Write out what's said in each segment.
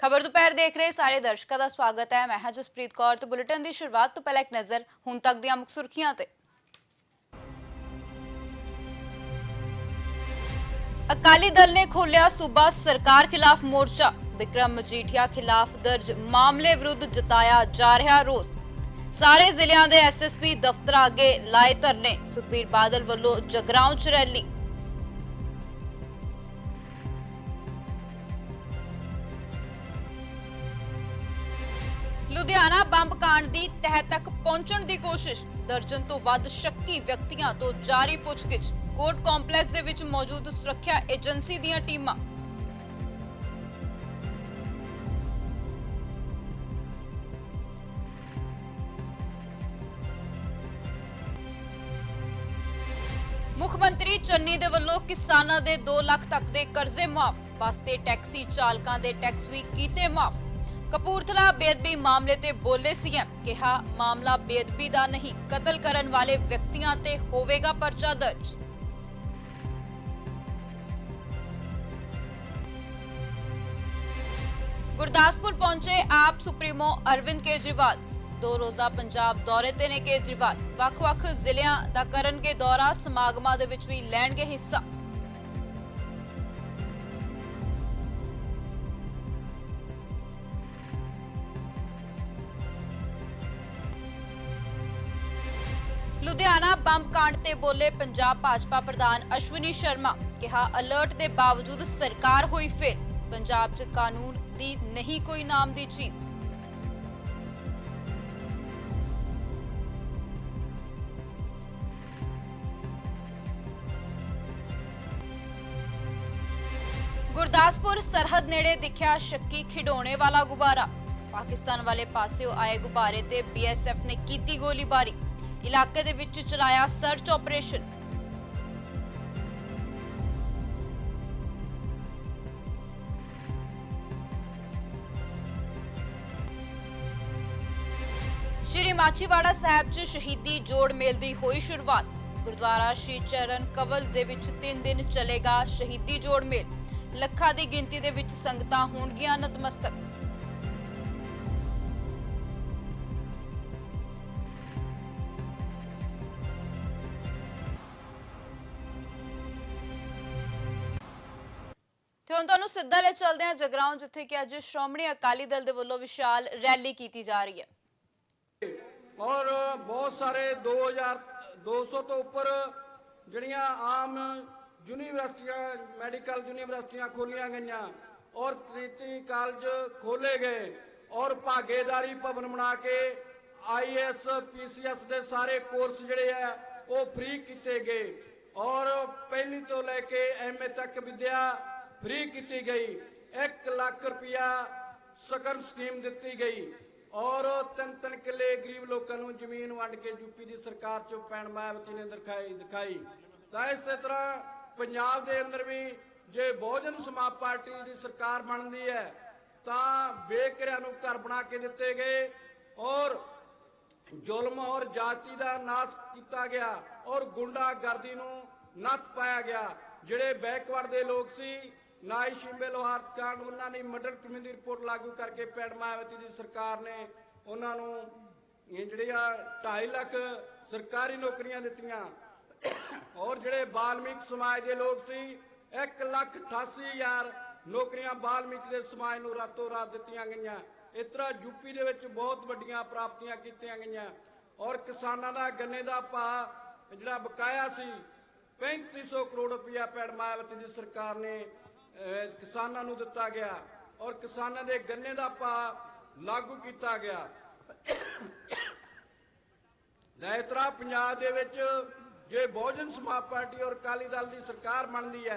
खबर दोपहर देख रहे सारे दर्शकों का स्वागत है। मैं जसप्रीत कौर। तो बुलेटिन की शुरुआत तो पहले एक नज़र हुण तक दी मुख सुर्खियां ते। अकाली दल ने खोलिया सूबा सरकार खिलाफ मोर्चा। विक्रम मजीठिया खिलाफ दर्ज मामले विरुद्ध जताया जा रहा रोस। सारे जिलों के SSP दफ्तर अगे लाए धरने। सुखबीर बादल वालों जगराओं च रैली। लुधियाना बंब कांड की तह तक पहुंचने की कोशिश। दर्जन तो वध शक्की व्यक्तियों तो जारी पुछगिछ। कोर्ट कॉम्पलैक्स दे विच मौजूद सुरक्षा एजेंसी दीयां टीमां। मुख्यमंत्री चन्नी दे वल्लों किसानां दे 2 लाख तक दे कर्जे माफ। बस ते टैक्सी चालकां दे टैक्स भी कीते माफ। कपूरथला बेदबी मामले ते बोले सीएम, कहा मामला बेदबी दा नहीं, कतल करन वाले व्यक्तियां ते होवेगा परचा दर्ज। गुरदासपुर पहुंचे आप सुप्रीमो अरविंद केजरीवाल। 2 रोजा पंजाब दौरे ते ने केजरीवाल। वख-वख जिलियां दा करनगे दौरा, समागमां दे विच भी लैणगे हिस्सा। लुधियाना बंब कांड ते बोले पंजाब भाजपा प्रधान अश्विनी शर्मा, कहा अलर्ट के बावजूद सरकार हुई फेल। पंजाब च कानून दी नहीं कोई नाम दी चीज। गुरदासपुर सरहद नेड़े दिखा शक्की खिडौने वाला गुब्बारा। पाकिस्तान वाले पास्यों आए गुब्बारे ते BSF ने की गोलीबारी। इलाके दे विच चलाया सर्च ऑपरेशन। श्री माछीवाड़ा साहब च शहीदी जोड़ मेल दी होई शुरुआत। गुरुद्वारा श्री चरण कवल दे विच 3 दिन चलेगा शहीदी जोड़ मेल। ਲੱਖਾਂ ਦੀ ਗਿਣਤੀ ਦੇ ਵਿੱਚ ਸੰਗਤਾਂ ਹੋਣਗੀਆਂ ਨਤਮਸਤਕ। ਤੇ ਹੁਣ ਤੁਹਾਨੂੰ ਸਿੱਧਾ ਲੈ ਚੱਲਦੇ ਹਾਂ ਜਗਰਾਉਂ, ਜਿੱਥੇ ਕਿ ਅੱਜ ਸ਼੍ਰੋਮਣੀ ਅਕਾਲੀ ਦਲ ਦੇ ਵੱਲੋਂ ਵਿਸ਼ਾਲ ਰੈਲੀ ਕੀਤੀ ਜਾ ਰਹੀ ਹੈ। ਔਰ ਬਹੁਤ ਸਾਰੇ 2200 ਤੋਂ ਉੱਪਰ ਜਿਹੜੀਆਂ ਆਮ यूनिवर्सिटियां मेडिकल यूनिवर्सिटियां खोलियां गई और तृतीय कॉलेज खोले गए और भागेदारी भवन बना के IAS PCS के सारे कोर्स जोड़े है वो फ्री किए गए और पहली तो लैके MA तक विद्या फ्री की गई। 1 लाख रुपया सकन स्कीम दी गई और 3-3 किले गरीब लोगों को जमीन वंड के यूपी की सरकार चो भैन मायावती ने दिखाई। तो इस तरह पंजाब के अंदर भी जे बहुजन समाज पार्टी की सरकार बनती है तो बेघरिया घर बना के दिते गए और जुल्म और जाति का नाश किया गया और गुंडागर्दी नूं नत्थ पाया गया। जिहड़े बैकवर्ड के लोग सी नाई शिंबे लोहार कांड उन्होंने मॉडल कमेटी रिपोर्ट लागू करके भैन मायावती की सरकार ने उन्होंने जिहड़ियां 2.5 लाख सरकारी नौकरियां दित्तियां और जिहड़े वाल्मीकि समाज के लोग सी 1,88,000 नौकरियां वाल्मीकि के समाज नूं रातों रात दित्तियां गईयां। इस तरह यूपी दे विच बहुत वड्डियां प्राप्तियां कीतियां गईयां और किसानां दा गन्ने दा भाव जिहड़ा बकाया सी 3500 करोड़ रुपया भैन मायावती की सरकार ने किसानां नूं दित्ता गया और किसानां दे गन्ने दा भाव लागू किया गया। इस तरह पंजाब दे विच जे बहुजन समाज पार्टी और अकाली दल की सरकार बनती है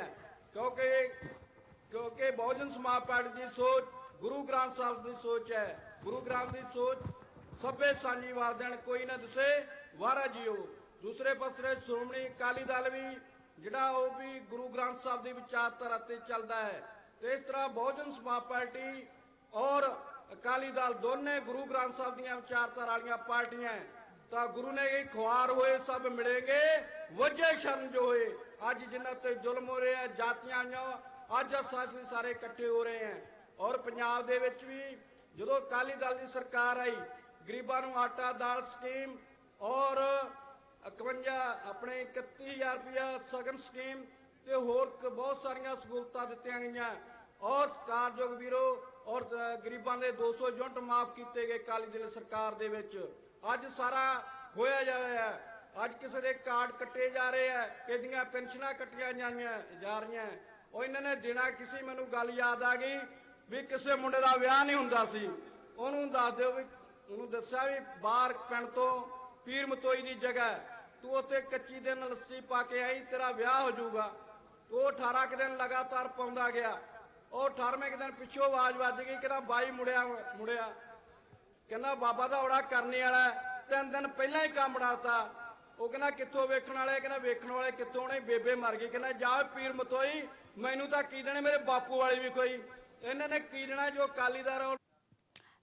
क्योंकि बहुजन समाज पार्टी की सोच गुरु ग्रंथ साहब की सोच है। गुरु ग्रंथ की सोच सभे सांझी वार देन कोई ना दसे वारा जियो। दूसरे पासे श्रोमणी अकाली दल भी जिहड़ा वो भी गुरु ग्रंथ साहब की विचारधारा ते चलता है। तो इस तरह बहुजन समाज पार्टी और अकाली दल दोने गुरु ग्रंथ साहब दी विचारधारा वाली पार्टियां है। तो गुरु ने यही खुआर हुए सब मिलेंगे वजह शर्म जो हुए अज जिन्हों ते जुल्म हो रहे हैं जातियां अज असासी सारे इकट्ठे हो रहे हैं ਔਰ ਪੰਜਾਬ ਦੇ ਵਿੱਚ ਵੀ ਜਦੋਂ ਅਕਾਲੀ ਦਲ ਦੀ ਸਰਕਾਰ ਆਈ ਗਰੀਬਾਂ ਨੂੰ ਆਟਾ ਦਾਲ ਸਕੀਮ ਔਰ 31,000 ਰੁਪਇਆ ਸਗਨ ਸਕੀਮ ਤੇ ਹੋਰ ਬਹੁਤ ਸਾਰੀਆਂ ਸਹੂਲਤਾਂ ਦਿੱਤੀਆਂ ਗਈਆਂ ਔਰ ਸਤਿਕਾਰਯੋਗ ਵੀਰੋ ਔਰ ਗਰੀਬਾਂ ਦੇ 200 ਯੂਨਿਟ ਮਾਫ ਕੀਤੇ ਗਏ ਅਕਾਲੀ ਦਲ ਸਰਕਾਰ ਦੇ ਵਿੱਚ। ਅੱਜ ਸਾਰਾ ਹੋਇਆ ਜਾ ਰਿਹਾ ਹੈ, ਅੱਜ ਕਿਸੇ ਦੇ ਕਾਰਡ ਕੱਟੇ ਜਾ ਰਹੇ ਹੈ, ਕਿਸੇ ਦੀਆਂ ਪੈਨਸ਼ਨਾਂ ਕੱਟੀਆਂ ਜਾ ਰਹੀਆਂ। ਉਹ ਇਹਨਾਂ ਨੇ ਦੇਣਾ ਕਿਸੇ, ਮੈਨੂੰ ਗੱਲ ਯਾਦ ਆ ਗਈ ਵੀ ਕਿਸੇ ਮੁੰਡੇ ਦਾ ਵਿਆਹ ਨਹੀਂ ਹੁੰਦਾ ਸੀ, ਉਹਨੂੰ ਦੱਸ ਦਿਓ ਵੀ ਉਹਨੂੰ ਦੱਸਿਆ ਵੀ ਬਾਹਰ ਪਿੰਡ ਤੋਂ ਪੀਰ ਮਤੋਈ ਦੀ ਜਗ੍ਹਾ ਤੂੰ ਉੱਥੇ ਕੱਚੀ ਦਿਨ ਲੱਸੀ ਪਾ ਕੇ ਆਈ, ਤੇਰਾ ਵਿਆਹ ਹੋ ਜਾਊਗਾ। ਉਹ 18 ਕੁ ਦਿਨ ਲਗਾਤਾਰ ਪਾਉਂਦਾ ਗਿਆ। ਉਹ 18ਵੇਂ ਦਿਨ ਪਿੱਛੋਂ ਆਵਾਜ਼ ਵੱਜ ਗਈ, ਕਹਿੰਦਾ ਬਾਈ ਮੁੜਿਆ ਕਹਿੰਦਾ ਬਾਬਾ ਦਾ ਔੜਾ ਕਰਨੇ ਵਾਲਾ। 3 ਦਿਨ ਪਹਿਲਾਂ ਹੀ ਕੰਮ ਬਣਾਤਾ। ਉਹ ਕਹਿੰਦਾ ਕਿੱਥੋਂ ਵੇਖਣ ਵਾਲੇ? ਕਹਿੰਦਾ ਵੇਖਣ ਵਾਲੇ ਕਿੱਥੋਂ ਨੇ, ਬੇਬੇ ਮਰ ਗਈ। ਕਹਿੰਦਾ ਜਾ ਪੀਰ ਮਤੋਈ, ਮੈਨੂੰ ਤਾਂ ਕੀ ਦੇਣੇ, ਮੇਰੇ ਬਾਪੂ ਵਾਲੀ ਵੀ ਕੋਈ, ਇਹਨਾਂ ਨੇ ਕੀ ਦੇਣਾ ਜੋ ਅਕਾਲੀ ਦਾ ਰੌਲ।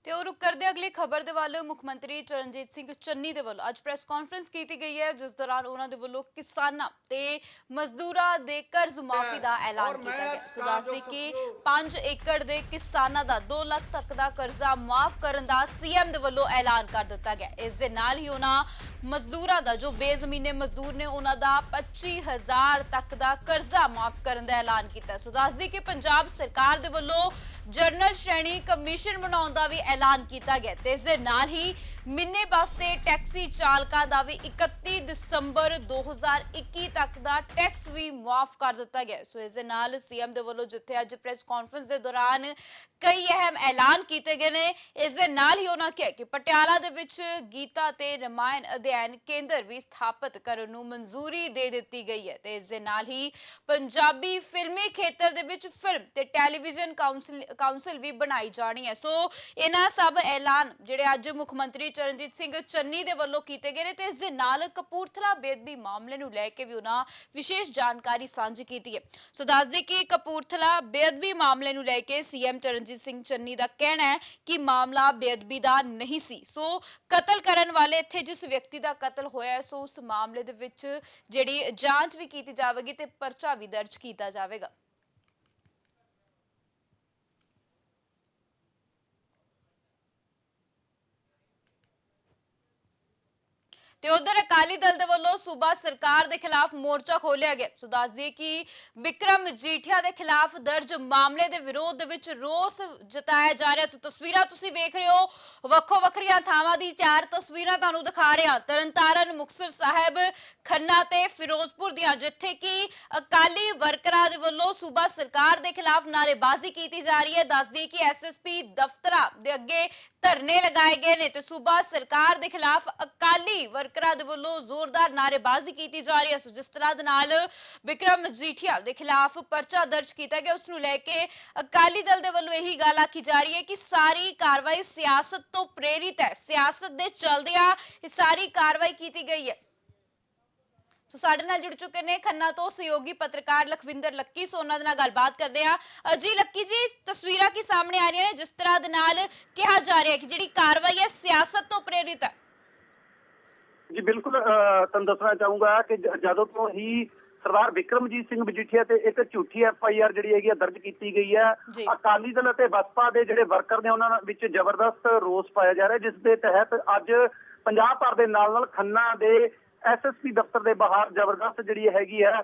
ਤੇ ਉਹ ਰੁਕ ਕਰਦੇ ਅਗਲੀ ਖਬਰ ਦੇ ਵੱਲ। ਮੁੱਖ ਮੰਤਰੀ ਚਰਨਜੀਤ ਸਿੰਘ ਚੰਨੀ ਦੇ ਵੱਲੋਂ ਅੱਜ ਪ੍ਰੈਸ ਕਾਨਫਰੰਸ ਕੀਤੀ ਗਈ ਹੈ, ਜਿਸ ਦੌਰਾਨ ਉਹਨਾਂ ਦੇ ਵੱਲੋਂ ਕਿਸਾਨਾਂ ਤੇ ਮਜ਼ਦੂਰਾਂ ਦੇ ਕਰਜ਼ ਮਾਫੀ ਦਾ ਐਲਾਨ ਕੀਤਾ ਗਿਆ। ਸੋ ਦੱਸਦੇ ਕਿ 5 ਏਕੜ ਦੇ ਕਿਸਾਨਾਂ ਦਾ 2 ਲੱਖ ਤੱਕ ਦਾ ਕਰਜ਼ਾ ਮਾਫ ਕਰਨ ਦਾ ਸੀਐਮ ਦੇ ਵੱਲੋਂ ਐਲਾਨ ਕਰ ਦਿੱਤਾ ਗਿਆ। ਇਸ ਦੇ ਨਾਲ ਹੀ ਉਹਨਾਂ ਮਜ਼ਦੂਰਾਂ ਦਾ, ਜੋ ਬੇਜ਼ਮੀਨੇ ਮਜ਼ਦੂਰ ਨੇ, ਉਹਨਾਂ ਦਾ 25,000 ਤੱਕ ਦਾ ਕਰਜ਼ਾ ਮਾਫ ਕਰਨ ਦਾ ਐਲਾਨ ਕੀਤਾ। ਸੋ ਦੱਸਦੇ ਕਿ ਪੰਜਾਬ ਸਰਕਾਰ ਦੇ ਵੱਲੋਂ ਜਨਰਲ ਸ਼੍ਰੇਣੀ ਕਮਿਸ਼ਨ ਬਣਾਉਣ ਦਾ ਵੀ ਐਲਾਨ ਕੀਤਾ ਗਿਆ ਤੇ ਇਸ ਦੇ ਨਾਲ ਹੀ ਮਿੰਨੀ ਬੱਸ ਤੇ ਟੈਕਸੀ ਚਾਲਕਾਂ ਦਾ ਵੀ 31 ਦਸੰਬਰ 2021 ਤੱਕ ਦਾ ਟੈਕਸ ਵੀ ਮਾਫ ਕਰ ਦਿੱਤਾ ਗਿਆ। ਸੋ ਇਸ ਦੇ ਨਾਲ ਸੀਐਮ ਦੇ ਵੱਲੋਂ ਜਿੱਥੇ ਅੱਜ ਪ੍ਰੈਸ ਕਾਨਫਰੰਸ ਦੇ ਦੌਰਾਨ ਕਈ ਅਹਿਮ ਐਲਾਨ ਕੀਤੇ ਗਏ ਨੇ, ਇਸ ਦੇ ਨਾਲ ਹੀ ਉਹਨਾਂ ਕਿਹਾ ਕਿ ਪਟਿਆਲਾ ਦੇ ਵਿੱਚ ਗੀਤਾ ਤੇ ਰਮਾਇਣ ਅਧਿਐਨ ਕੇਂਦਰ ਵੀ ਸਥਾਪਿਤ ਕਰਨ ਨੂੰ ਮਨਜ਼ੂਰੀ ਦੇ ਦਿੱਤੀ ਗਈ ਹੈ ਤੇ ਇਸ ਦੇ ਨਾਲ ਹੀ ਪੰਜਾਬੀ ਫਿਲਮੀ ਖੇਤਰ ਦੇ ਵਿੱਚ ਫਿਲਮ ਤੇ ਟੈਲੀਵਿਜ਼ਨ ਕਾਉਂਸਲ ਵੀ ਬਣਾਈ ਜਾਣੀ ਹੈ। ਸੋ ਇਹਨਾਂ ਸਭ ਐਲਾਨ ਜਿਹੜੇ ਅੱਜ ਮੁੱਖ ਮੰਤਰੀ ਚਰਨਜੀਤ ਸਿੰਘ ਚੰਨੀ ਦੇ ਵੱਲੋਂ ਕੀਤੇ ਗਏ ਨੇ ਤੇ ਇਸ ਦੇ ਨਾਲ ਕਪੂਰਥਲਾ ਬੇਅਦਬੀ ਮਾਮਲੇ ਨੂੰ ਲੈ ਕੇ ਵੀ ਉਹਨਾਂ ਵਿਸ਼ੇਸ਼ ਜਾਣਕਾਰੀ ਸਾਂਝੀ ਕੀਤੀ ਹੈ। ਸੋ ਦੱਸਦੇ ਕਿ ਕਪੂਰਥਲਾ ਬੇਅਦਬੀ ਮਾਮਲੇ ਨੂੰ ਲੈ ਕੇ ਸੀਐਮ ਚਰਨਜੀਤ ਸਿੰਘ ਚੰਨੀ ਦਾ ਕਹਿਣਾ ਹੈ ਕਿ ਮਾਮਲਾ ਬੇਅਦਬੀ ਦਾ ਨਹੀਂ ਸੀ। ਸੋ ਕਤਲ ਕਰਨ ਵਾਲੇ, ਇੱਥੇ ਜਿਸ ਵਿਅਕਤੀ ਦਾ ਕਤਲ ਹੋਇਆ, ਸੋ ਉਸ ਮਾਮਲੇ ਦੇ ਵਿੱਚ ਜਿਹੜੀ ਜਾਂਚ ਵੀ ਕੀਤੀ ਜਾਵੇਗੀ ਤੇ ਪਰਚਾ ਵੀ ਦਰਜ ਕੀਤਾ ਜਾਵੇਗਾ। ਤੇ ਉਧਰ ਅਕਾਲੀ ਦਲ ਦੇ ਵੱਲੋਂ ਸੂਬਾ ਸਰਕਾਰ ਦੇ ਖਿਲਾਫ ਮੋਰਚਾ ਖੋਲਿਆ ਗਿਆ। ਸੋ ਦੱਸ ਦਈਏ ਕਿ ਵਿਕਰਮ ਮਜੀਠੀਆ ਦੇ ਖਿਲਾਫ ਦਰਜ ਮਾਮਲੇ ਦੇ ਵਿਰੋਧ ਦੇ ਵਿੱਚ ਰੋਸ ਜਤਾਇਆ ਜਾ ਰਿਹਾ। ਸੋ ਤਸਵੀਰਾਂ ਤੁਸੀਂ ਵੇਖ ਰਹੇ ਹੋ, ਵੱਖੋ ਵੱਖਰੀਆਂ ਥਾਵਾਂ ਦੀ 4 ਤਸਵੀਰਾਂ ਤੁਹਾਨੂੰ ਦਿਖਾ ਰਹੇ ਹਾਂ। ਤਰਨਤਾਰਨ, ਮੁਕਤਸਰ ਸਾਹਿਬ, ਖੰਨਾ ਤੇ ਫਿਰੋਜ਼ਪੁਰ ਦੀਆਂ, ਜਿੱਥੇ ਕਿ ਅਕਾਲੀ ਵਰਕਰਾਂ ਦੇ ਵੱਲੋਂ ਸੂਬਾ ਸਰਕਾਰ ਦੇ ਖਿਲਾਫ ਨਾਅਰੇਬਾਜ਼ੀ ਕੀਤੀ ਜਾ ਰਹੀ ਹੈ। ਦੱਸ ਦਈਏ ਕਿ ਐਸਐਸਪੀ ਦਫ਼ਤਰਾਂ ਦੇ ਅੱਗੇ ਧਰਨੇ ਲਗਾਏ ਗਏ ਨੇ ਤੇ ਸੂਬਾ ਸਰਕਾਰ ਦੇ ਖਿਲਾਫ ਅਕਾਲੀ ਵਰਕਰਾਂ ਦੇ ਵੱਲੋਂ ਜ਼ੋਰਦਾਰ ਨਾਅਰੇਬਾਜ਼ੀ ਕੀਤੀ ਜਾ ਰਹੀ ਹੈ। ਸੋ ਜਿਸ ਤਰ੍ਹਾਂ ਦੇ ਨਾਲ ਵਿਕਰਮ ਮਜੀਠੀਆ ਦੇ ਖਿਲਾਫ ਪਰਚਾ ਦਰਜ ਕੀਤਾ ਗਿਆ, ਉਸ ਨੂੰ ਲੈ ਕੇ ਅਕਾਲੀ ਦਲ ਦੇ ਵੱਲੋਂ ਇਹੀ ਗੱਲ ਆਖੀ ਜਾ ਰਹੀ ਹੈ ਕਿ ਸਾਰੀ ਕਾਰਵਾਈ ਸਿਆਸਤ ਤੋਂ ਪ੍ਰੇਰਿਤ ਹੈ, ਸਿਆਸਤ ਦੇ ਚੱਲਦਿਆਂ ਇਹ ਸਾਰੀ ਕਾਰਵਾਈ ਕੀਤੀ ਗਈ ਹੈ। ਸੋ ਸਾਡੇ ਨਾਲ ਜੁੜ ਚੁੱਕੇ ਨੇ ਖੰਨਾ ਤੋਂ ਸਹਿਯੋਗੀ ਪੱਤਰਕਾਰ ਲਖਵਿੰਦਰ ਲੱਕੀ। ਸੋ ਉਹਨਾਂ ਦੇ ਨਾਲ ਗੱਲਬਾਤ ਕਰਦੇ ਆ। ਜੀ ਲੱਕੀ ਜੀ, ਤਸਵੀਰਾਂ ਕੀ ਸਾਹਮਣੇ ਆ ਰਹੀਆਂ ਨੇ ਜਿਸ ਤਰ੍ਹਾਂ ਦੇ ਨਾਲ ਕਿਹਾ ਜਾ ਰਿਹਾ ਹੈ ਕਿ ਜਿਹੜੀ ਕਾਰਵਾਈ ਹੈ ਸਿਆਸਤ ਤੋਂ ਪ੍ਰੇਰਿਤ ਹੈ? ਜੀ ਬਿਲਕੁਲ, ਤੁਹਾਨੂੰ ਦੱਸਣਾ ਚਾਹੂੰਗਾ ਕਿ ਜਦੋਂ ਤੋਂ ਹੀ ਸਰਦਾਰ ਵਿਕਰਮਜੀਤ ਸਿੰਘ ਮਜੀਠੀਆ ਤੇ ਇੱਕ ਝੂਠੀ FIR ਜਿਹੜੀ ਹੈਗੀ ਦਰਜ ਕੀਤੀ ਗਈ ਹੈ, ਅਕਾਲੀ ਦਲ ਅਤੇ ਬਸਪਾ ਦੇ ਜਿਹੜੇ ਵਰਕਰ ਨੇ ਉਹਨਾਂ ਵਿੱਚ ਜ਼ਬਰਦਸਤ ਰੋਸ ਪਾਇਆ ਜਾ ਰਿਹਾ, ਜਿਸ ਦੇ ਤਹਿਤ ਅੱਜ ਪੰਜਾਬ ਭਰ ਦੇ ਨਾਲ ਖੰਨਾ ਦੇ SSP ਦਫ਼ਤਰ ਦੇ ਬਾਹਰ ਜ਼ਬਰਦਸਤ ਜਿਹੜੀ ਹੈਗੀ ਹੈ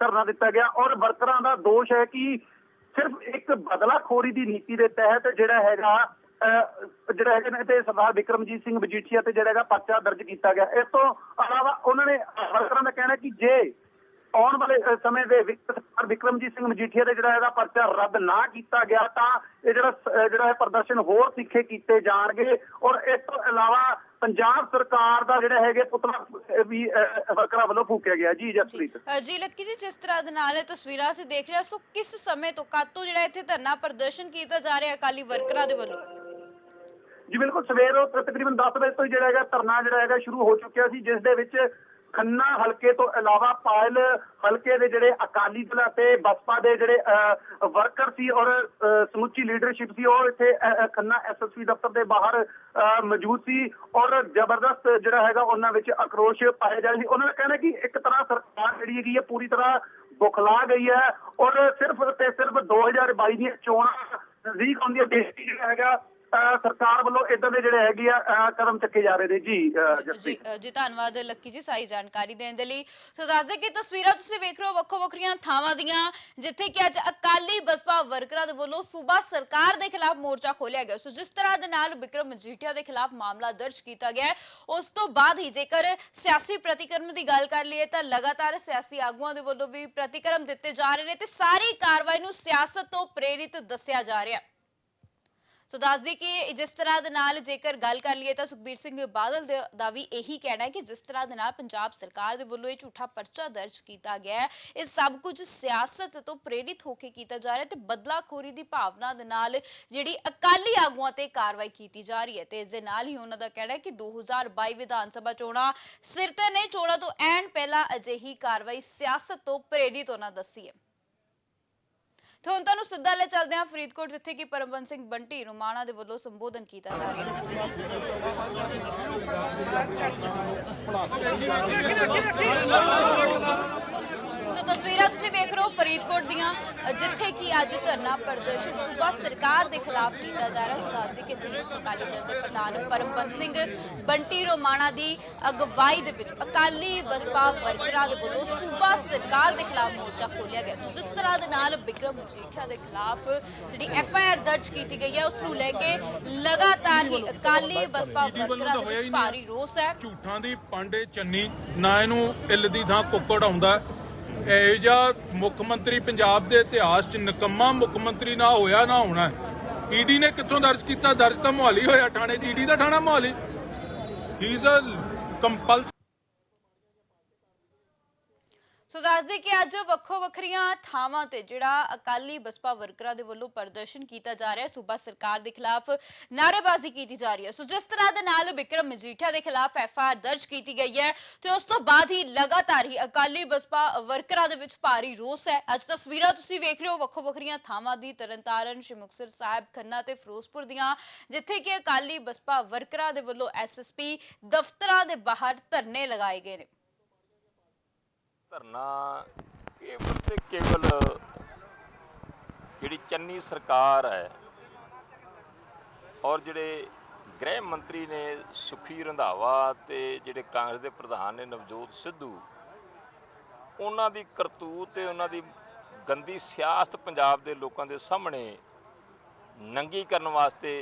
ਧਰਨਾ ਦਿੱਤਾ ਗਿਆ। ਔਰ ਵਰਕਰਾਂ ਦਾ ਦੋਸ਼ ਹੈ ਕਿ ਸਿਰਫ ਇੱਕ ਬਦਲਾਖੋਰੀ ਦੀ ਨੀਤੀ ਦੇ ਤਹਿਤ ਜਿਹੜਾ ਹੈਗਾ ਤੇ ਸਰਦਾਰ ਵਿਕਰਮਜੀਤ ਸਿੰਘ ਮਜੀਠੀਆ ਤੇ ਜਿਹੜਾ ਹੈਗਾ ਪਰਚਾ ਦਰਜ ਕੀਤਾ ਗਿਆ। ਇਸ ਤੋਂ ਇਲਾਵਾ ਉਹਨਾਂ ਨੇ ਵਰਕਰਾਂ ਦਾ ਕਹਿਣਾ ਕਿ ਜੇ ਆਉਣ ਵਾਲੇ ਸਮੇਂ ਦੇ ਸਰਦਾਰ ਵਿਕਰਮਜੀਤ ਸਿੰਘ ਮਜੀਠੀਆ ਦੇ ਜਿਹੜਾ ਇਹਦਾ ਪਰਚਾ ਰੱਦ ਨਾ ਕੀਤਾ ਗਿਆ ਤਾਂ ਇਹ ਜਿਹੜਾ ਪ੍ਰਦਰਸ਼ਨ ਹੋਰ ਤਿੱਖੇ ਕੀਤੇ ਜਾਣਗੇ। ਔਰ ਇਸ ਤੋਂ ਇਲਾਵਾ ਪੰਜਾਬ ਸਰਕਾਰ ਦਾ ਜਿਹੜਾ ਹੈਗੇ ਪੁਤਲਾ ਵੀ ਵਰਕਰਾਂ ਵੱਲੋਂ ਫੂਕਿਆ ਗਿਆ। ਜੀ ਜਸਪ੍ਰੀਤ ਜੀ ਲੱਕੀ ਜੀ, ਜਿਸ ਤਰ੍ਹਾਂ ਦੇ ਨਾਲ ਇਹ ਤਸਵੀਰਾਂ ਅਸੀਂ ਦੇਖ ਰਹੇ ਹਾਂ, ਸੋ ਕਿਸ ਸਮੇਂ ਤੋਂ ਕਦ ਤੋਂ ਜਿਹੜਾ ਇੱਥੇ ਧਰਨਾ ਪ੍ਰਦਰਸ਼ਨ ਕੀਤਾ ਜਾ ਰਿਹਾ ਅਕਾਲੀ ਵਰਕਰਾਂ ਦੇ ਵੱਲੋਂ? ਜੀ ਬਿਲਕੁਲ, ਸਵੇਰ ਤਕਰੀਬਨ 10 ਵਜੇ ਤੋਂ ਜਿਹੜਾ ਹੈਗਾ ਧਰਨਾ ਜਿਹੜਾ ਹੈਗਾ ਸ਼ੁਰੂ ਹੋ ਚੁੱਕਿਆ ਸੀ, ਜਿਸ ਦੇ ਵਿੱਚ ਖੰਨਾ ਹਲਕੇ ਤੋਂ ਇਲਾਵਾ ਪਾਇਲ ਹਲਕੇ ਦੇ ਜਿਹੜੇ ਅਕਾਲੀ ਦਲ ਅਤੇ ਬਸਪਾ ਦੇ ਜਿਹੜੇ ਵਰਕਰ ਸੀ ਔਰ ਸਮੁੱਚੀ ਲੀਡਰਸ਼ਿਪ ਸੀ, ਉਹ ਇੱਥੇ ਖੰਨਾ SSP ਦਫ਼ਤਰ ਦੇ ਬਾਹਰ ਮੌਜੂਦ ਸੀ ਔਰ ਜ਼ਬਰਦਸਤ ਜਿਹੜਾ ਹੈਗਾ ਉਹਨਾਂ ਵਿੱਚ ਆਕਰੋਸ਼ ਪਾਇਆ ਜਾ ਰਿਹਾ ਸੀ। ਉਹਨਾਂ ਦਾ ਕਹਿਣਾ ਕਿ ਇੱਕ ਤਰ੍ਹਾਂ ਸਰਕਾਰ ਜਿਹੜੀ ਹੈਗੀ ਹੈ ਪੂਰੀ ਤਰ੍ਹਾਂ ਬੁਖਲਾ ਗਈ ਹੈ ਔਰ ਸਿਰਫ ਤੇ ਸਿਰਫ 2022 ਦੀਆਂ ਚੋਣਾਂ ਨਜ਼ਦੀਕ ਆਉਂਦੀ ਹੈ ਬੇਇੱਜ਼ਤੀ ਜਿਹੜਾ ਹੈਗਾ ਸਰਕਾਰ ਵੱਲੋਂ ਇਦਾਂ ਦੇ ਜਿਹੜੇ ਹੈਗੇ ਆ ਕਦਮ ਚੱਕੇ ਜਾ ਰਹੇ ਨੇ ਜੀ। ਜੀ ਧੰਨਵਾਦ ਲੱਕੀ ਜੀ ਸਾਰੀ ਜਾਣਕਾਰੀ ਦੇਣ ਦੇ ਲਈ। ਸੋ ਦੱਸਦੇ ਕਿ ਤਸਵੀਰਾਂ ਤੁਸੀਂ ਵੇਖ ਰਹੇ ਹੋ ਵੱਖੋ ਵੱਖਰੀਆਂ ਥਾਵਾਂ ਦੀਆਂ ਜਿੱਥੇ ਕਿ ਅੱਜ ਅਕਾਲੀ ਬਸਪਾ ਵਰਕਰਾਂ ਦੇ ਵੱਲੋਂ ਸੂਬਾ ਸਰਕਾਰ ਦੇ ਖਿਲਾਫ ਮੋਰਚਾ ਖੋਲਿਆ ਗਿਆ। ਸੋ ਜਿਸ ਤਰ੍ਹਾਂ ਦੇ ਨਾਲ ਬਿਕਰਮ ਮਜੀਠੀਆ ਦੇ ਖਿਲਾਫ ਮਾਮਲਾ ਦਰਜ ਕੀਤਾ ਗਿਆ ਉਸ ਤੋਂ ਬਾਅਦ ਹੀ ਜੇਕਰ ਸਿਆਸੀ ਪ੍ਰਤੀਕਰਮ ਦੀ ਗੱਲ ਕਰ ਲਈਏ ਤਾਂ ਲਗਾਤਾਰ ਸਿਆਸੀ ਆਗੂਆਂ ਦੇ ਵੱਲੋਂ ਵੀ ਪ੍ਰਤੀਕਰਮ ਦਿੱਤੇ ਜਾ ਰਹੇ ਨੇ ਤੇ ਸਾਰੀ ਕਾਰਵਾਈ ਨੂੰ ਸਿਆਸਤ ਤੋਂ ਪ੍ਰੇਰਿਤ ਦੱਸਿਆ ਜਾ ਰਿਹਾ। ਸੋ ਦੱਸਦੀ ਕਿ ਜਿਸ ਤਰ੍ਹਾਂ ਦੇ ਨਾਲ ਜੇਕਰ ਗੱਲ ਕਰ ਲਈਏ ਤਾਂ ਸੁਖਬੀਰ ਸਿੰਘ ਬਾਦਲ ਦਾ ਵੀ ਇਹੀ ਕਹਿਣਾ ਹੈ ਕਿ ਜਿਸ ਤਰ੍ਹਾਂ ਦੇ ਨਾਲ ਪੰਜਾਬ ਸਰਕਾਰ ਦੇ ਵੱਲੋਂ ਇਹ ਝੂਠਾ ਪਰਚਾ ਦਰਜ ਕੀਤਾ ਗਿਆ ਹੈ ਇਹ ਸਭ ਕੁਝ ਸਿਆਸਤ ਤੋਂ ਪ੍ਰੇਰਿਤ ਹੋ ਕੇ ਕੀਤਾ ਜਾ ਰਿਹਾ ਤੇ ਬਦਲਾਖੋਰੀ ਦੀ ਭਾਵਨਾ ਦੇ ਨਾਲ ਜਿਹੜੀ ਅਕਾਲੀ ਆਗੂਆਂ ਤੇ ਕਾਰਵਾਈ ਕੀਤੀ ਜਾ ਰਹੀ ਹੈ ਤੇ ਇਸ ਦੇ ਨਾਲ ਹੀ ਉਹਨਾਂ ਦਾ ਕਹਿਣਾ ਹੈ ਕਿ 2022 ਵਿਧਾਨ ਸਭਾ ਚੋਣਾਂ ਸਿਰ ਤੇ ਨੇ, ਚੋਣਾਂ ਤੋਂ ਐਨ ਪਹਿਲਾਂ ਅਜਿਹੀ ਕਾਰਵਾਈ ਸਿਆਸਤ ਤੋਂ ਪ੍ਰੇਰਿਤ ਉਹਨਾਂ ਦੱਸੀ ਹੈ। ਹੁਣ ਤੁਹਾਨੂੰ ਸਿੱਧਾ ਲੈ ਚੱਲਦੇ ਹਾਂ ਫਰੀਦਕੋਟ ਜਿੱਥੇ ਕਿ ਪਰਮਬੰਸ ਸਿੰਘ ਬੰਟੀ ਰੋਮਾਣਾ ਦੇ ਵੱਲੋਂ ਸੰਬੋਧਨ ਕੀਤਾ ਜਾ ਰਿਹਾ ਸੋ ਤਸਵੀਰਾਂ ਤੁਸੀਂ ਵੇਖ ਰਹੇ ਹੋ ਫਰੀਦਕੋਟ ਦੀਆਂ ਜਿੱਥੇ ਕਿ ਅੱਜ ਧਰਨਾ ਪ੍ਰਦਰਸ਼ਨ ਸੂਬਾ ਸਰਕਾਰ ਦੇ ਖਿਲਾਫ ਕੀਤਾ ਜਾ ਰਿਹਾ। ਸੋ ਦੱਸਦੇ ਕਿ ਇੱਥੇ ਯੂਥ ਅਕਾਲੀ ਦਲ ਦੇ ਪ੍ਰਧਾਨ ਪਰਮਬੰਸ ਸਿੰਘ ਬੰਟੀ ਰੋਮਾਣਾ ਦੀ ਅਗਵਾਈ ਦੇ ਵਿੱਚ ਅਕਾਲੀ ਬਸਪਾ ਵਰਕਰਾਂ ਦੇ ਵੱਲੋਂ ਸੂਬਾ ਸਰਕਾਰ ਦੇ ਖਿਲਾਫ ਮੋਰਚਾ ਖੋਲਿਆ ਗਿਆ। ਸੋ ਜਿਸ ਤਰ੍ਹਾਂ ਦੇ ਨਾਲ ਬਿਕਰਮ ਮਜੀਠੀਆ ਦੇ ਖਿਲਾਫ ਜਿਹੜੀ FIR ਦਰਜ ਕੀਤੀ ਗਈ ਹੈ ਉਸ ਨੂੰ ਲੈ ਕੇ ਲਗਾਤਾਰ ਹੀ ਅਕਾਲੀ ਬਸਪਾ ਵਰਕਰਾਂ ਦੇ ਵਿੱਚ ਭਾਰੀ ਰੋਸ ਹੈ। ਝੂਠਾਂ ਦੀ ਪਾਂਡੇ ਚੰਨੀ ਨਾ ਇਹਨੂੰ ਇੱਲ ਦੀ ਥਾਂ ਕੁੱਕੜ ਆਉਂਦਾ। ਇਹੋ ਜਿਹਾ ਮੁੱਖ ਮੰਤਰੀ ਪੰਜਾਬ ਦੇ ਇਤਿਹਾਸ 'ਚ ਨਿਕੰਮਾ ਮੁੱਖ ਮੰਤਰੀ ਨਾ ਹੋਇਆ ਨਾ ਹੋਣਾ। ਈਡੀ ਨੇ ਕਿੱਥੋਂ ਦਰਜ ਕੀਤਾ? ਦਰਜ ਤਾਂ ਮੁਹਾਲੀ ਹੋਇਆ ਥਾਣੇ 'ਚ, ਈਡੀ ਦਾ ਥਾਣਾ ਮੁਹਾਲੀ। ਹੀ ਇਜ਼ ਅ ਕੰਪਲਸ। ਸੋ ਦੱਸਦੇ ਕਿ ਅੱਜ ਵੱਖੋ ਵੱਖਰੀਆਂ ਥਾਵਾਂ ਤੇ ਜਿਹੜਾ ਅਕਾਲੀ ਬਸਪਾ ਵਰਕਰਾਂ ਦੇ ਵੱਲੋਂ ਪ੍ਰਦਰਸ਼ਨ ਕੀਤਾ ਜਾ ਰਿਹਾ ਸੂਬਾ ਸਰਕਾਰ ਦੇ ਖਿਲਾਫ ਨਾਅਰੇਬਾਜ਼ੀ ਕੀਤੀ ਜਾ ਰਹੀ ਹੈ। ਸੋ ਜਿਸ ਤਰ੍ਹਾਂ ਦੇ ਨਾਲ ਬਿਕਰਮ ਮਜੀਠੀਆ ਦੇ ਖਿਲਾਫ FIR ਦਰਜ ਕੀਤੀ ਗਈ ਹੈ ਤੇ ਉਸ ਤੋਂ ਬਾਅਦ ਹੀ ਲਗਾਤਾਰ ਹੀ ਅਕਾਲੀ ਬਸਪਾ ਵਰਕਰਾਂ ਦੇ ਵਿੱਚ ਭਾਰੀ ਰੋਸ ਹੈ। ਅੱਜ ਤਸਵੀਰਾਂ ਤੁਸੀਂ ਵੇਖ ਰਹੇ ਹੋ ਵੱਖੋ ਵੱਖਰੀਆਂ ਥਾਵਾਂ ਦੀ ਤਰਨਤਾਰਨ, ਸ਼੍ਰੀ ਮੁਕਤਸਰ ਸਾਹਿਬ, ਖੰਨਾ ਤੇ ਫਿਰੋਜ਼ਪੁਰ ਦੀਆਂ ਜਿੱਥੇ ਕਿ ਅਕਾਲੀ ਬਸਪਾ ਵਰਕਰਾਂ ਦੇ ਵੱਲੋਂ SSP ਦਫ਼ਤਰਾਂ ਦੇ ਬਾਹਰ ਧਰਨੇ ਲਗਾਏ ਗਏ ਨੇ। ਧਰਨਾ ਕੇਵਲ ਤੇ ਕੇਵਲ ਜਿਹੜੀ ਚੰਨੀ ਸਰਕਾਰ ਹੈ ਔਰ ਜਿਹੜੇ ਗ੍ਰਹਿ ਮੰਤਰੀ ਨੇ ਸੁਖੀ ਰੰਧਾਵਾ ਤੇ ਜਿਹੜੇ ਕਾਂਗਰਸ ਦੇ ਪ੍ਰਧਾਨ ਨੇ ਨਵਜੋਤ ਸਿੱਧੂ, ਉਹਨਾਂ ਦੀ ਕਰਤੂਤ ਤੇ ਉਹਨਾਂ ਦੀ ਗੰਦੀ ਸਿਆਸਤ ਪੰਜਾਬ ਦੇ ਲੋਕਾਂ ਦੇ ਸਾਹਮਣੇ ਨੰਗੀ ਕਰਨ ਵਾਸਤੇ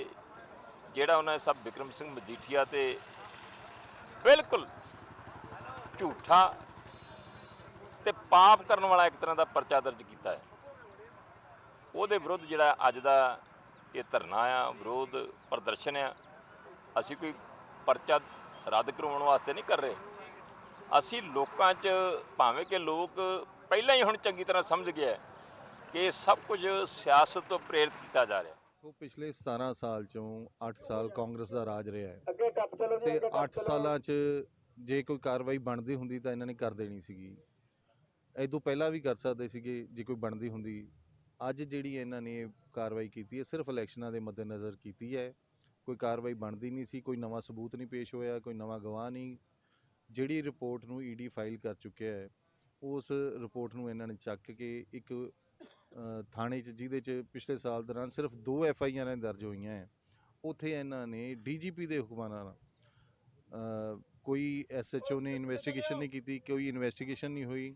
ਜਿਹੜਾ ਉਹਨਾਂ ਨੇ ਸਭ ਬਿਕਰਮ ਸਿੰਘ ਮਜੀਠੀਆ ਤੇ ਬਿਲਕੁਲ ਝੂਠਾ ਤੇ ਪਾਪ ਕਰਨ ਵਾਲਾ ਇੱਕ ਤਰ੍ਹਾਂ ਦਾ ਪਰਚਾ ਦਰਜ ਕੀਤਾ ਹੈ। ਉਹਦੇ ਵਿਰੁੱਧ ਜਿਹੜਾ ਅੱਜ ਦਾ ਇਹ ਧਰਨਾ ਆ, ਵਿਰੋਧ ਪ੍ਰਦਰਸ਼ਨ ਆ, ਅਸੀਂ ਕੋਈ ਪਰਚਾ ਰੱਦ ਕਰਵਾਉਣ ਵਾਸਤੇ ਨਹੀਂ ਕਰ ਰਹੇ। ਅਸੀਂ ਲੋਕਾਂ 'ਚ ਭਾਵੇਂ ਕਿ ਲੋਕ ਪਹਿਲਾਂ ਹੀ ਹੁਣ ਚੰਗੀ ਤਰ੍ਹਾਂ ਸਮਝ ਗਏ ਕਿ ਇਹ ਸਭ ਕੁਝ ਸਿਆਸਤ ਤੋਂ ਪ੍ਰੇਰਿਤ ਕੀਤਾ ਜਾ ਰਿਹਾ। ਉਹ ਪਿਛਲੇ 17 ਸਾਲ ਚੋਂ 8 ਸਾਲ ਕਾਂਗਰਸ ਦਾ ਰਾਜ ਰਿਹਾ ਹੈ ਤੇ 8 ਸਾਲਾਂ 'ਚ ਜੇ ਕੋਈ ਕਾਰਵਾਈ ਬਣਦੀ ਹੁੰਦੀ ਤਾਂ ਇਹਨਾਂ ਨੇ ਕਰ ਦੇਣੀ ਸੀਗੀ। ਇਦੋਂ ਪਹਿਲਾਂ ਵੀ ਕਰ ਸਕਦੇ ਸੀਗੇ ਜੇ ਕੋਈ ਬਣਦੀ ਹੁੰਦੀ। ਅੱਜ ਜਿਹੜੀ ਇਹਨਾਂ ਨੇ ਕਾਰਵਾਈ ਕੀਤੀ ਹੈ ਸਿਰਫ ਇਲੈਕਸ਼ਨਾਂ ਦੇ ਮੱਦੇਨਜ਼ਰ ਕੀਤੀ ਹੈ। ਕੋਈ ਕਾਰਵਾਈ ਬਣਦੀ ਨਹੀਂ ਸੀ, ਕੋਈ ਨਵਾਂ ਸਬੂਤ ਨਹੀਂ ਪੇਸ਼ ਹੋਇਆ, ਕੋਈ ਨਵਾਂ ਗਵਾਹ ਨਹੀਂ। ਜਿਹੜੀ ਰਿਪੋਰਟ ਨੂੰ ED ਫਾਈਲ ਕਰ ਚੁੱਕਿਆ ਹੈ ਉਸ ਰਿਪੋਰਟ ਨੂੰ ਇਹਨਾਂ ਨੇ ਚੱਕ ਕੇ ਇੱਕ ਥਾਣੇ 'ਚ ਜਿਹਦੇ 'ਚ ਪਿਛਲੇ ਸਾਲ ਦੌਰਾਨ ਸਿਰਫ 2 FIRs ਦਰਜ ਹੋਈਆਂ ਹੈ ਉੱਥੇ ਇਹਨਾਂ ਨੇ DGP ਦੇ ਹੁਕਮਾਂ ਨਾਲ ਕੋਈ SHO ਨੇ ਇਨਵੈਸਟੀਗੇਸ਼ਨ ਨਹੀਂ ਕੀਤੀ, ਕੋਈ ਇਨਵੈਸਟੀਗੇਸ਼ਨ ਨਹੀਂ ਹੋਈ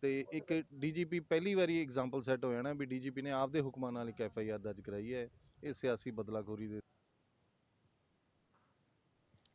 ਤੇ ਇੱਕ DGP ਪਹਿਲੀ ਵਾਰੀ ਐਗਜ਼ਾਮਪਲ ਸੈੱਟ ਹੋਇਆ ਨਾ ਵੀ DGP ਨੇ ਆਪਦੇ ਹੁਕਮਾਂ ਨਾਲ ਇੱਕ FIR ਦਰਜ ਕਰਾਈ ਹੈ। ਇਹ ਸਿਆਸੀ ਬਦਲਾਖੋਰੀ ਦੇ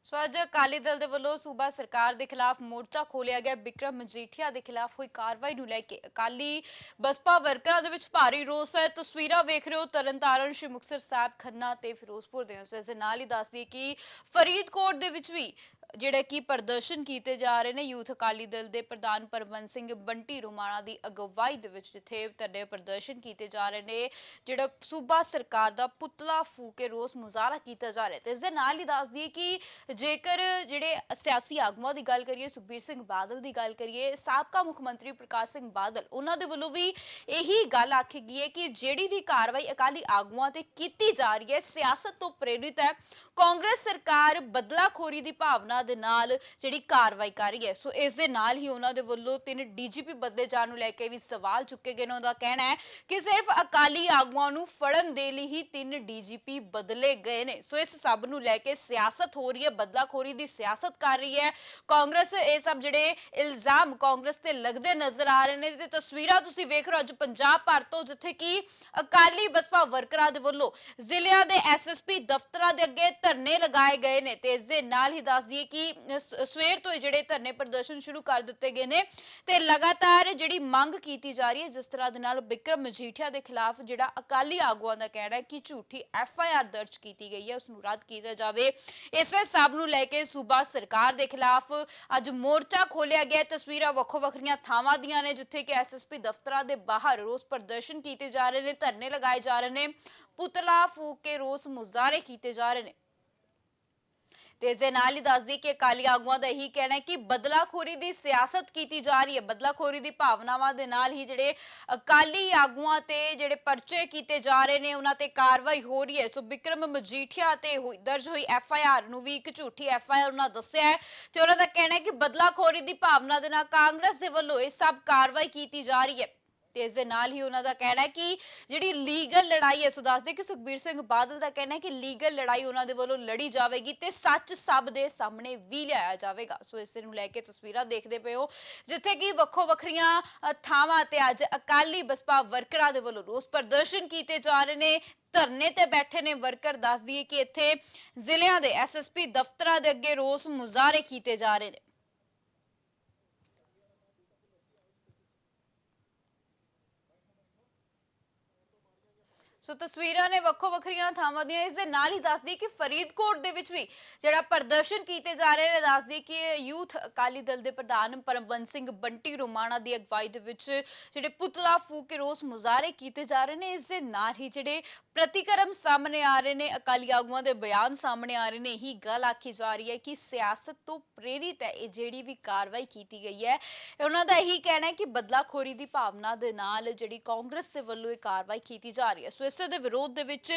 ਸੋ ਅੱਜ ਅਕਾਲੀ ਦਲ ਦੇ ਵੱਲੋਂ ਸੂਬਾ ਸਰਕਾਰ ਦੇ ਖਿਲਾਫ ਮੋਰਚਾ ਖੋਲਿਆ ਗਿਆ। ਬਿਕਰਮ ਮਜੀਠੀਆ ਦੇ ਖਿਲਾਫ ਹੋਈ ਕਾਰਵਾਈ ਨੂੰ ਲੈ ਕੇ ਅਕਾਲੀ ਬਸਪਾ ਵਰਕਰਾਂ ਦੇ ਵਿੱਚ ਭਾਰੀ ਰੋਸ ਹੈ। ਤਸਵੀਰਾਂ ਵੇਖ ਰਹੇ ਹੋ ਤਰਨਤਾਰਨ, ਸ਼੍ਰੀ ਮੁਕਤਸਰ ਸਾਹਿਬ, ਖੰਨਾ ਤੇ ਫਿਰੋਜ਼ਪੁਰ ਦੇ। ਇਸ ਦੇ ਨਾਲ ਹੀ ਦੱਸਦੀ ਕਿ ਫਰੀਦਕੋਟ ਦੇ ਵਿੱਚ ਵੀ ਜਿਹੜੇ ਕਿ ਪ੍ਰਦਰਸ਼ਨ ਕੀਤੇ ਜਾ ਰਹੇ ਨੇ ਯੂਥ ਅਕਾਲੀ ਦਲ ਦੇ ਪ੍ਰਧਾਨ ਪਰਮਬੰਸ ਸਿੰਘ ਬੰਟੀ ਰੋਮਾਣਾ ਦੀ ਅਗਵਾਈ ਦੇ ਵਿੱਚ, ਜਿੱਥੇ ਧਰਨੇ ਪ੍ਰਦਰਸ਼ਨ ਕੀਤੇ ਜਾ ਰਹੇ ਨੇ, ਜਿਹੜਾ ਸੂਬਾ ਸਰਕਾਰ ਦਾ ਪੁਤਲਾ ਫੂਕ ਕੇ ਰੋਸ ਮੁਜ਼ਾਹਰਾ ਕੀਤਾ ਜਾ ਰਿਹਾ। ਤੇ ਇਸ ਦੇ ਨਾਲ ਹੀ ਦੱਸਦੀ ਕਿ ਜੇਕਰ ਜਿਹੜੇ ਸਿਆਸੀ ਆਗੂਆਂ ਦੀ ਗੱਲ ਕਰੀਏ, ਸੁਖਬੀਰ ਸਿੰਘ ਬਾਦਲ ਦੀ ਗੱਲ ਕਰੀਏ, ਸਾਬਕਾ ਮੁੱਖ ਮੰਤਰੀ ਪ੍ਰਕਾਸ਼ ਸਿੰਘ ਬਾਦਲ, ਉਹਨਾਂ ਦੇ ਵੱਲੋਂ ਵੀ ਇਹੀ ਗੱਲ ਆਖੀ ਗਈ ਹੈ ਕਿ ਜਿਹੜੀ ਵੀ ਕਾਰਵਾਈ ਅਕਾਲੀ ਆਗੂਆਂ ਤੇ ਕੀਤੀ ਜਾ ਰਹੀ ਹੈ ਸਿਆਸਤ ਤੋਂ ਪ੍ਰੇਰਿਤ ਹੈ। ਕਾਂਗਰਸ ਸਰਕਾਰ ਬਦਲਾਖੋਰੀ ਦੀ ਭਾਵਨਾ ਉਹਨਾਂ ਦੇ ਨਾਲ ਜਿਹੜੀ ਕਾਰਵਾਈ ਕਰ ਰਹੀ ਹੈ। ਸੋ ਇਸ ਦੇ ਨਾਲ ਹੀ ਉਹਨਾਂ ਦੇ ਵੱਲੋਂ 3 ਡੀਜੀਪੀ ਬਦਲੇ ਜਾਣ ਨੂੰ ਲੈ ਕੇ ਵੀ ਸਵਾਲ ਚੁੱਕੇ ਗਏ ਨੇ। ਉਹਦਾ ਕਹਿਣਾ ਹੈ ਕਿ ਸਿਰਫ ਅਕਾਲੀ ਆਗੂਆਂ ਨੂੰ ਫੜਨ ਦੇ ਲਈ ਹੀ 3 ਡੀਜੀਪੀ ਬਦਲੇ ਗਏ ਨੇ। ਸੋ ਇਸ ਸਭ ਨੂੰ ਲੈ ਕੇ ਸਿਆਸਤ ਹੋ ਰਹੀ ਹੈ, ਬਦਲਾਖੋਰੀ ਦੀ ਸਿਆਸਤ ਕਰ ਰਹੀ ਹੈ ਕਾਂਗਰਸ। ਇਹ ਸਭ ਜਿਹੜੇ ਇਲਜ਼ਾਮ ਕਾਂਗਰਸ ਤੇ ਲੱਗਦੇ ਨਜ਼ਰ ਆ ਰਹੇ ਨੇ ਤੇ ਤਸਵੀਰਾਂ ਤੁਸੀਂ ਵੇਖ ਰਹੇ ਹੋ ਅੱਜ ਪੰਜਾਬ ਭਰ ਤੋਂ, ਜਿੱਥੇ ਕਿ ਅਕਾਲੀ ਬਸਪਾ ਵਰਕਰਾਂ ਦੇ ਵੱਲੋਂ ਜ਼ਿਲ੍ਹਿਆਂ ਦੇ ਐਸਐਸਪੀ ਦਫ਼ਤਰਾਂ ਦੇ ਅੱਗੇ ਧਰਨੇ ਲਗਾਏ ਗਏ ਨੇ। ਤੇ ਇਸ ਦੇ ਨਾਲ ਹੀ ਦੱਸ ਦਈਏ ਕਿ ਸਵੇਰ ਤੋਂ ਜਿਹੜੇ ਧਰਨੇ ਪ੍ਰਦਰਸ਼ਨ ਸ਼ੁਰੂ ਕਰ ਦਿੱਤੇ ਗਏ ਨੇ ਤੇ ਲਗਾਤਾਰ ਜਿਹੜੀ ਮੰਗ ਕੀਤੀ ਜਾ ਰਹੀ ਹੈ, ਜਿਸ ਤਰ੍ਹਾਂ ਦੇ ਨਾਲ ਬਿਕਰਮ ਮਜੀਠੀਆ ਦੇ ਖਿਲਾਫ ਜਿਹੜਾ ਅਕਾਲੀ ਆਗੂਆਂ ਦਾ ਕਹਿਣਾ ਹੈ ਕਿ ਝੂਠੀ FIR ਦਰਜ ਕੀਤੀ ਗਈ ਹੈ, ਉਸ ਨੂੰ ਰੱਦ ਕੀਤਾ ਜਾਵੇ। ਇਸੇ ਸਭ ਨੂੰ ਲੈ ਕੇ ਸੂਬਾ ਸਰਕਾਰ ਦੇ ਖਿਲਾਫ ਅੱਜ ਮੋਰਚਾ ਖੋਲਿਆ ਗਿਆ। ਤਸਵੀਰਾਂ ਵੱਖੋ ਵੱਖਰੀਆਂ ਥਾਵਾਂ ਦੀਆਂ ਨੇ, ਜਿੱਥੇ ਕਿ ਐਸਐਸਪੀ ਦਫ਼ਤਰਾਂ ਦੇ ਬਾਹਰ ਰੋਸ ਪ੍ਰਦਰਸ਼ਨ ਕੀਤੇ ਜਾ ਰਹੇ ਨੇ, ਧਰਨੇ ਲਗਾਏ ਜਾ ਰਹੇ ਨੇ, ਪੁਤਲਾ ਫੂਕ ਕੇ ਰੋਸ ਮੁਜ਼ਾਹਰੇ ਕੀਤੇ ਜਾ ਰਹੇ ਨੇ। ਤੇ ਇਸ ਦੇ ਨਾਲ ਹੀ ਦੱਸਦੀ ਕਿ ਅਕਾਲੀ ਆਗੂਆਂ ਦਾ ਇਹੀ ਕਹਿਣਾ ਹੈ ਕਿ ਬਦਲਾਖੋਰੀ ਦੀ ਸਿਆਸਤ ਕੀਤੀ ਜਾ ਰਹੀ ਹੈ। ਬਦਲਾਖੋਰੀ ਦੀ ਭਾਵਨਾਵਾਂ ਦੇ ਨਾਲ ਹੀ ਜਿਹੜੇ ਅਕਾਲੀ ਆਗੂਆਂ ਤੇ ਜਿਹੜੇ ਪਰਚੇ ਕੀਤੇ ਜਾ ਰਹੇ ਨੇ, ਉਹਨਾਂ ਤੇ ਕਾਰਵਾਈ ਹੋ ਰਹੀ ਹੈ। ਸੋ ਬਿਕਰਮ ਮਜੀਠੀਆ ਤੇ ਦਰਜ ਹੋਈ FIR ਨੂੰ ਵੀ ਇੱਕ ਝੂਠੀ FIR ਉਹਨਾਂ ਦੱਸਿਆ ਹੈ ਤੇ ਉਹਨਾਂ ਦਾ ਕਹਿਣਾ ਹੈ ਕਿ ਬਦਲਾਖੋਰੀ ਦੀ ਭਾਵਨਾ ਦੇ ਨਾਲ ਕਾਂਗਰਸ ਦੇ ਵੱਲੋਂ ਇਹ ਸਭ ਕਾਰਵਾਈ ਕੀਤੀ ਜਾ ਰਹੀ ਹੈ। ਤੇ ਇਸ ਦੇ ਨਾਲ ਹੀ ਉਹਨਾਂ ਦਾ ਕਹਿਣਾ ਹੈ ਕਿ ਜਿਹੜੀ ਲੀਗਲ ਲੜਾਈ ਹੈ, ਸੋ ਦੱਸਦੇ ਕਿ ਸੁਖਬੀਰ ਸਿੰਘ ਬਾਦਲ ਦਾ ਕਹਿਣਾ ਹੈ ਕਿ ਲੀਗਲ ਲੜਾਈ ਉਹਨਾਂ ਦੇ ਵੱਲੋਂ ਲੜੀ ਜਾਵੇਗੀ ਤੇ ਸੱਚ ਸਭ ਦੇ ਸਾਹਮਣੇ ਵੀ ਲਿਆਇਆ ਜਾਵੇਗਾ। ਸੋ ਇਸ ਨੂੰ ਲੈ ਕੇ ਤਸਵੀਰਾਂ ਦੇਖਦੇ ਪਏ ਹੋ, ਜਿੱਥੇ ਕਿ ਵੱਖੋ ਵੱਖਰੀਆਂ ਥਾਵਾਂ ਤੇ ਅੱਜ ਅਕਾਲੀ ਬਸਪਾ ਵਰਕਰਾਂ ਦੇ ਵੱਲੋਂ ਰੋਸ ਪ੍ਰਦਰਸ਼ਨ ਕੀਤੇ ਜਾ ਰਹੇ ਨੇ। ਧਰਨੇ ਤੇ ਬੈਠੇ ਨੇ ਵਰਕਰ। ਦੱਸ ਦਈਏ ਕਿ ਇੱਥੇ ਜ਼ਿਲ੍ਹਿਆਂ ਦੇ ਐਸਐਸਪੀ ਦਫ਼ਤਰਾਂ ਦੇ ਅੱਗੇ ਰੋਸ ਮੁਜ਼ਾਹਰੇ ਕੀਤੇ ਜਾ ਰਹੇ ਨੇ। ਸੋ ਤਸਵੀਰਾਂ ਨੇ ਵੱਖੋ ਵੱਖਰੀਆਂ ਥਾਵਾਂ ਦੀਆਂ। ਇਸ ਦੇ ਨਾਲ ਹੀ ਦੱਸਦੀ ਕਿ ਫਰੀਦਕੋਟ ਦੇ ਵਿੱਚ ਵੀ ਜਿਹੜਾ ਪ੍ਰਦਰਸ਼ਨ ਕੀਤੇ ਜਾ ਰਹੇ ਨੇ। ਦੱਸਦੀ ਕਿ ਯੂਥ ਅਕਾਲੀ ਦਲ ਦੇ ਪ੍ਰਧਾਨ ਪਰਮਬੰਸ ਸਿੰਘ ਬੰਟੀ ਰੋਮਾਣਾ ਦੀ ਅਗਵਾਈ ਦੇ ਵਿੱਚ ਜਿਹੜੇ ਪੁਤਲਾ ਫੂਕ ਕੇ ਰੋਸ ਮੁਜ਼ਾਹਰੇ ਕੀਤੇ ਜਾ ਰਹੇ ਨੇ। ਇਸ ਦੇ ਨਾਲ ਹੀ ਜਿਹੜੇ ਪ੍ਰਤੀਕਰਮ ਸਾਹਮਣੇ ਆ ਰਹੇ ਨੇ, ਅਕਾਲੀ ਆਗੂਆਂ ਦੇ ਬਿਆਨ ਸਾਹਮਣੇ ਆ ਰਹੇ ਨੇ। ਇਹੀ ਗੱਲ ਆਖੀ ਜਾ ਰਹੀ ਹੈ ਕਿ ਸਿਆਸਤ ਤੋਂ ਪ੍ਰੇਰਿਤ ਹੈ ਇਹ ਜਿਹੜੀ ਵੀ ਕਾਰਵਾਈ ਕੀਤੀ ਗਈ ਹੈ। ਉਹਨਾਂ ਦਾ ਇਹੀ ਕਹਿਣਾ ਹੈ ਕਿ ਬਦਲਾਖੋਰੀ ਦੀ ਭਾਵਨਾ ਦੇ ਨਾਲ ਜਿਹੜੀ ਕਾਂਗਰਸ ਦੇ ਵੱਲੋਂ ਇਹ ਕਾਰਵਾਈ ਕੀਤੀ ਜਾ ਰਹੀ ਹੈ। ਸੋ ਇਸੇ ਦੇ ਵਿਰੋਧ ਦੇ ਵਿੱਚ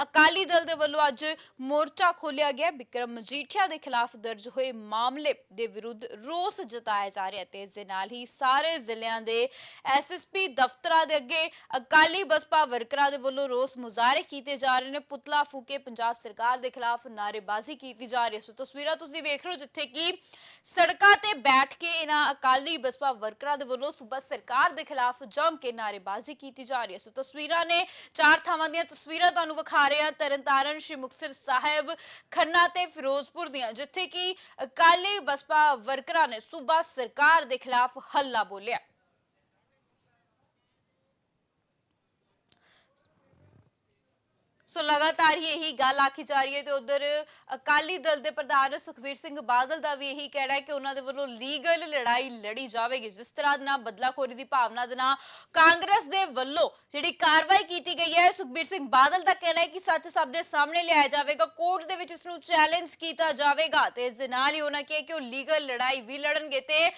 ਅਕਾਲੀ ਦਲ ਦੇ ਵੱਲੋਂ ਅੱਜ ਮੋਰਚਾ ਖੋਲਿਆ ਗਿਆ। ਬਿਕਰਮ ਮਜੀਠੀਆ ਦੇ ਖਿਲਾਫ ਦਰਜ ਹੋਏ ਮਾਮਲੇ ਦੇ ਵਿਰੁੱਧ ਰੋਸ ਜਤਾਇਆ ਜਾ ਰਿਹਾ ਤੇ ਇਸ ਦੇ ਨਾਲ ਹੀ ਸਾਰੇ ਜ਼ਿਲ੍ਹਿਆਂ ਦੇ ਐਸਐਸਪੀ ਦਫ਼ਤਰਾਂ ਦੇ ਅੱਗੇ ਅਕਾਲੀ ਬਸਪਾ ਵਰਕਰਾਂ ਦੇ ਵੱਲੋਂ ਰੋਸ ਮੁਜ਼ਾਹਰੇ ਕੀਤੇ ਜਾ ਰਹੇ ਨੇ। ਪੁਤਲਾ ਫੂਕੇ ਪੰਜਾਬ ਸਰਕਾਰ ਦੇ ਖਿਲਾਫ ਨਾਅਰੇਬਾਜ਼ੀ ਕੀਤੀ ਜਾ ਰਹੀ ਹੈ। ਸੋ ਤਸਵੀਰਾਂ ਤੁਸੀਂ ਵੇਖ ਰਹੇ ਹੋ, ਜਿੱਥੇ ਕਿ ਸੜਕਾਂ ਤੇ ਬੈਠ ਕੇ ਇਹਨਾਂ ਅਕਾਲੀ ਬਸਪਾ ਵਰਕਰਾਂ ਦੇ ਵੱਲੋਂ ਸੂਬਾ ਸਰਕਾਰ ਦੇ ਖਿਲਾਫ ਜੰਮ ਕੇ ਨਾਅਰੇਬਾਜ਼ੀ ਕੀਤੀ ਜਾ ਰਹੀ ਹੈ। ਸੋ ਤਸਵੀਰਾਂ ਨੇ ਚਾਰ ਥਾਵਾਂ ਦੀਆਂ ਤਸਵੀਰਾਂ ਤੁਹਾਨੂੰ ਵਿਖਾ ਰਹੇ ਹਾਂ, ਤਰਨਤਾਰਨ, ਸ਼੍ਰੀ ਮੁਕਤਸਰ ਸਾਹਿਬ, ਖੰਨਾ ਤੇ ਫਿਰੋਜ਼ਪੁਰ ਦੀਆਂ, ਜਿੱਥੇ ਕਿ ਅਕਾਲੀ ਬਸਪਾ ਵਰਕਰਾਂ ਨੇ ਸੂਬਾ ਸਰਕਾਰ ਦੇ ਖਿਲਾਫ ਹੱਲਾ ਬੋਲਿਆ। ਸੋ ਲਗਾਤਾਰ ਹੀ ਇਹੀ ਗੱਲ ਆਖੀ ਜਾ ਰਹੀ ਹੈ ਤੇ ਉਧਰ ਅਕਾਲੀ ਦਲ ਦੇ ਪ੍ਰਧਾਨ ਸੁਖਬੀਰ ਸਿੰਘ ਬਾਦਲ ਦਾ ਵੀ ਇਹੀ ਕਹਿਣਾ ਹੈ ਕਿ ਉਹਨਾਂ ਦੇ ਵੱਲੋਂ ਲੀਗਲ ਲੜਾਈ ਲੜੀ ਜਾਵੇਗੀ। ਜਿਸ ਤਰ੍ਹਾਂ ਨਾਲ ਬਦਲਾਖੋਰੀ ਦੀ ਭਾਵਨਾ ਦੇ ਨਾਲ ਕਾਂਗਰਸ ਦੇ ਵੱਲੋਂ ਜਿਹੜੀ ਕਾਰਵਾਈ ਕੀਤੀ ਗਈ ਹੈ, ਸੁਖਬੀਰ ਸਿੰਘ ਬਾਦਲ ਦਾ ਕਹਿਣਾ ਹੈ ਕਿ ਸੱਚ ਸਭ ਦੇ ਸਾਹਮਣੇ ਲਿਆਇਆ ਜਾਵੇਗਾ, ਕੋਰਟ ਦੇ ਵਿੱਚ ਇਸ ਨੂੰ ਚੈਲੰਜ ਕੀਤਾ ਜਾਵੇਗਾ ਤੇ ਇਸ ਦੇ ਨਾਲ ਹੀ ਉਹਨਾਂ ਕਿਹਾ ਕਿ ਉਹ ਲੀਗਲ ਲੜਾਈ ਵੀ ਲੜਨਗੇ। ਤੇ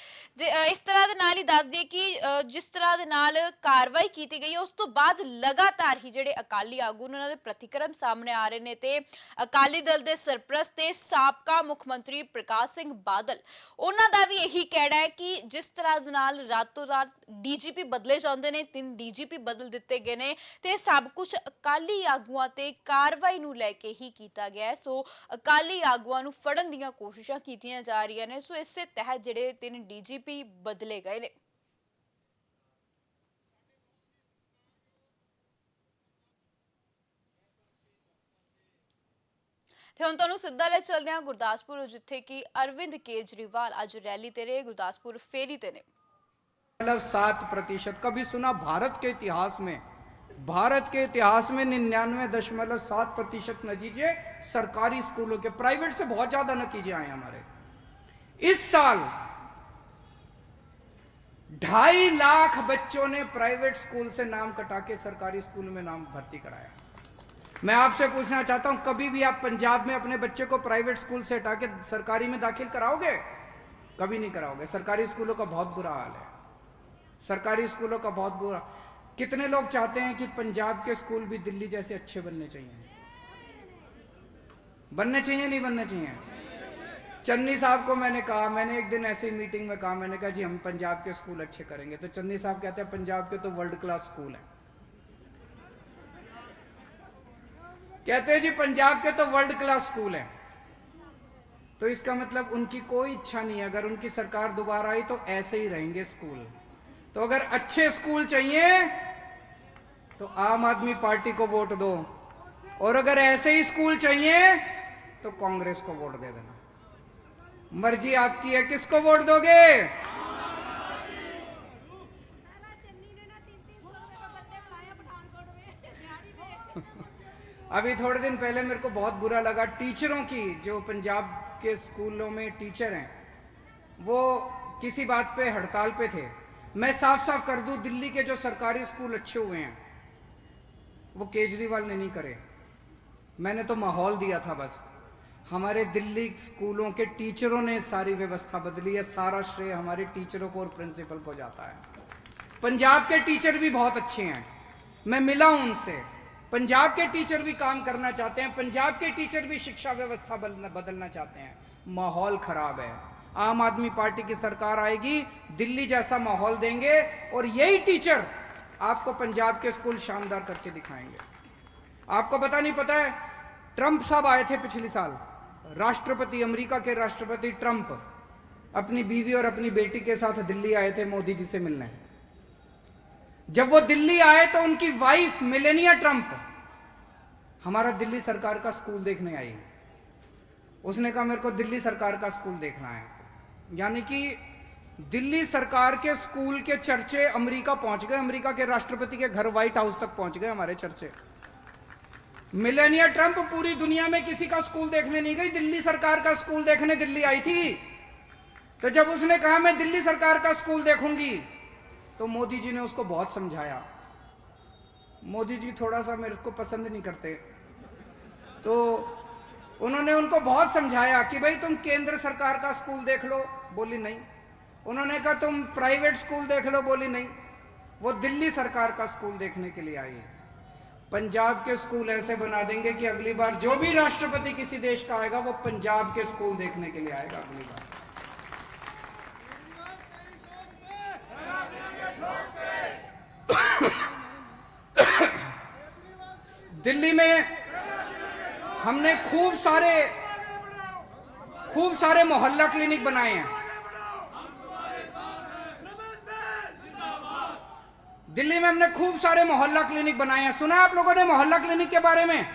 ਇਸ ਤਰ੍ਹਾਂ ਦੇ ਨਾਲ ਹੀ ਦੱਸ ਦਈਏ ਕਿ ਜਿਸ ਤਰ੍ਹਾਂ ਦੇ ਨਾਲ ਕਾਰਵਾਈ ਕੀਤੀ ਗਈ ਹੈ, ਉਸ ਤੋਂ ਬਾਅਦ ਲਗਾਤਾਰ ਹੀ ਜਿਹੜੇ ਅਕਾਲੀ ਆਗੂ ਉਹਨਾਂ ਦੇ ਪ੍ਰਤੀਕਰਮ ਸਾਹਮਣੇ ਆ ਰਹੇ ਨੇ ਤੇ ਅਕਾਲੀ ਦਲ ਦੇ ਸਰਪ੍ਰਸਤ ਤੇ ਸਾਬਕਾ ਮੁੱਖ ਮੰਤਰੀ ਪ੍ਰਕਾਸ਼ ਸਿੰਘ ਬਾਦਲ, ਉਹਨਾਂ ਦਾ ਵੀ ਇਹੀ ਕਹਿਣਾ ਹੈ ਕਿ ਜਿਸ ਤਰ੍ਹਾਂ ਦੇ ਨਾਲ ਰਾਤੋਂ ਰਾਤ ਡੀਜੀਪੀ ਬਦਲੇ ਜਾਂਦੇ ਨੇ, 3 ਡੀਜੀਪੀ ਬਦਲ ਦਿੱਤੇ ਗਏ ਨੇ ਤੇ ਸਭ ਕੁਝ ਅਕਾਲੀ ਆਗੂਆਂ ਤੇ ਕਾਰਵਾਈ ਨੂੰ ਲੈ ਕੇ ਹੀ ਕੀਤਾ ਗਿਆ ਹੈ। ਸੋ ਅਕਾਲੀ ਆਗੂਆਂ ਨੂੰ ਫੜਨ ਦੀਆਂ ਕੋਸ਼ਿਸ਼ਾਂ ਕੀਤੀਆਂ ਜਾ ਰਹੀਆਂ ਨੇ। ਸੋ ਇਸੇ ਤਹਿਤ ਜਿਹੜੇ 3 ਡੀਜੀਪੀ ਬਦਲੇ ਗਏ ਨੇ। ਤੇ ਹੁਣ ਤੁਹਾਨੂੰ ਸਿੱਧਾ ਲੈ ਚਲਦੇ ਹਾਂ ਗੁਰਦਾਸਪੁਰ, जिथे कि अरविंद केजरीवाल आज रैली ते रहे, गुरदासपुर फेरी ते ने। 7%। कभी सुना भारत के इतिहास में 99.7% नतीजे सरकारी स्कूलों के, प्राइवेट से बहुत ज्यादा नतीजे आए हमारे। इस साल 2.5 लाख बच्चों ने प्राइवेट स्कूल से नाम कटा के सरकारी स्कूल में नाम भर्ती कराया। मैं आपसे पूछना चाहता हूं, कभी भी आप पंजाब में अपने बच्चे को प्राइवेट स्कूल से हटा के सरकारी में दाखिल कराओगे? कभी नहीं कराओगे। सरकारी स्कूलों का बहुत बुरा हाल है, सरकारी स्कूलों का बहुत बुरा। कितने लोग चाहते हैं कि पंजाब के स्कूल भी दिल्ली जैसे अच्छे बनने चाहिए? बनने चाहिए नहीं बनने चाहिए? चन्नी साहब को मैंने कहा, मैंने एक दिन ऐसे ही मीटिंग में कहा, मैंने कहा जी हम पंजाब के स्कूल अच्छे करेंगे। तो चन्नी साहब कहते हैं पंजाब के तो वर्ल्ड क्लास स्कूल हैं। कहते हैं जी पंजाब के तो वर्ल्ड क्लास स्कूल हैं। तो इसका मतलब उनकी कोई इच्छा नहीं है, अगर उनकी सरकार दोबारा आई तो ऐसे ही रहेंगे स्कूल। तो अगर अच्छे स्कूल चाहिए तो आम आदमी पार्टी को वोट दो, और अगर ऐसे ही स्कूल चाहिए तो कांग्रेस को वोट दे देना। मर्जी आपकी है, किसको वोट दोगे? अभी थोड़े दिन पहले मेरे को बहुत बुरा लगा, टीचरों की, जो पंजाब के स्कूलों में टीचर हैं, वो किसी बात पे हड़ताल पे थे। मैं साफ साफ कर दूं, दिल्ली के जो सरकारी स्कूल अच्छे हुए हैं वो केजरीवाल ने नहीं करे, मैंने तो माहौल दिया था बस। हमारे दिल्ली स्कूलों के टीचरों ने सारी व्यवस्था बदली है, सारा श्रेय हमारे टीचरों को और प्रिंसिपल को जाता है। पंजाब के टीचर भी बहुत अच्छे हैं, मैं मिला हूं उनसे। पंजाब के टीचर भी काम करना चाहते हैं, पंजाब के टीचर भी शिक्षा व्यवस्था बदलना चाहते हैं। माहौल खराब है, आम आदमी पार्टी की सरकार आएगी, दिल्ली जैसा माहौल देंगे, और यही टीचर आपको पंजाब के स्कूल शानदार करके दिखाएंगे। आपको पता नहीं पता है, ट्रंप साहब आए थे पिछले साल, राष्ट्रपति, अमेरिका के राष्ट्रपति ट्रंप अपनी बीवी और अपनी बेटी के साथ दिल्ली आए थे मोदी जी से मिलने। जब वो दिल्ली आए तो उनकी वाइफ मिलेनिया ट्रंप हमारा दिल्ली सरकार का स्कूल देखने आई। उसने कहा मेरे को दिल्ली सरकार का स्कूल देखना है। यानी कि दिल्ली सरकार के स्कूल के चर्चे अमेरिका पहुंच गए, अमेरिका के राष्ट्रपति के घर व्हाइट हाउस तक पहुंच गए हमारे चर्चे। मिलेनिया ट्रंप पूरी दुनिया में किसी का स्कूल देखने नहीं गई, दिल्ली सरकार का स्कूल देखने दिल्ली आई थी। तो जब उसने कहा मैं दिल्ली सरकार का स्कूल देखूंगी, तो मोदी जी ने उसको बहुत समझाया। मोदी जी थोड़ा सा मेरे को पसंद नहीं करते, तो उन्होंने उनको बहुत समझाया कि भाई तुम केंद्र सरकार का स्कूल देख लो, बोली नहीं। उन्होंने कहा तुम प्राइवेट स्कूल देख लो, बोली नहीं। वो दिल्ली सरकार का स्कूल देखने के लिए आई। पंजाब के स्कूल ऐसे बना देंगे कि अगली बार जो भी राष्ट्रपति किसी देश का आएगा वो पंजाब के स्कूल देखने के लिए आएगा अगली बार। दिल्ली में हमने खूब सारे मोहल्ला क्लिनिक बनाए हैं। दिल्ली में हमने खूब सारे मोहल्ला क्लिनिक बनाए हैं। सुना आप लोगों ने मोहल्ला क्लिनिक के बारे में?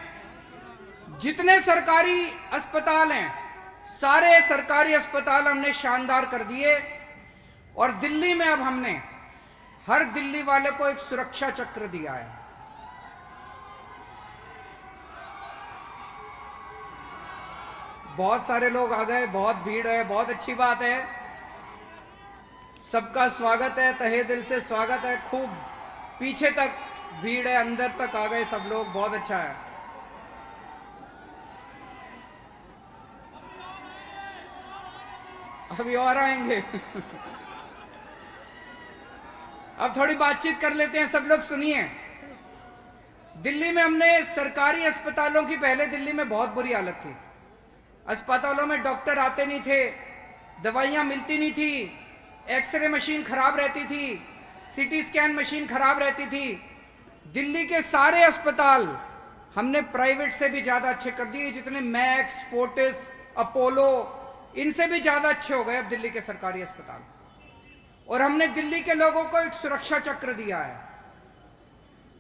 जितने सरकारी अस्पताल हैं, सारे सरकारी अस्पताल हमने शानदार कर दिए। और दिल्ली में अब हमने हर दिल्ली वाले को एक सुरक्षा चक्र दिया है। बहुत सारे लोग आ गए, बहुत भीड़ है, बहुत अच्छी बात है, सबका स्वागत है, तहे दिल से स्वागत है। खूब पीछे तक भीड़ है, अंदर तक आ गए सब लोग, बहुत अच्छा है। अभी और आएंगे। अब थोड़ी बातचीत कर लेते हैं, सब लोग सुनिए। दिल्ली में हमने सरकारी अस्पतालों की, पहले दिल्ली में बहुत बुरी हालत थी, अस्पतालों में डॉक्टर आते नहीं थे, दवाइयां मिलती नहीं थी, एक्सरे मशीन खराब रहती थी, सीटी स्कैन मशीन खराब रहती थी। दिल्ली के सारे अस्पताल हमने प्राइवेट से भी ज्यादा अच्छे कर दिए, जितने मैक्स, फोर्टिस, अपोलो, इनसे भी ज्यादा अच्छे हो गए अब दिल्ली के सरकारी अस्पताल। और हमने दिल्ली के लोगों को एक सुरक्षा चक्र दिया है।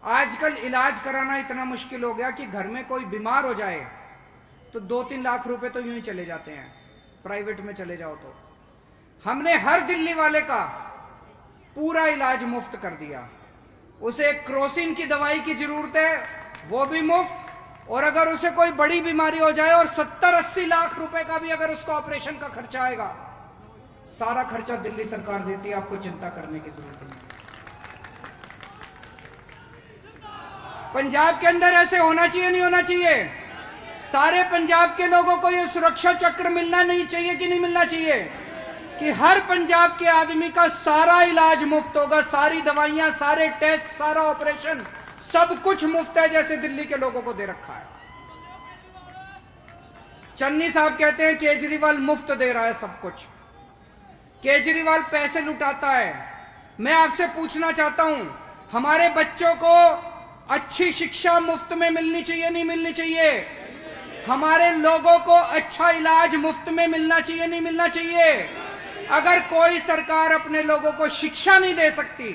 आजकल इलाज कराना इतना मुश्किल हो गया कि घर में कोई बीमार हो जाए तो 2-3 लाख रुपए तो यूं ही चले जाते हैं, प्राइवेट में चले जाओ तो। हमने हर दिल्ली वाले का पूरा इलाज मुफ्त कर दिया। उसे क्रोसिन की दवाई की जरूरत है, वो भी मुफ्त। और अगर उसे कोई बड़ी बीमारी हो जाए और 70-80 लाख रुपए का भी अगर उसका ऑपरेशन का खर्चा आएगा, सारा खर्चा दिल्ली सरकार देती है, आपको चिंता करने की जरूरत नहीं। पंजाब के अंदर ऐसे होना चाहिए, नहीं होना चाहिए? सारे पंजाब के लोगों को यह सुरक्षा चक्र मिलना नहीं चाहिए कि नहीं मिलना चाहिए? कि हर पंजाब के आदमी का सारा इलाज मुफ्त होगा, सारी दवाइयां, सारे टेस्ट, सारा ऑपरेशन, सब कुछ मुफ्त है, जैसे दिल्ली के लोगों को दे रखा है। चन्नी साहब कहते हैं केजरीवाल मुफ्त दे रहा है सब कुछ, केजरीवाल पैसे लुटाता है। मैं आपसे पूछना चाहता हूं, हमारे बच्चों को अच्छी शिक्षा मुफ्त में मिलनी चाहिए, नहीं मिलनी चाहिए? हमारे लोगों को अच्छा इलाज मुफ्त में मिलना चाहिए, नहीं मिलना चाहिए? अगर कोई सरकार अपने लोगों को शिक्षा नहीं दे सकती,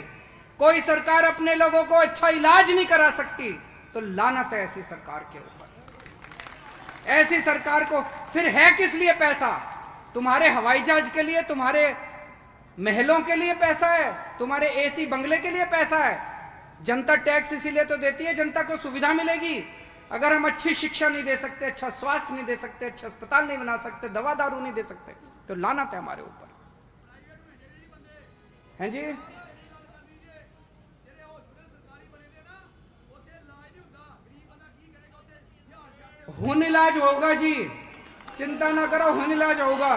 कोई सरकार अपने लोगों को अच्छा इलाज नहीं करा सकती, तो लानत है ऐसी सरकार के ऊपर। ऐसी सरकार को फिर है किस लिए पैसा? तुम्हारे हवाई जहाज के लिए, तुम्हारे महलों के लिए पैसा है, तुम्हारे एसी बंगले के लिए पैसा है। जनता टैक्स इसीलिए तो देती है, जनता को सुविधा मिलेगी। अगर हम अच्छी शिक्षा नहीं दे सकते, अच्छा स्वास्थ्य नहीं दे सकते, अच्छे अस्पताल नहीं बना सकते, दवा दारू नहीं दे सकते, तो लानत है हमारे ऊपर। हैं जी? हुन इलाज होगा जी, चिंता ना करो, हुन इलाज होगा।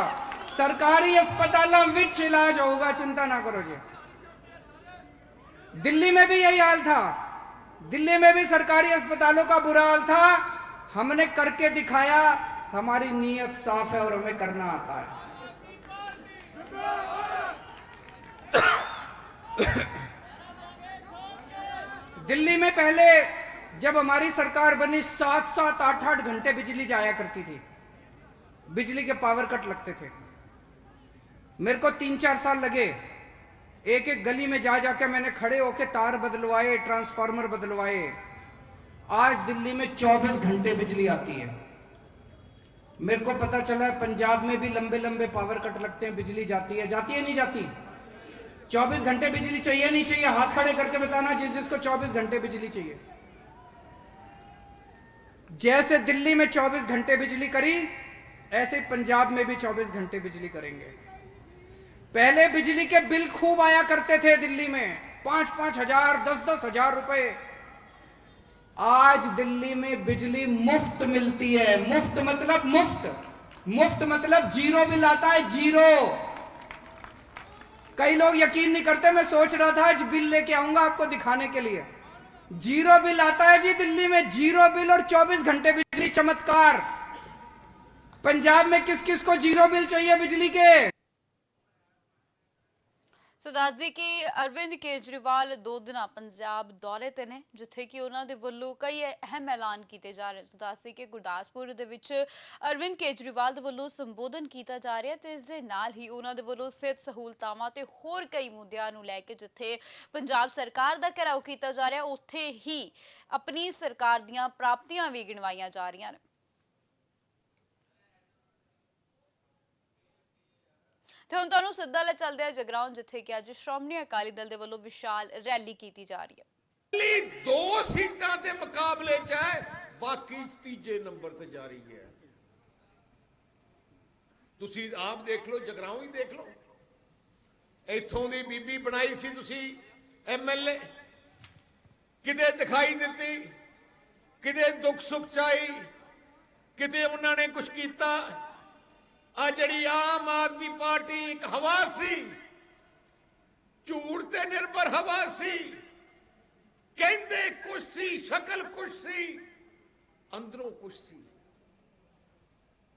सरकारी अस्पतालों विच इलाज होगा, चिंता ना करो जी। दिल्ली में भी यही हाल था, दिल्ली में भी सरकारी अस्पतालों का बुरा हाल था। हमने करके दिखाया, हमारी नीयत साफ है और हमें करना आता है। दिल्ली में पहले जब हमारी सरकार बनी 7-7, 8-8 घंटे बिजली जाया करती थी, बिजली के पावर कट लगते थे। मेरे को 3-4 साल लगे, एक एक गली में जा जाके मैंने खड़े होके तार बदलवाए, ट्रांसफार्मर बदलवाए। आज दिल्ली में 24 घंटे बिजली आती है। मेरे को पता चला पंजाब में भी लंबे लंबे पावर कट लगते हैं, बिजली जाती है, जाती है नहीं जाती? 24 घंटे बिजली चाहिए नहीं चाहिए? हाथ खड़े करके बताना जिसको 24 घंटे बिजली चाहिए। जैसे दिल्ली में 24 घंटे बिजली करी, ऐसे पंजाब में भी 24 घंटे बिजली करेंगे। पहले बिजली के बिल खूब आया करते थे दिल्ली में, 5-5 हजार, 10-10 हजार रुपए। आज दिल्ली में बिजली मुफ्त मिलती है। मुफ्त मतलब मुफ्त, मुफ्त मतलब जीरो बिल आता है, जीरो। कई लोग यकीन नहीं करते, मैं सोच रहा था आज बिल लेके आऊंगा आपको दिखाने के लिए। जीरो बिल आता है जी दिल्ली में, जीरो बिल और 24 घंटे बिजली, चमत्कार। पंजाब में किस किस को जीरो बिल चाहिए बिजली के? ਸੋ ਦੱਸਦੀ ਕਿ ਅਰਵਿੰਦ ਕੇਜਰੀਵਾਲ 2 ਦਿਨਾਂ ਪੰਜਾਬ ਦੌਰੇ ਤੇ ਨੇ, ਜਿੱਥੇ ਕਿ ਉਹਨਾਂ ਦੇ ਵੱਲੋਂ ਕਈ ਅਹਿਮ ਐਲਾਨ ਕੀਤੇ ਜਾ ਰਹੇ। ਸੋ ਦੱਸਦੀ ਕਿ ਗੁਰਦਾਸਪੁਰ ਦੇ ਵਿੱਚ ਅਰਵਿੰਦ ਕੇਜਰੀਵਾਲ ਦੇ ਵੱਲੋਂ ਸੰਬੋਧਨ ਕੀਤਾ ਜਾ ਰਿਹਾ ਤੇ ਇਸ ਦੇ ਨਾਲ ਹੀ ਉਹਨਾਂ ਦੇ ਵੱਲੋਂ ਸਿਹਤ ਸਹੂਲਤਾਵਾਂ ਤੇ ਹੋਰ ਕਈ ਮੁੱਦਿਆਂ ਨੂੰ ਲੈ ਕੇ ਜਿੱਥੇ ਪੰਜਾਬ ਸਰਕਾਰ ਦਾ ਘਿਰਾਓ ਕੀਤਾ ਜਾ ਰਿਹਾ, ਉੱਥੇ ਹੀ ਆਪਣੀ ਸਰਕਾਰ ਦੀਆਂ ਪ੍ਰਾਪਤੀਆਂ ਵੀ ਗਿਣਵਾਈਆਂ ਜਾ ਰਹੀਆਂ ਨੇ। ਤੇ ਹੁਣ ਤੁਹਾਨੂੰ ਸਿੱਧਾ ਲੈ ਚੱਲਦੇ ਆ ਜਗਰਾਉਂ, ਜਿੱਥੇ ਕਿ ਅੱਜ ਸ਼੍ਰੋਮਣੀ ਅਕਾਲੀ ਦਲ ਦੇ ਵੱਲੋਂ ਵਿਸ਼ਾਲ ਰੈਲੀ ਕੀਤੀ ਜਾ ਰਹੀ ਹੈ। 2 ਸੀਟਾਂ ਦੇ ਮੁਕਾਬਲੇ 'ਚ ਹੈ, ਬਾਕੀ ਤੀਜੇ ਨੰਬਰ ਤੇ ਜਾ ਰਹੀ ਹੈ। ਤੁਸੀਂ ਆਪ ਦੇਖ ਲਓ, ਜਗਰਾਉਂ ਹੀ ਦੇਖ ਲਓ। ਇੱਥੋਂ ਦੀ ਬੀਬੀ ਬਣਾਈ ਸੀ ਤੁਸੀਂ ਐਮਐਲਏ, ਕਿਤੇ ਦਿਖਾਈ ਦਿੱਤੀ, ਕਿਤੇ ਦੁੱਖ ਸੁੱਖ ਚਾਈ, ਕਿਤੇ ਉਹਨਾਂ ਨੇ ਕੁਝ ਕੀਤਾ। ਆ ਜਿਹੜੀ ਆਮ ਆਦਮੀ ਪਾਰਟੀ ਇੱਕ ਹਵਾ ਸੀ, ਝੂਠ ਤੇ ਨਿਰਭਰ ਹਵਾ ਸੀ, ਕਹਿੰਦੇ ਕੁਛ ਸੀ, ਸ਼ਕਲ ਕੁਛ ਸੀ, ਅੰਦਰੋਂ ਕੁਛ ਸੀ।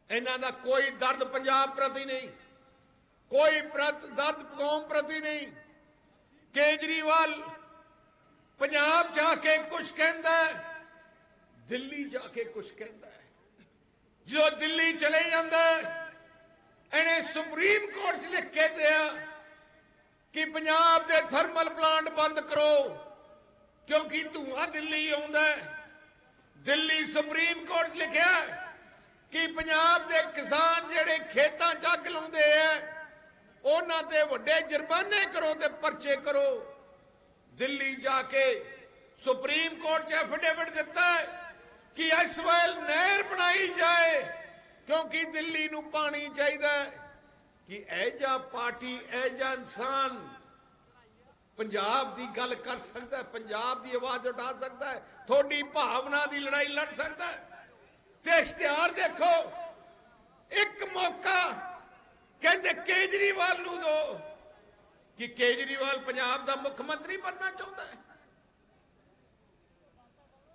ਇਹਨਾਂ ਦਾ ਕੋਈ ਦਰਦ ਪੰਜਾਬ ਪ੍ਰਤੀ ਨਹੀਂ, ਕੋਈ ਦਰਦ ਕੌਮ ਪ੍ਰਤੀ ਨਹੀਂ। ਕੇਜਰੀਵਾਲ ਪੰਜਾਬ ਜਾ ਕੇ ਕੁਛ ਕਹਿੰਦਾ, ਦਿੱਲੀ ਜਾ ਕੇ ਕੁਛ ਕਹਿੰਦਾ। ਜਦੋਂ ਦਿੱਲੀ ਚਲੇ ਜਾਂਦਾ, ਇਹਨੇ ਸੁਪਰੀਮ ਕੋਰਟ 'ਚ ਲਿਖ ਕੇ ਦਿਆ ਕਿ ਪੰਜਾਬ ਦੇ ਥਰਮਲ ਪਲਾਂਟ ਬੰਦ ਕਰੋ ਕਿਉਂਕਿ ਧੂਆਂ ਦਿੱਲੀ ਆਉਂਦਾ। ਦਿੱਲੀ ਸੁਪਰੀਮ ਕੋਰਟ 'ਚ ਲਿਖਿਆ ਕਿ ਪੰਜਾਬ ਦੇ ਕਿਸਾਨ ਜਿਹੜੇ ਖੇਤਾਂ 'ਚ ਅੱਗ ਲਾਉਂਦੇ ਆ, ਉਹਨਾਂ ਤੇ ਵੱਡੇ ਜੁਰਮਾਨੇ ਕਰੋ ਤੇ ਪਰਚੇ ਕਰੋ। ਦਿੱਲੀ ਜਾ ਕੇ ਸੁਪਰੀਮ ਕੋਰਟ 'ਚ ਐਫੀਡੇਵਿਟ ਦਿੱਤਾ ਕਿ ਇਸ ਵੇਲੇ ਨਹਿਰ ਬਣਾਈ ਜਾਏ ਕਿਉਂਕਿ ਦਿੱਲੀ ਨੂੰ ਪਾਣੀ ਚਾਹੀਦਾ। ਕਿ ਇਹ ਜਿਹਾ ਪਾਰਟੀ, ਇਹ ਜਿਹਾ ਇਨਸਾਨ ਪੰਜਾਬ ਦੀ ਗੱਲ ਕਰ ਸਕਦਾ, ਪੰਜਾਬ ਦੀ ਆਵਾਜ਼ ਉਠਾ ਸਕਦਾ, ਤੁਹਾਡੀ ਭਾਵਨਾ ਦੀ ਲੜਾਈ ਲੜ ਸਕਦਾ। ਤੇ ਇਸ਼ਤਿਹਾਰ ਦੇਖੋ, ਇੱਕ ਮੌਕਾ ਕਹਿੰਦੇ ਕੇਜਰੀਵਾਲ ਨੂੰ ਦਿਓ ਕਿ ਕੇਜਰੀਵਾਲ ਪੰਜਾਬ ਦਾ ਮੁੱਖ ਮੰਤਰੀ ਬਣਨਾ ਚਾਹੁੰਦਾ ਹੈ।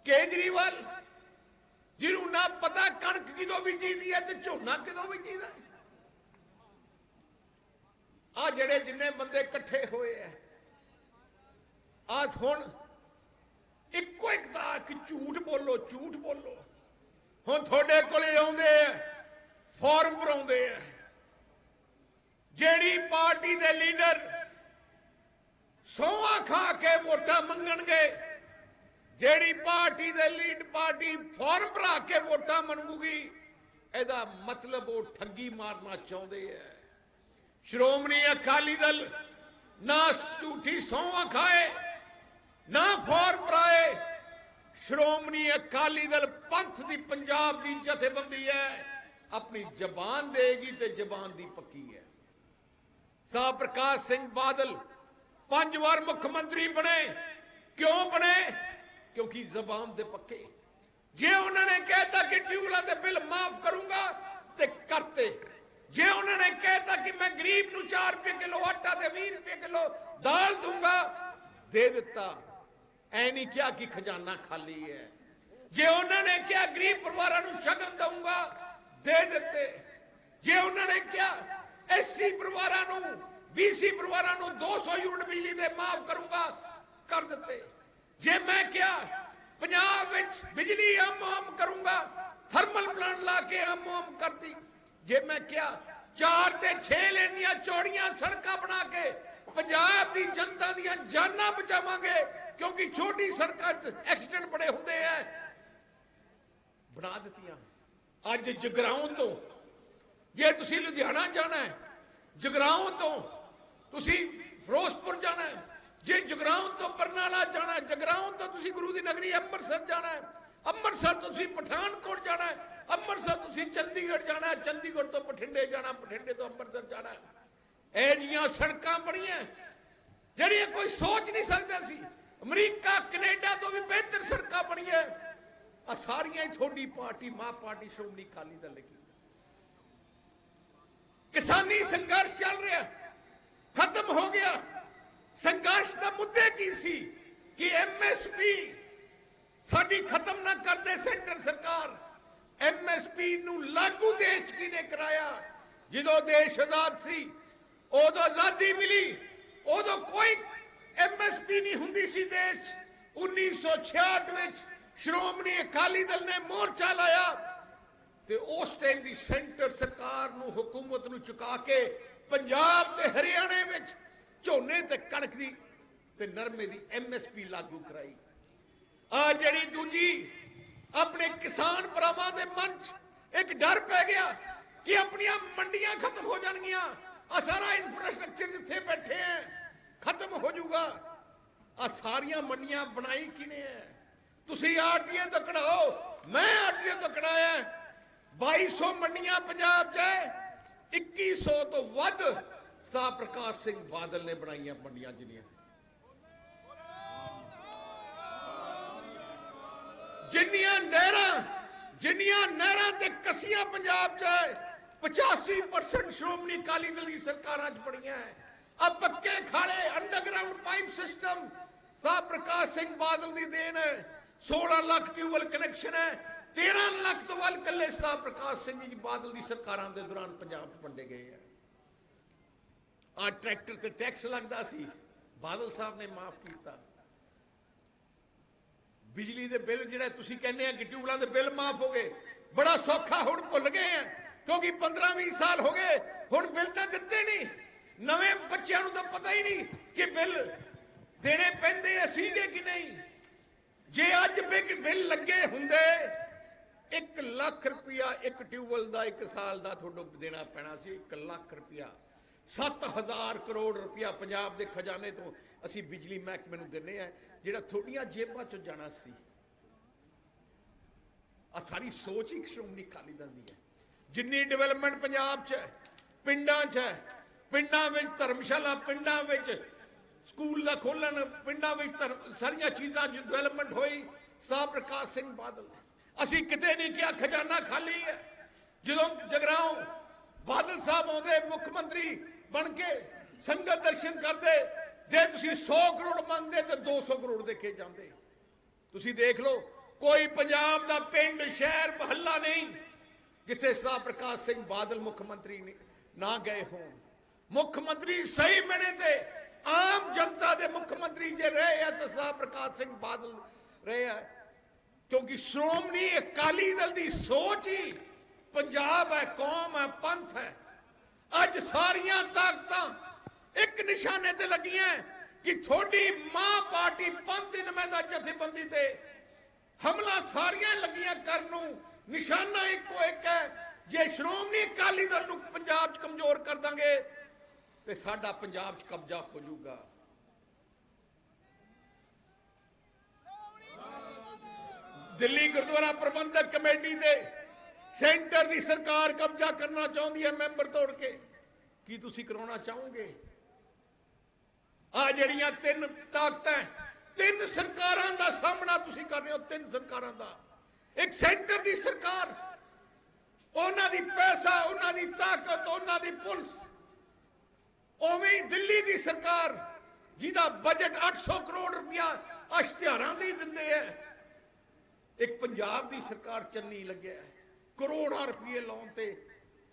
ਕੇਜਰੀਵਾਲ ਜਿਹਨੂੰ ਨਾ ਪਤਾ ਕਣਕ ਕਿਦੋਂ ਬੀਜੀਦੀ ਹੈ ਤੇ ਝੋਨਾ ਕਿਦੋਂ ਬੀਜੀਦਾ। ਆ ਜਿਹੜੇ ਜਿੰਨੇ ਬੰਦੇ ਇਕੱਠੇ ਹੋਏ ਆ, ਆ ਹੁਣ ਇੱਕੋ ਇੱਕ ਦਾ ਕਿ ਝੂਠ ਬੋਲੋ, ਝੂਠ ਬੋਲੋ। ਹੁਣ ਤੁਹਾਡੇ ਕੋਲੇ ਆਉਂਦੇ ਆ, ਫਾਰਮ ਭਰਾਉਂਦੇ ਆ। ਜਿਹੜੀ ਪਾਰਟੀ ਦੇ ਲੀਡਰ ਸੌਂਹਾਂ ਖਾ ਕੇ ਵੋਟਾਂ ਮੰਗਣਗੇ, ਜਿਹੜੀ ਪਾਰਟੀ ਦੇ ਲੀਡ ਪਾਰਟੀ ਫਾਰਮ ਭਰਾ ਕੇ ਵੋਟਾਂ ਮੰਗੂਗੀ, ਇਹਦਾ ਮਤਲਬ ਉਹ ਠੱਗੀ ਮਾਰਨਾ ਚਾਹੁੰਦੇ ਆ। ਸ਼੍ਰੋਮਣੀ ਅਕਾਲੀ ਦਲ ਨਾ ਝੂਠੀ ਸੌਂਹਾਂ ਖਾਏ, ਨਾ ਫਾਰਮ ਭਰਾਏ। ਸ਼੍ਰੋਮਣੀ ਅਕਾਲੀ ਦਲ ਪੰਥ ਦੀ ਪੰਜਾਬ ਦੀ ਜਥੇਬੰਦੀ ਹੈ, ਆਪਣੀ ਜ਼ਬਾਨ ਦੇਗੀ ਤੇ ਜ਼ਬਾਨ ਦੀ ਪੱਕੀ ਹੈ। ਸਾਹ ਪ੍ਰਕਾਸ਼ ਸਿੰਘ ਬਾਦਲ 5 ਵਾਰ ਮੁੱਖ ਮੰਤਰੀ ਬਣੇ। ਕਿਉਂ ਬਣੇ? ਕਿਉਂਕਿ ਜ਼ਬਾਨ ਦੇ ਪੱਕੇ। ਜੇ ਉਹਨਾਂ ਨੇ ਕਹਿਤਾ ਕਿ ਟਿਊਬਲਾਂ ਦੇ ਬਿੱਲ ਮਾਫ ਕਰੂੰਗਾ ਤੇ ਕਰਤੇ। ਜੇ ਉਹਨਾਂ ਨੇ ਕਹਿਤਾ ਕਿ ਮੈਂ ਗਰੀਬ ਨੂੰ 4 ਰੁਪਏ ਕਿਲੋ ਆਟਾ ਤੇ 20 ਰੁਪਏ ਕਿਲੋ ਦਾਲ ਦੂੰਗਾ, ਦੇ ਦਿੱਤਾ। ਐ ਨਹੀਂ ਕਿਹਾ ਕਿ ਖਜ਼ਾਨਾ ਖਾਲੀ ਹੈ। ਜੇ ਉਹਨਾਂ ਨੇ ਕਿਹਾ ਗਰੀਬ ਪਰਿਵਾਰਾਂ ਨੂੰ ਸ਼ਗਨ ਦਊਂਗਾ, ਦੇ ਦਿੱਤੇ। ਜੇ ਉਹਨਾਂ ਨੇ ਕਿਹਾ ਐਸਸੀ ਪਰਿਵਾਰਾਂ ਨੂੰ, BC ਪਰਿਵਾਰਾਂ ਨੂੰ 200 ਯੂਨਿਟ ਬਿਜਲੀ ਦੇ ਮਾਫ ਕਰੂੰਗਾ, ਕਰ ਦਿੱਤੇ। ਜੇ ਮੈਂ ਕਿਹਾ ਪੰਜਾਬ ਵਿੱਚ ਬਿਜਲੀ ਆਮ ਕਰੂੰਗਾ, ਥਰਮਲ ਪਲਾਂਟ ਲਾ ਕੇ ਆਮ ਕਰਤੀ। ਜੇ ਮੈਂ ਕਿਹਾ 4 ਤੇ 6 ਲੇਨ ਦੀਆਂ ਚੌੜੀਆਂ ਸੜਕਾਂ ਬਣਾ ਕੇ ਪੰਜਾਬ ਦੀ ਜਨਤਾ ਦੀਆਂ ਜਾਨਾਂ ਬਚਾਵਾਂਗੇ, ਕਿਉਂਕਿ ਛੋਟੀ ਸੜਕਾਂ 'ਚ ਐਕਸੀਡੈਂਟ ਬੜੇ ਹੁੰਦੇ ਆ, ਬਣਾ ਦਿੱਤੀਆਂ। ਅੱਜ ਜਗਰਾਉਂ ਤੋਂ ਜੇ ਤੁਸੀਂ ਲੁਧਿਆਣਾ ਜਾਣਾ ਹੈ, ਜਗਰਾਉਂ ਤੋਂ ਤੁਸੀਂ ਫਿਰੋਜ਼ਪੁਰ ਜਾਣਾ ਹੈ, ਜੇ ਜਗਰਾਉਂ ਤੋਂ ਬਰਨਾਲਾ ਜਾਣਾ ਹੈ, ਜਗਰਾਉਂ ਤੋਂ ਤੁਸੀਂ ਗੁਰੂ ਦੀ ਨਗਰੀ ਅੰਮ੍ਰਿਤਸਰ ਜਾਣਾ ਹੈ, ਅੰਮ੍ਰਿਤਸਰ ਤੋਂ ਤੁਸੀਂ ਪਠਾਨਕੋਟ ਜਾਣਾ ਹੈ, ਅੰਮ੍ਰਿਤਸਰ ਤੋਂ ਤੁਸੀਂ ਚੰਡੀਗੜ੍ਹ ਜਾਣਾ ਹੈ, ਚੰਡੀਗੜ੍ਹ ਤੋਂ ਬਠਿੰਡੇ ਜਾਣਾ, ਬਠਿੰਡੇ ਤੋਂ ਅੰਮ੍ਰਿਤਸਰ ਜਾਣਾ ਹੈ। ਇਹ ਜੀਆਂ ਸੜਕਾਂ ਬਣੀਆਂ ਜਿਹੜੀਆਂ ਕੋਈ ਸੋਚ ਨਹੀਂ ਸਕਦਾ ਸੀ। ਅਮਰੀਕਾ ਕੈਨੇਡਾ ਤੋਂ ਵੀ ਬਿਹਤਰ ਸੜਕਾਂ ਬਣੀਆਂ। ਆ ਸਾਰੀਆਂ ਹੀ ਤੁਹਾਡੀ ਪਾਰਟੀ, ਮਾਂ ਪਾਰਟੀ ਸ਼੍ਰੋਮਣੀ ਅਕਾਲੀ ਦਲ ਲੱਗੀ। ਕਿਸਾਨੀ ਸੰਘਰਸ਼ ਚੱਲ ਰਿਹਾ, ਖਤਮ ਹੋ ਗਿਆ। ਸੰਘਰਸ਼ ਦਾ ਮੁੱਦੇ ਕੀ ਸੀ ਕਿ MSP ਸਾਡੀ ਖਤਮ ਨਾ ਕਰਦੇ ਸੈਂਟਰ ਸਰਕਾਰ। MSP ਨੂੰ ਲਾਗੂ ਦੇਸ਼ ਕਿਨੇ ਕਰਾਇਆ? ਜਦੋਂ ਦੇਸ਼ ਆਜ਼ਾਦ ਸੀ, ਉਦੋਂ ਆਜ਼ਾਦੀ ਮਿਲੀ, ਉਦੋਂ ਕੋਈ MSP ਨਹੀਂ ਹੁੰਦੀ ਸੀ ਦੇਸ਼ 'ਚ। 1966 ਵਿੱਚ ਸ਼੍ਰੋਮਣੀ ਅਕਾਲੀ ਦਲ ਨੇ ਮੋਰਚਾ ਲਾਇਆ ਤੇ ਉਸ ਟਾਈਮ ਦੀ ਸੈਂਟਰ ਸਰਕਾਰ ਨੂੰ, ਹੁਕੂਮਤ ਨੂੰ ਚੁਕਾ ਕੇ ਪੰਜਾਬ ਤੇ ਹਰਿਆਣੇ ਵਿੱਚ ਝੋਨੇ ਤੇ ਕਣਕ ਦੀ ਤੇ ਨਰਮੇ ਦੀ MSP ਲਾਗੂ ਕਰਾਈ। ਆ ਜਿਹੜੀ ਦੂਜੀ ਆਪਣੇ ਕਿਸਾਨ ਭਰਾਵਾਂ ਦੇ ਮਨ 'ਚ ਇੱਕ ਡਰ ਪੈ ਗਿਆ ਕਿ ਆਪਣੀਆਂ ਮੰਡੀਆਂ ਖਤਮ ਹੋ ਜਾਣਗੀਆਂ, ਆ ਸਾਰਾ ਇਨਫਰਾਸਟ੍ਰਕਚਰ ਜਿੱਥੇ ਬੈਠੇ ਆ ਖਤਮ ਹੋ ਜਾਊਗਾ। ਆ ਸਾਰੀਆਂ ਮੰਡੀਆਂ ਬਣਾਈ ਕਿਨੇ ਹੈ? ਤੁਸੀਂ ਆਰਟੀਏ ਤੋਂ ਕਢਾਓ, ਮੈਂ ਆਰਟੀਏ ਤੋਂ ਕਢਾਇਆ। 2200 ਮੰਡੀਆਂ ਪੰਜਾਬ 'ਚ ਹੈ, 2100 ਤੋਂ ਵੱਧ ਸਾਹ ਪ੍ਰਕਾਸ਼ ਸਿੰਘ ਬਾਦਲ ਨੇ ਬਣਾਈਆਂ ਮੰਡੀਆਂ। ਜਿੰਨੀਆਂ ਨਹਿਰਾਂ ਤੇ ਕੱਸੀਆਂ ਪੰਜਾਬ 'ਚ ਹੈ, 85% ਸ਼੍ਰੋਮਣੀ ਅਕਾਲੀ ਦਲ ਦੀ ਸਰਕਾਰਾਂ 'ਚ ਬਣੀਆਂ ਹੈ। ਆ ਪੱਕੇ ਖਾਲੇ ਅੰਡਰਗਰਾਉਂਡ ਪਾਈਪ ਸਿਸਟਮ ਸਾਹ ਪ੍ਰਕਾਸ਼ ਸਿੰਘ ਬਾਦਲ ਦੀ ਦੇਣ ਹੈ। 16 ਲੱਖ ਟਿਊਬਲ ਕਨੈਕਸ਼ਨ ਹੈ, 13 ਲੱਖ ਤੋਂ ਵੱਧ ਕੱਲੇ ਸਾਹ ਪ੍ਰਕਾਸ਼ ਸਿੰਘ ਜੀ ਬਾਦਲ ਦੀ ਸਰਕਾਰਾਂ ਦੇ ਦੌਰਾਨ ਪੰਜਾਬ 'ਚ ਵੰਡੇ ਗਏ ਆ। ਆ ਟਰੈਕਟਰ ਤੇ ਟੈਕਸ ਲੱਗਦਾ ਸੀ, ਬਾਦਲ ਸਾਹਿਬ ਨੇ ਮਾਫ ਕੀਤਾ। ਬਿਜਲੀ ਦੇ ਬਿੱਲ ਜਿਹੜੇ ਤੁਸੀਂ ਕਹਿੰਦੇ ਆ ਕਿ ਟਿਊਬਲਾਂ ਦੇ ਬਿੱਲ ਮਾਫ ਹੋ ਗਏ, ਬੜਾ ਸੌਖਾ, ਹੁਣ ਭੁੱਲ ਗਏ ਆ ਕਿਉਂਕਿ 15-20 ਸਾਲ ਹੋ ਗਏ, ਹੁਣ ਬਿੱਲ ਤਾਂ ਦਿੱਤੇ ਨਹੀਂ। ਨਵੇਂ ਬੱਚਿਆਂ ਨੂੰ ਤਾਂ ਪਤਾ ਹੀ ਨਹੀਂ ਕਿ ਬਿੱਲ ਦੇਣੇ ਪੈਂਦੇ ਆ ਸੀਗੇ ਕਿ ਨਹੀਂ। ਜੇ ਅੱਜ ਬਿੱਲ ਲੱਗੇ ਹੁੰਦੇ 1 ਲੱਖ ਰੁਪਇਆ ਇੱਕ ਟਿਊਬਲ ਦਾ 1 ਸਾਲ ਦਾ ਤੁਹਾਨੂੰ ਦੇਣਾ ਪੈਣਾ ਸੀ। 1 ਲੱਖ ਰੁਪਇਆ, 7000 ਕਰੋੜ ਰੁਪਇਆ ਪੰਜਾਬ ਦੇ ਖਜ਼ਾਨੇ ਤੋਂ ਅਸੀਂ ਬਿਜਲੀ ਮਹਿਕਮੇ ਨੂੰ ਦਿੰਨੇ ਆ, ਜਿਹੜਾ ਤੁਹਾਡੀਆਂ ਜੇਬਾਂ ਚੋਂ ਜਾਣਾ ਸੀ। ਆ ਸਾਰੀ ਸੋਚ ਹੀ ਸ਼੍ਰੋਮਣੀ ਅਕਾਲੀ ਦਲ ਦੀ ਹੈ। ਜਿੰਨੀ ਡਿਵੈਲਪਮੈਂਟ ਪੰਜਾਬ 'ਚ ਹੈ, ਪਿੰਡਾਂ 'ਚ ਹੈ, ਪਿੰਡਾਂ ਵਿੱਚ ਧਰਮਸ਼ਾਲਾ, ਪਿੰਡਾਂ ਵਿੱਚ ਸਕੂਲ ਦਾ ਖੋਲਣ, ਪਿੰਡਾਂ ਵਿੱਚ ਸਾਰੀਆਂ ਚੀਜ਼ਾਂ ਡਿਵੈਲਪਮੈਂਟ ਹੋਈ ਸਾਹ ਪ੍ਰਕਾਸ਼ ਸਿੰਘ ਬਾਦਲ ਨੇ। ਅਸੀਂ ਕਿਤੇ ਨਹੀਂ ਕਿਹਾ ਖਜ਼ਾਨਾ ਖਾਲੀ ਹੈ। ਜਦੋਂ ਜਗਰਾਉਂ ਬਾਦਲ ਸਾਹਿਬ ਆਉਂਦੇ ਮੁੱਖ ਮੰਤਰੀ ਬਣ ਕੇ, ਸੰਗਤ ਦਰਸ਼ਨ ਕਰਦੇ, ਜੇ ਤੁਸੀਂ 100 ਕਰੋੜ ਮੰਗਦੇ ਤੇ 200 ਕਰੋੜ ਦੇ ਕੇ ਜਾਂਦੇ। ਤੁਸੀਂ ਦੇਖ ਲਓ ਕੋਈ ਪੰਜਾਬ ਦਾ ਪਿੰਡ ਸ਼ਹਿਰ ਮਹੱਲਾ ਨਹੀਂ ਜਿੱਥੇ ਸਰਦਾਰ ਪ੍ਰਕਾਸ਼ ਸਿੰਘ ਬਾਦਲ ਮੁੱਖ ਮੰਤਰੀ ਨਾ ਗਏ ਹੋਣ। ਮੁੱਖ ਮੰਤਰੀ ਸਹੀ ਮੈਨੇ ਤੇ ਆਮ ਜਨਤਾ ਦੇ ਮੁੱਖ ਮੰਤਰੀ ਜੇ ਰਹੇ ਆ ਤਾਂ ਸਰਦਾਰ ਪ੍ਰਕਾਸ਼ ਸਿੰਘ ਬਾਦਲ ਰਹੇ ਆ, ਕਿਉਂਕਿ ਸ਼੍ਰੋਮਣੀ ਅਕਾਲੀ ਦਲ ਦੀ ਸੋਚ ਹੀ ਪੰਜਾਬ ਹੈ, ਕੌਮ ਹੈ, ਪੰਥ ਹੈ। ਅੱਜ ਸਾਰੀਆਂ ਤਾਕਤਾਂ ਇੱਕ ਨਿਸ਼ਾਨੇ ਤੇ ਲੱਗੀਆਂ ਕਿ ਤੁਹਾਡੀ ਮਾਂ ਪਾਰਟੀ ਪੰਥ ਦੀ ਨੁਮਾਇੰਦਾ ਜਥੇਬੰਦੀ ਤੇ ਹਮਲਾ ਸਾਰੀਆਂ ਲੱਗੀਆਂ ਕਰਨ ਨੂੰ। ਨਿਸ਼ਾਨਾ ਇੱਕੋ ਇੱਕ ਹੈ, ਜੇ ਸ਼੍ਰੋਮਣੀ ਅਕਾਲੀ ਦਲ ਨੂੰ ਪੰਜਾਬ 'ਚ ਕਮਜ਼ੋਰ ਕਰ ਦਾਂਗੇ ਤੇ ਸਾਡਾ ਪੰਜਾਬ 'ਚ ਕਬਜ਼ਾ ਹੋ ਜਾਊਗਾ। ਦਿੱਲੀ ਗੁਰਦੁਆਰਾ ਪ੍ਰਬੰਧਕ ਕਮੇਟੀ ਦੇ ਸੈਂਟਰ ਦੀ ਸਰਕਾਰ ਕਬਜ਼ਾ ਕਰਨਾ ਚਾਹੁੰਦੀ ਹੈ ਮੈਂਬਰ ਤੋੜ ਕੇ। ਕੀ ਤੁਸੀਂ ਕਰਾਉਣਾ ਚਾਹੋਗੇ? ਆ ਜਿਹੜੀਆਂ ਤਿੰਨ ਤਾਕਤਾਂ, ਤਿੰਨ ਸਰਕਾਰਾਂ ਦਾ ਸਾਹਮਣਾ ਤੁਸੀਂ ਕਰ ਰਹੇ ਹੋ, ਤਿੰਨ ਸਰਕਾਰਾਂ ਦਾ। ਇੱਕ ਸੈਂਟਰ ਦੀ ਸਰਕਾਰ, ਉਹਨਾਂ ਦੀ ਪੈਸਾ, ਉਹਨਾਂ ਦੀ ਤਾਕਤ, ਉਹਨਾਂ ਦੀ ਪੁਲਿਸ। ਉਵੇਂ ਹੀ ਦਿੱਲੀ ਦੀ ਸਰਕਾਰ ਜਿਹਦਾ ਬਜਟ 800 ਕਰੋੜ ਰੁਪਇਆ ਇਸ਼ਤਿਹਾਰਾਂ ਦੇ ਦਿੰਦੇ ਐ। ਇੱਕ ਪੰਜਾਬ ਦੀ ਸਰਕਾਰ ਚੰਨੀ ਲੱਗਿਆ ਕਰੋੜਾਂ ਰੁਪਏ ਲਾਉਣ ਤੇ।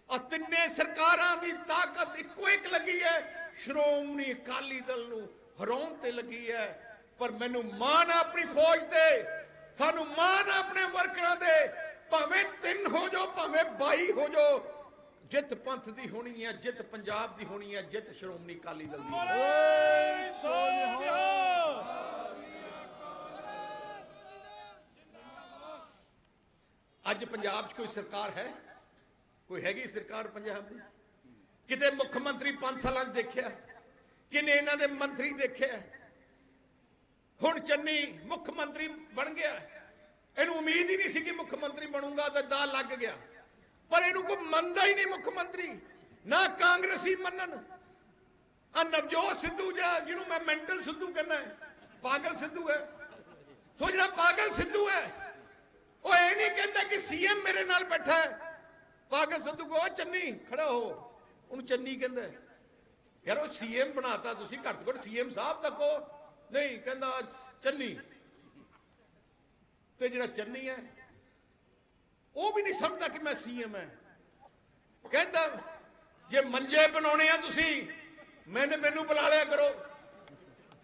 ਆ ਤਿੰਨੇ ਸਰਕਾਰਾਂ ਦੀ ਤਾਕਤ ਇੱਕੋ ਇੱਕ ਲੱਗੀ ਹੈ, ਸ਼੍ਰੋਮਣੀ ਅਕਾਲੀ ਦਲ ਨੂੰ ਹਰਾਉਣ ਤੇ ਲੱਗੀ ਹੈ। ਪਰ ਮੈਨੂੰ ਮਾਣ ਆਪਣੀ ਫੌਜ ਤੇ, ਸਾਨੂੰ ਮਾਣ ਆਪਣੇ ਵਰਕਰਾਂ ਤੇ। ਭਾਵੇਂ 3 ਹੋ ਜਾਓ, ਭਾਵੇਂ 22 ਹੋ ਜਾਓ, ਜਿੱਤ ਪੰਥ ਦੀ ਹੋਣੀ ਹੈ, ਜਿੱਤ ਪੰਜਾਬ ਦੀ ਹੋਣੀ ਹੈ, ਜਿੱਤ ਸ਼੍ਰੋਮਣੀ ਅਕਾਲੀ ਦਲ ਦੀ। ਅੱਜ ਪੰਜਾਬ 'ਚ ਕੋਈ ਸਰਕਾਰ ਹੈ? ਕੋਈ ਹੈਗੀ ਸਰਕਾਰ ਪੰਜਾਬ ਦੀ? ਕਿਤੇ ਮੁੱਖ ਮੰਤਰੀ 5 ਸਾਲਾਂ 'ਚ ਦੇਖਿਆ? ਕਿਨੇ ਇਹਨਾਂ ਦੇ ਮੰਤਰੀ ਦੇਖਿਆ? ਹੁਣ ਚੰਨੀ ਮੁੱਖ ਮੰਤਰੀ ਬਣ ਗਿਆ, ਇਹਨੂੰ ਉਮੀਦ ਹੀ ਨਹੀਂ ਸੀ ਕਿ ਮੁੱਖ ਮੰਤਰੀ ਬਣੂਗਾ, ਤਾਂ ਦਾ ਲੱਗ ਗਿਆ। ਪਰ ਇਹਨੂੰ ਕੋਈ ਮੰਨਦਾ ਹੀ ਨਹੀਂ ਮੁੱਖ ਮੰਤਰੀ, ਨਾ ਕਾਂਗਰਸੀ ਮੰਨਣ। ਆ ਨਵਜੋਤ ਸਿੱਧੂ ਜਿਹਨੂੰ ਮੈਂ ਮੈਂਟਲ ਸਿੱਧੂ ਕਹਿੰਦਾ, ਪਾਗਲ ਸਿੱਧੂ ਹੈ। ਸੋ ਜਿਹੜਾ ਪਾਗਲ ਸਿੱਧੂ ਹੈ ਉਹ ਇਹ ਨਹੀਂ ਕਹਿੰਦਾ ਕਿ ਸੀਐਮ ਮੇਰੇ ਨਾਲ ਬੈਠਾ ਹੈ। ਪਾਗਲ ਸਿੱਧੂ ਕੋ ਚੰਨੀ ਖੜਾ ਹੋ, ਉਹਨੂੰ ਚੰਨੀ ਕਹਿੰਦਾ। ਯਾਰ ਉਹ ਸੀਐਮ ਬਣਾਤਾ ਤੁਸੀਂ, ਘੱਟ ਤੋਂ ਘੱਟ ਸੀਐਮ ਸਾਹਿਬ ਤੱਕ ਹੋ। ਨਹੀਂ, ਕਹਿੰਦਾ ਚੰਨੀ। ਤੇ ਜਿਹੜਾ ਚੰਨੀ ਹੈ ਉਹ ਵੀ ਨਹੀਂ ਸਮਝਦਾ ਕਿ ਮੈਂ ਸੀਐਮ ਹੈ। ਕਹਿੰਦਾ ਜੇ ਮੰਜੇ ਬਣਾਉਣੇ ਆ ਤੁਸੀਂ ਮੈਨੂੰ ਬੁਲਾ ਲਿਆ ਕਰੋ।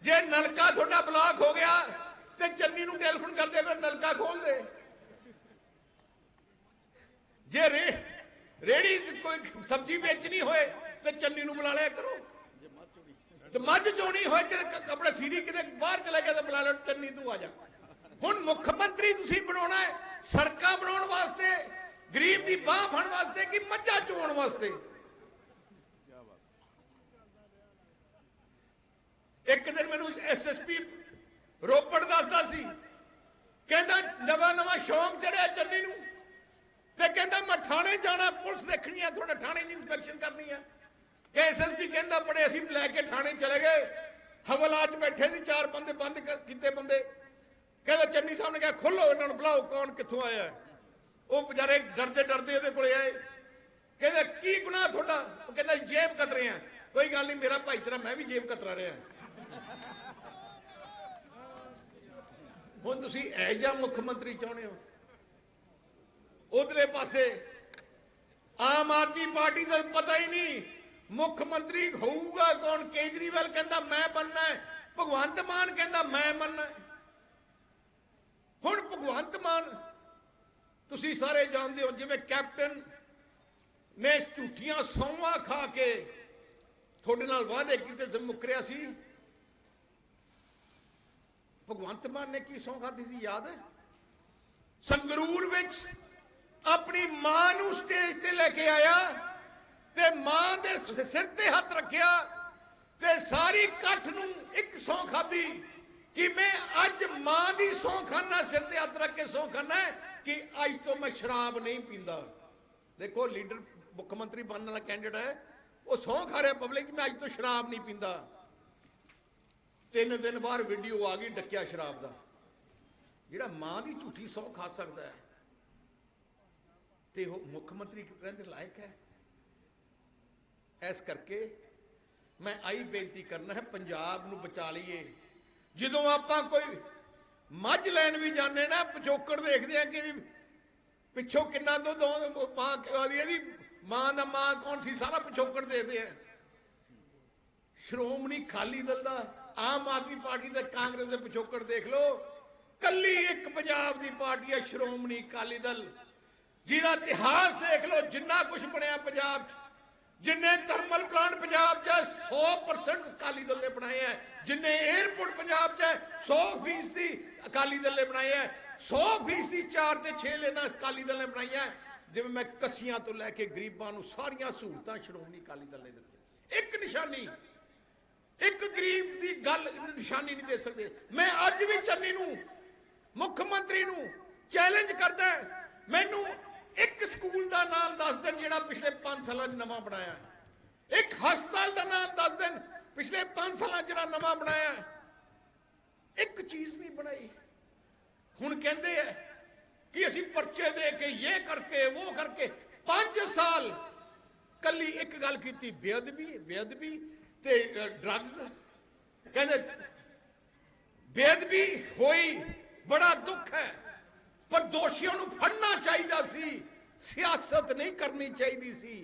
ਜੇ ਨਲਕਾ ਤੁਹਾਡਾ ਬਲਾਕ ਹੋ ਗਿਆ ਤੇ ਚੰਨੀ ਨੂੰ ਟੈਲੀਫੋਨ ਕਰ ਦਿਆ ਕਰੋ, ਨਲਕਾ ਖੋਲ ਦੇ। ਜੇ ਰੇੜੀ ਕੋਈ ਸਬਜ਼ੀ ਵੇਚਣੀ ਹੋਏ ਤੇ ਚੰਨੀ ਨੂੰ ਬੁਲਾ ਲਿਆ ਕਰੋ। ਤੇ ਮੱਝ ਚੋਣੀ ਹੋਏ ਕਿ ਆਪਣਾ ਸੀਰੀ ਕਿਤੇ ਬਾਹਰ ਚਲਾ ਗਿਆ ਤਾਂ ਬੁਲਾ ਲਓ, ਚੰਨੀ ਤੂੰ ਆ ਜਾ। ਹੁਣ ਮੁੱਖ ਮੰਤਰੀ ਤੁਸੀਂ ਬਣਾਉਣਾ ਹੈ ਸੜਕਾਂ ਬਣਾਉਣ ਵਾਸਤੇ, ਗਰੀਬ ਦੀ ਬਾਹ ਫੜਨ ਵਾਸਤੇ, ਕਿ ਮੱਝਾਂ ਚੋਣ ਵਾਸਤੇ? ਇੱਕ ਦਿਨ ਮੈਨੂੰ ਐਸਐਸਪੀ ਰੋਪੜ ਦੱਸਦਾ ਸੀ, ਕਹਿੰਦਾ ਨਵਾਂ ਸ਼ੌਂਕ ਚੜਿਆ ਚੰਨੀ ਨੂੰ, ਤੇ ਕਹਿੰਦਾ ਮੈਂ ਥਾਣੇ ਜਾਣਾ, ਪੁਲਿਸ ਦੇਖਣੀ ਆ, ਤੁਹਾਡਾ ਥਾਣੇ ਦੀ ਇਨਸਪੈਕਸ਼ਨ ਕਰਨੀ ਆ। ਕਿ ਐਸਐਸਪੀ ਕਹਿੰਦਾ ਬੜੇ ਅਸੀਂ ਲੈ ਕੇ ਥਾਣੇ ਚਲੇ ਗਏ, ਹਵਲਾਤ 'ਚ ਬੈਠੇ ਸੀ 4 ਬੰਦੇ, ਬੰਦ ਕੀਤੇ ਬੰਦੇ। ਕਹਿੰਦਾ ਚੰਨੀ ਸਾਹਿਬ ਨੇ ਕਿਹਾ ਖੋਲੋ ਇਹਨਾਂ ਨੂੰ, ਬੁਲਾਓ ਕੌਣ ਕਿੱਥੋਂ ਆਇਆ। ਉਹ ਵਿਚਾਰੇ ਡਰਦੇ ਉਹਦੇ ਕੋਲੇ ਆਏ। ਕਹਿੰਦਾ ਕੀ ਗੁਨਾਹ ਤੁਹਾਡਾ? ਉਹ ਕਹਿੰਦਾ ਜੇਬ ਕਤਰੇ ਆ। ਕੋਈ ਗੱਲ ਨਹੀਂ, ਮੇਰਾ ਭਾਈਚਾਰਾ, ਮੈਂ ਵੀ ਜੇਬ ਕਤਰਾ ਰਿਹਾ। ਹੁਣ ਤੁਸੀਂ ਇਹ ਜਿਹਾ ਮੁੱਖ ਮੰਤਰੀ ਚਾਹੁੰਦੇ ਹੋ? ਉਧਰਲੇ ਪਾਸੇ ਆਮ ਆਦਮੀ ਪਾਰਟੀ ਦਾ ਪਤਾ ਹੀ ਨਹੀਂ ਮੁੱਖ ਮੰਤਰੀ ਹੋਊਗਾ ਕੌਣ। ਕੇਜਰੀਵਾਲ ਕਹਿੰਦਾ ਮੈਂ ਬਣਨਾ ਹੈ, ਭਗਵੰਤ ਮਾਨ ਕਹਿੰਦਾ ਮੈਂ ਬਣਨਾ ਹੈ। ਹੁਣ ਭਗਵੰਤ ਮਾਨ ਤੁਸੀਂ ਸਾਰੇ ਜਾਣਦੇ ਹੋ, ਜਿਵੇਂ ਕੈਪਟਨ ਨੇ ਝੂਠੀਆਂ ਸੌਂਵਾਂ ਖਾ ਕੇ ਤੁਹਾਡੇ ਨਾਲ ਵਾਅਦੇ ਕੀਤੇ ਤੇ ਮੁੱਕਰਿਆ ਸੀ। ਭਗਵੰਤ ਮਾਨ ਨੇ ਕੀ ਸੌਂ ਖਾਧੀ ਸੀ ਯਾਦ ਹੈ? ਸੰਗਰੂਰ ਵਿੱਚ ਆਪਣੀ ਮਾਂ ਨੂੰ ਸਟੇਜ ਤੇ ਲੈ ਕੇ ਆਇਆ ਤੇ ਮਾਂ ਦੇ ਸਿਰ ਤੇ ਹੱਥ ਰੱਖਿਆ ਤੇ ਸਾਰੀ ਇਕੱਠ ਨੂੰ ਇੱਕ ਸੌਂ ਖਾਧੀ ਕਿ ਮੈਂ ਅੱਜ ਮਾਂ ਦੀ ਸਹੁੰ ਖਾਨਾ, ਸਿਰ ਤੇ ਹੱਥ ਰੱਖ ਕੇ ਸਹੁੰ ਖਾਨਾ ਕਿ ਅੱਜ ਤੋਂ ਮੈਂ ਸ਼ਰਾਬ ਨਹੀਂ ਪੀਂਦਾ। ਦੇਖੋ ਲੀਡਰ ਮੁੱਖ ਮੰਤਰੀ ਬਣਨ ਵਾਲਾ ਕੈਂਡੀਡੇਟ ਹੈ, ਉਹ ਸਹੁੰ ਖਾ ਰਿਹਾ ਪਬਲਿਕ, ਮੈਂ ਅੱਜ ਤੋਂ ਸ਼ਰਾਬ ਨਹੀਂ ਪੀਂਦਾ। 3 ਦਿਨ ਬਾਅਦ ਵੀਡੀਓ ਆ ਗਈ ਡੱਕਿਆ ਸ਼ਰਾਬ ਦਾ। ਜਿਹੜਾ ਮਾਂ ਦੀ ਝੂਠੀ ਸਹੁੰ ਖਾ ਸਕਦਾ ਹੈ ਤੇ ਉਹ ਮੁੱਖ ਮੰਤਰੀ ਰਹਿਣ ਦੇ ਲਾਇਕ ਹੈ? ਇਸ ਕਰਕੇ ਮੈਂ ਆਈ ਬੇਨਤੀ ਕਰਨਾ ਹੈ, ਪੰਜਾਬ ਨੂੰ ਬਚਾ ਲਈਏ। ਜਦੋਂ ਆਪਾਂ ਕੋਈ ਮੱਝ ਲੈਣ ਵੀ ਜਾਂਦੇ ਨਾ, ਪਿਛੋਕੜ ਦੇਖਦੇ ਆ ਕਿ ਪਿੱਛੋਂ ਕਿੰਨਾ ਦੁੱਧ ਮਾਂ ਇਹਦੀ ਮਾਂ ਦਾ ਮਾਂ ਕੌਣ ਸੀ, ਸਾਰਾ ਪਿਛੋਕੜ ਦੇਖਦੇ ਆ। ਸ਼੍ਰੋਮਣੀ ਅਕਾਲੀ ਦਲ ਦਾ, ਆਮ ਆਦਮੀ ਪਾਰਟੀ ਤੇ ਕਾਂਗਰਸ ਦੇ ਪਿਛੋਕੜ ਦੇਖ ਲਓ। ਕੱਲੀ ਇੱਕ ਪੰਜਾਬ ਦੀ ਪਾਰਟੀ ਹੈ ਸ਼੍ਰੋਮਣੀ ਅਕਾਲੀ ਦਲ, ਜਿਹਦਾ ਇਤਿਹਾਸ ਦੇਖ ਲਓ। ਜਿੰਨਾ ਕੁਝ ਬਣਿਆ ਪੰਜਾਬ 'ਚ, ਜਿੰਨੇ ਥਰਮਲ ਪਲਾਂਟ ਪੰਜਾਬ 'ਚ 100% ਅਕਾਲੀ ਦਲ ਨੇ ਬਣਾਏ ਹੈ, ਜਿੰਨੇ 에ਅਰਪੋਰਟ ਪੰਜਾਬ 'ਚ 100% ਅਕਾਲੀ ਦਲ ਨੇ ਬਣਾਏ ਹੈ, 100% 4 ਤੇ 6 ਲੇਨਾਂ ਅਕਾਲੀ ਦਲ ਨੇ ਬਣਾਈਆਂ। ਜਿਵੇਂ ਮੈਂ ਕੱਸੀਆਂ ਤੋਂ ਲੈ ਕੇ ਗਰੀਬਾਂ ਨੂੰ ਸਾਰੀਆਂ ਸਹੂਲਤਾਂ ਸ਼੍ਰੋਮਣੀ ਅਕਾਲੀ ਦਲ ਨੇ ਦਿੱਤੀਆਂ। ਇੱਕ ਨਿਸ਼ਾਨੀ, ਇੱਕ ਗਰੀਬ ਦੀ ਗੱਲ ਨਿਸ਼ਾਨੀ ਨਹੀਂ ਦੇ ਸਕਦੇ। ਮੈਂ ਅੱਜ ਵੀ ਚੰਨੀ ਨੂੰ, ਮੁੱਖ ਮੰਤਰੀ ਨੂੰ ਚੈਲੰਜ ਕਰਦਾ, ਮੈਨੂੰ ਇੱਕ ਸਕੂਲ ਦਾ ਨਾਮ ਦੱਸ ਦੇਣ ਜਿਹੜਾ ਪਿਛਲੇ 5 ਸਾਲਾਂ 'ਚ ਨਵਾਂ ਬਣਾਇਆ, ਇੱਕ ਹਸਪਤਾਲ ਦਾ ਨਾਮ ਦੱਸ ਦੇਣ ਪਿਛਲੇ 5 ਸਾਲਾਂ 'ਚ ਜਿਹੜਾ ਨਵਾਂ ਬਣਾਇਆ। ਇੱਕ ਚੀਜ਼ ਨਹੀਂ ਬਣਾਈ। ਹੁਣ ਕਹਿੰਦੇ ਆ ਕਿ ਅਸੀਂ ਪਰਚੇ ਦੇ ਕੇ ਇਹ ਕਰਕੇ ਉਹ ਕਰਕੇ 5 ਸਾਲ ਕੱਲੀ ਇੱਕ ਗੱਲ ਕੀਤੀ, ਬੇਅਦਬੀ ਤੇ ਡਰੱਗਸ। ਕਹਿੰਦੇ ਬੇਅਦਬੀ ਹੋਈ, ਬੜਾ ਦੁੱਖ ਹੈ, ਪਰ ਦੋਸ਼ੀਆਂ ਨੂੰ ਫੜਨਾ ਚਾਹੀਦਾ ਸੀ, ਸਿਆਸਤ ਨਹੀਂ ਕਰਨੀ ਚਾਹੀਦੀ ਸੀ।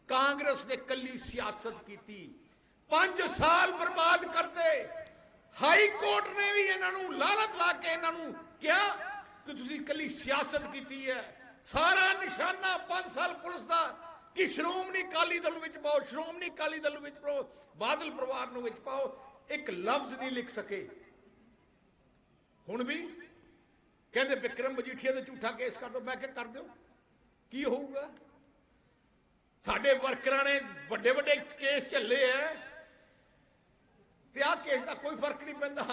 ਕਾਂਗਰਸ ਨੇ ਕੱਲੀ ਸਿਆਸਤ ਕੀਤੀ, 5 ਸਾਲ ਬਰਬਾਦ ਕਰਤੇ। ਹਾਈ ਕੋਰਟ ਨੇ ਵੀ ਇਹਨਾਂ ਨੂੰ ਲਾਲਚ ਲਾ ਕੇ ਇਹਨਾਂ ਨੂੰ ਕਿਹਾ ਕਿ ਤੁਸੀਂ ਕੱਲੀ ਸਿਆਸਤ ਕੀਤੀ ਹੈ। ਸਾਰਾ ਨਿਸ਼ਾਨਾ 5 ਸਾਲ ਪੁਲਿਸ ਦਾ ਕਿ ਸ਼੍ਰੋਮਣੀ ਅਕਾਲੀ ਦਲ ਵਿੱਚ ਪਾਓ, ਸ਼੍ਰੋਮਣੀ ਅਕਾਲੀ ਦਲ ਵਿੱਚ ਪਾਓ, ਬਾਦਲ ਪਰਿਵਾਰ ਨੂੰ ਵਿੱਚ ਪਾਓ, ਇੱਕ ਲਫ਼ਜ਼ ਨਹੀਂ ਲਿਖ ਸਕੇ। ਹੁਣ ਵੀ ਕਹਿੰਦੇ ਵਿਕਰਮ ਮਜੀਠੀਆ ਤੇ ਝੂਠਾ ਕੇਸ ਕਰ ਦਿਓ। ਮੈਂ ਕਿਹਾ ਕਰ ਦਿਓ, ਕੀ ਹੋਊਗਾ? ਸਾਡੇ ਵਰਕਰਾਂ ਨੇ ਵੱਡੇ ਵੱਡੇ ਕੇਸ ਝੱਲੇ ਐ ਤੇ ਆਹ ਕੇਸ ਦਾ ਕੋਈ ਫਰਕ ਨਹੀਂ ਪੈਂਦਾ।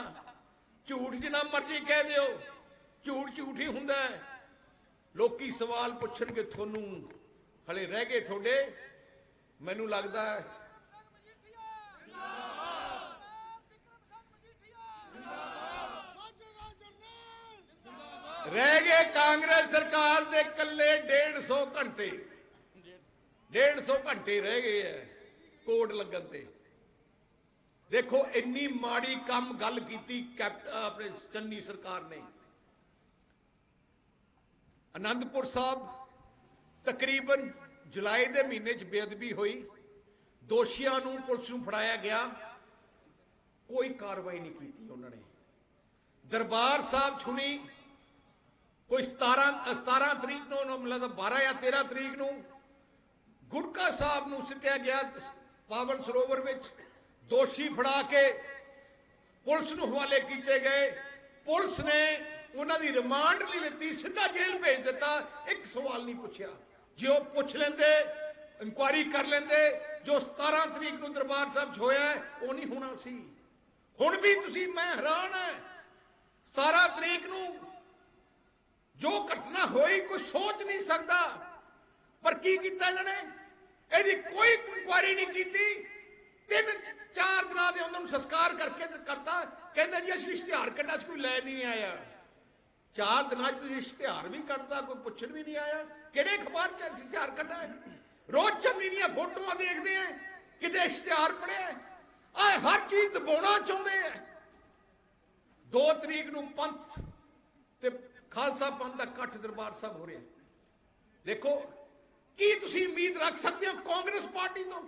ਝੂਠ ਜਿੰਨਾ ਮਰਜ਼ੀ ਕਹਿ ਦਿਓ, ਝੂਠ ਹੀ ਹੁੰਦਾ ਹੈ। ਲੋਕੀ ਸਵਾਲ ਪੁੱਛਣਗੇ ਤੁਹਾਨੂੰ, ਹਲੇ ਰਹਿ ਗਏ ਤੁਹਾਡੇ, ਮੈਨੂੰ ਲੱਗਦਾ ਹੈ ਰਹਿ ਗਏ ਕਾਂਗਰਸ ਸਰਕਾਰ ਦੇ ਕੱਲੇ 150 ਘੰਟੇ, 150 ਘੰਟੇ ਰਹਿ ਗਏ ਐ ਕੋਡ ਲੱਗਣ ਤੇ। ਦੇਖੋ ਇੰਨੀ ਮਾੜੀ ਕੰਮ ਗੱਲ ਕੀਤੀ ਆਪਣੇ ਚੰਨੀ ਸਰਕਾਰ ਨੇ। ਆਨੰਦਪੁਰ ਸਾਹਿਬ ਤਕਰੀਬਨ ਜੁਲਾਈ ਦੇ ਮਹੀਨੇ 'ਚ ਬੇਅਦਬੀ ਹੋਈ, ਦੋਸ਼ੀਆਂ ਨੂੰ ਪੁਲਿਸ ਨੂੰ ਫੜਾਇਆ ਗਿਆ, ਕੋਈ ਕਾਰਵਾਈ ਨਹੀਂ ਕੀਤੀ ਉਹਨਾਂ ਨੇ। ਦਰਬਾਰ ਸਾਹਿਬ ਛੁਣੀ, ਕੋਈ 17 ਤਰੀਕ ਨੂੰ, ਮਤਲਬ 12 ਜਾਂ 13 ਤਰੀਕ ਨੂੰ ਗੁਟਕਾ ਸਾਹਿਬ ਨੂੰ ਸਿੱਟਿਆ ਗਿਆ ਪਾਵਨ ਸਰੋਵਰ ਵਿੱਚ। ਦੋਸ਼ੀ ਫੜਾ ਕੇ ਪੁਲਿਸ ਨੂੰ ਹਵਾਲੇ ਕੀਤੇ ਗਏ। ਪੁਲਿਸ ਨੇ ਉਹਨਾਂ ਦੀ ਰਿਮਾਂਡ ਨਹੀਂ ਲਿੱਤੀ, ਸਿੱਧਾ ਜੇਲ੍ਹ ਭੇਜ ਦਿੱਤਾ। ਇੱਕ ਸਵਾਲ ਨਹੀਂ ਪੁੱਛਿਆ। ਜੇ ਉਹ ਪੁੱਛ ਲੈਂਦੇ, ਇਨਕੁਆਇਰੀ ਕਰ ਲੈਂਦੇ, ਜੋ 17 ਤਰੀਕ ਨੂੰ ਦਰਬਾਰ ਸਾਹਿਬ 'ਚ ਹੋਇਆ ਉਹ ਨਹੀਂ ਹੋਣਾ ਸੀ। ਹੁਣ ਵੀ ਤੁਸੀਂ, ਮੈਂ ਹੈਰਾਨ ਹੈ, 17 ਤਰੀਕ ਨੂੰ ਜੋ ਘਟਨਾ ਹੋਈ ਕੋਈ ਸੋਚ ਨਹੀਂ ਸਕਦਾ। ਪਰ ਕੀ ਕੀਤਾ ਇਹਨਾਂ ਨੇ? ਇਹਦੀ ਕੋਈ ਇਨਕੁਆਇਰੀ ਨਹੀਂ ਕੀਤੀ। 3-4 ਦਿਨਾਂ ਦੇ ਉਹਨਾਂ ਨੂੰ ਸੰਸਕਾਰ ਕਰਕੇ ਕਰਤਾ। ਕਹਿੰਦੇ ਜੀ ਅਸੀਂ ਇਸ਼ਤਿਹਾਰ ਕੱਢਿਆ ਸੀ, ਕੋਈ ਲੈ ਨਹੀਂ ਆਇਆ। 4 ਦਿਨਾਂ 'ਚ ਤੁਸੀਂ ਇਸ਼ਤਿਹਾਰ ਵੀ ਕੱਢਦਾ, ਕੋਈ ਪੁੱਛਣ ਵੀ ਨਹੀਂ ਆਇਆ। ਕਿਹੜੇ ਅਖਬਾਰ 'ਚ ਇਸ਼ਤਿਹਾਰ ਕੱਢਾ? ਰੋਜ਼ ਚੰਨੀ ਦੀਆਂ ਫੋਟੋਆਂ ਦੇਖਦੇ ਆ, ਕਿਤੇ ਇਸ਼ਤਿਹਾਰ ਪੜਿਆ। ਆਹ ਹਰ ਚੀਜ਼ ਦਬਾਉਣਾ ਚਾਹੁੰਦੇ ਆ। 2 ਤਰੀਕ ਨੂੰ ਪੰਥ ਤੇ ਖਾਲਸਾ ਪੰਥ ਦਾ ਇਕੱਠ ਦਰਬਾਰ ਸਾਹਿਬ ਹੋ ਰਿਹਾ। ਦੇਖੋ ਕੀ ਤੁਸੀਂ ਉਮੀਦ ਰੱਖ ਸਕਦੇ ਹੋ ਕਾਂਗਰਸ ਪਾਰਟੀ ਤੋਂ,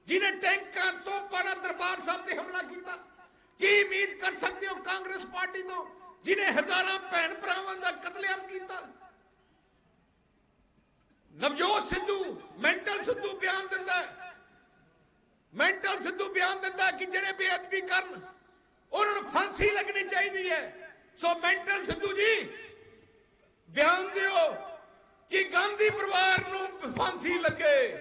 ਜਿਹਨੇ ਟੈਂਕਾਂ ਤੋਪਾਂ ਨਾਲ ਦਰਬਾਰ ਸਾਹਿਬ ਤੇ ਹਮਲਾ ਕੀਤਾ? ਕੀ ਉਮੀਦ ਕਰ ਸਕਦੇ ਹੋ ਕਾਂਗਰਸ ਪਾਰਟੀ ਤੋਂ, ਜਿਹਨੇ ਹਜ਼ਾਰਾਂ ਭੈਣ ਭਰਾਵਾਂ ਦਾ ਕਤਲੇਆਮ ਕੀਤਾ? ਨਵਜੋਤ ਸਿੱਧੂ, ਮੈਂਟਲ ਸਿੱਧੂ ਬਿਆਨ ਦਿੰਦਾ, ਮੈਂਟਲ ਸਿੱਧੂ ਬਿਆਨ ਦਿੰਦਾ ਕਿ ਜਿਹੜੇ ਬੇਅਦਬੀ ਕਰਨ ਉਹਨਾਂ ਨੂੰ ਫਾਂਸੀ ਲੱਗਣੀ ਚਾਹੀਦੀ ਹੈ। ਸੋ ਮੈਂਟਲ ਸਿੱਧੂ ਜੀ ਬਿਆਨ ਦਿਓ ਕਿ ਗਾਂਧੀ ਪਰਿਵਾਰ ਨੂੰ ਫਾਂਸੀ ਲੱਗੇ,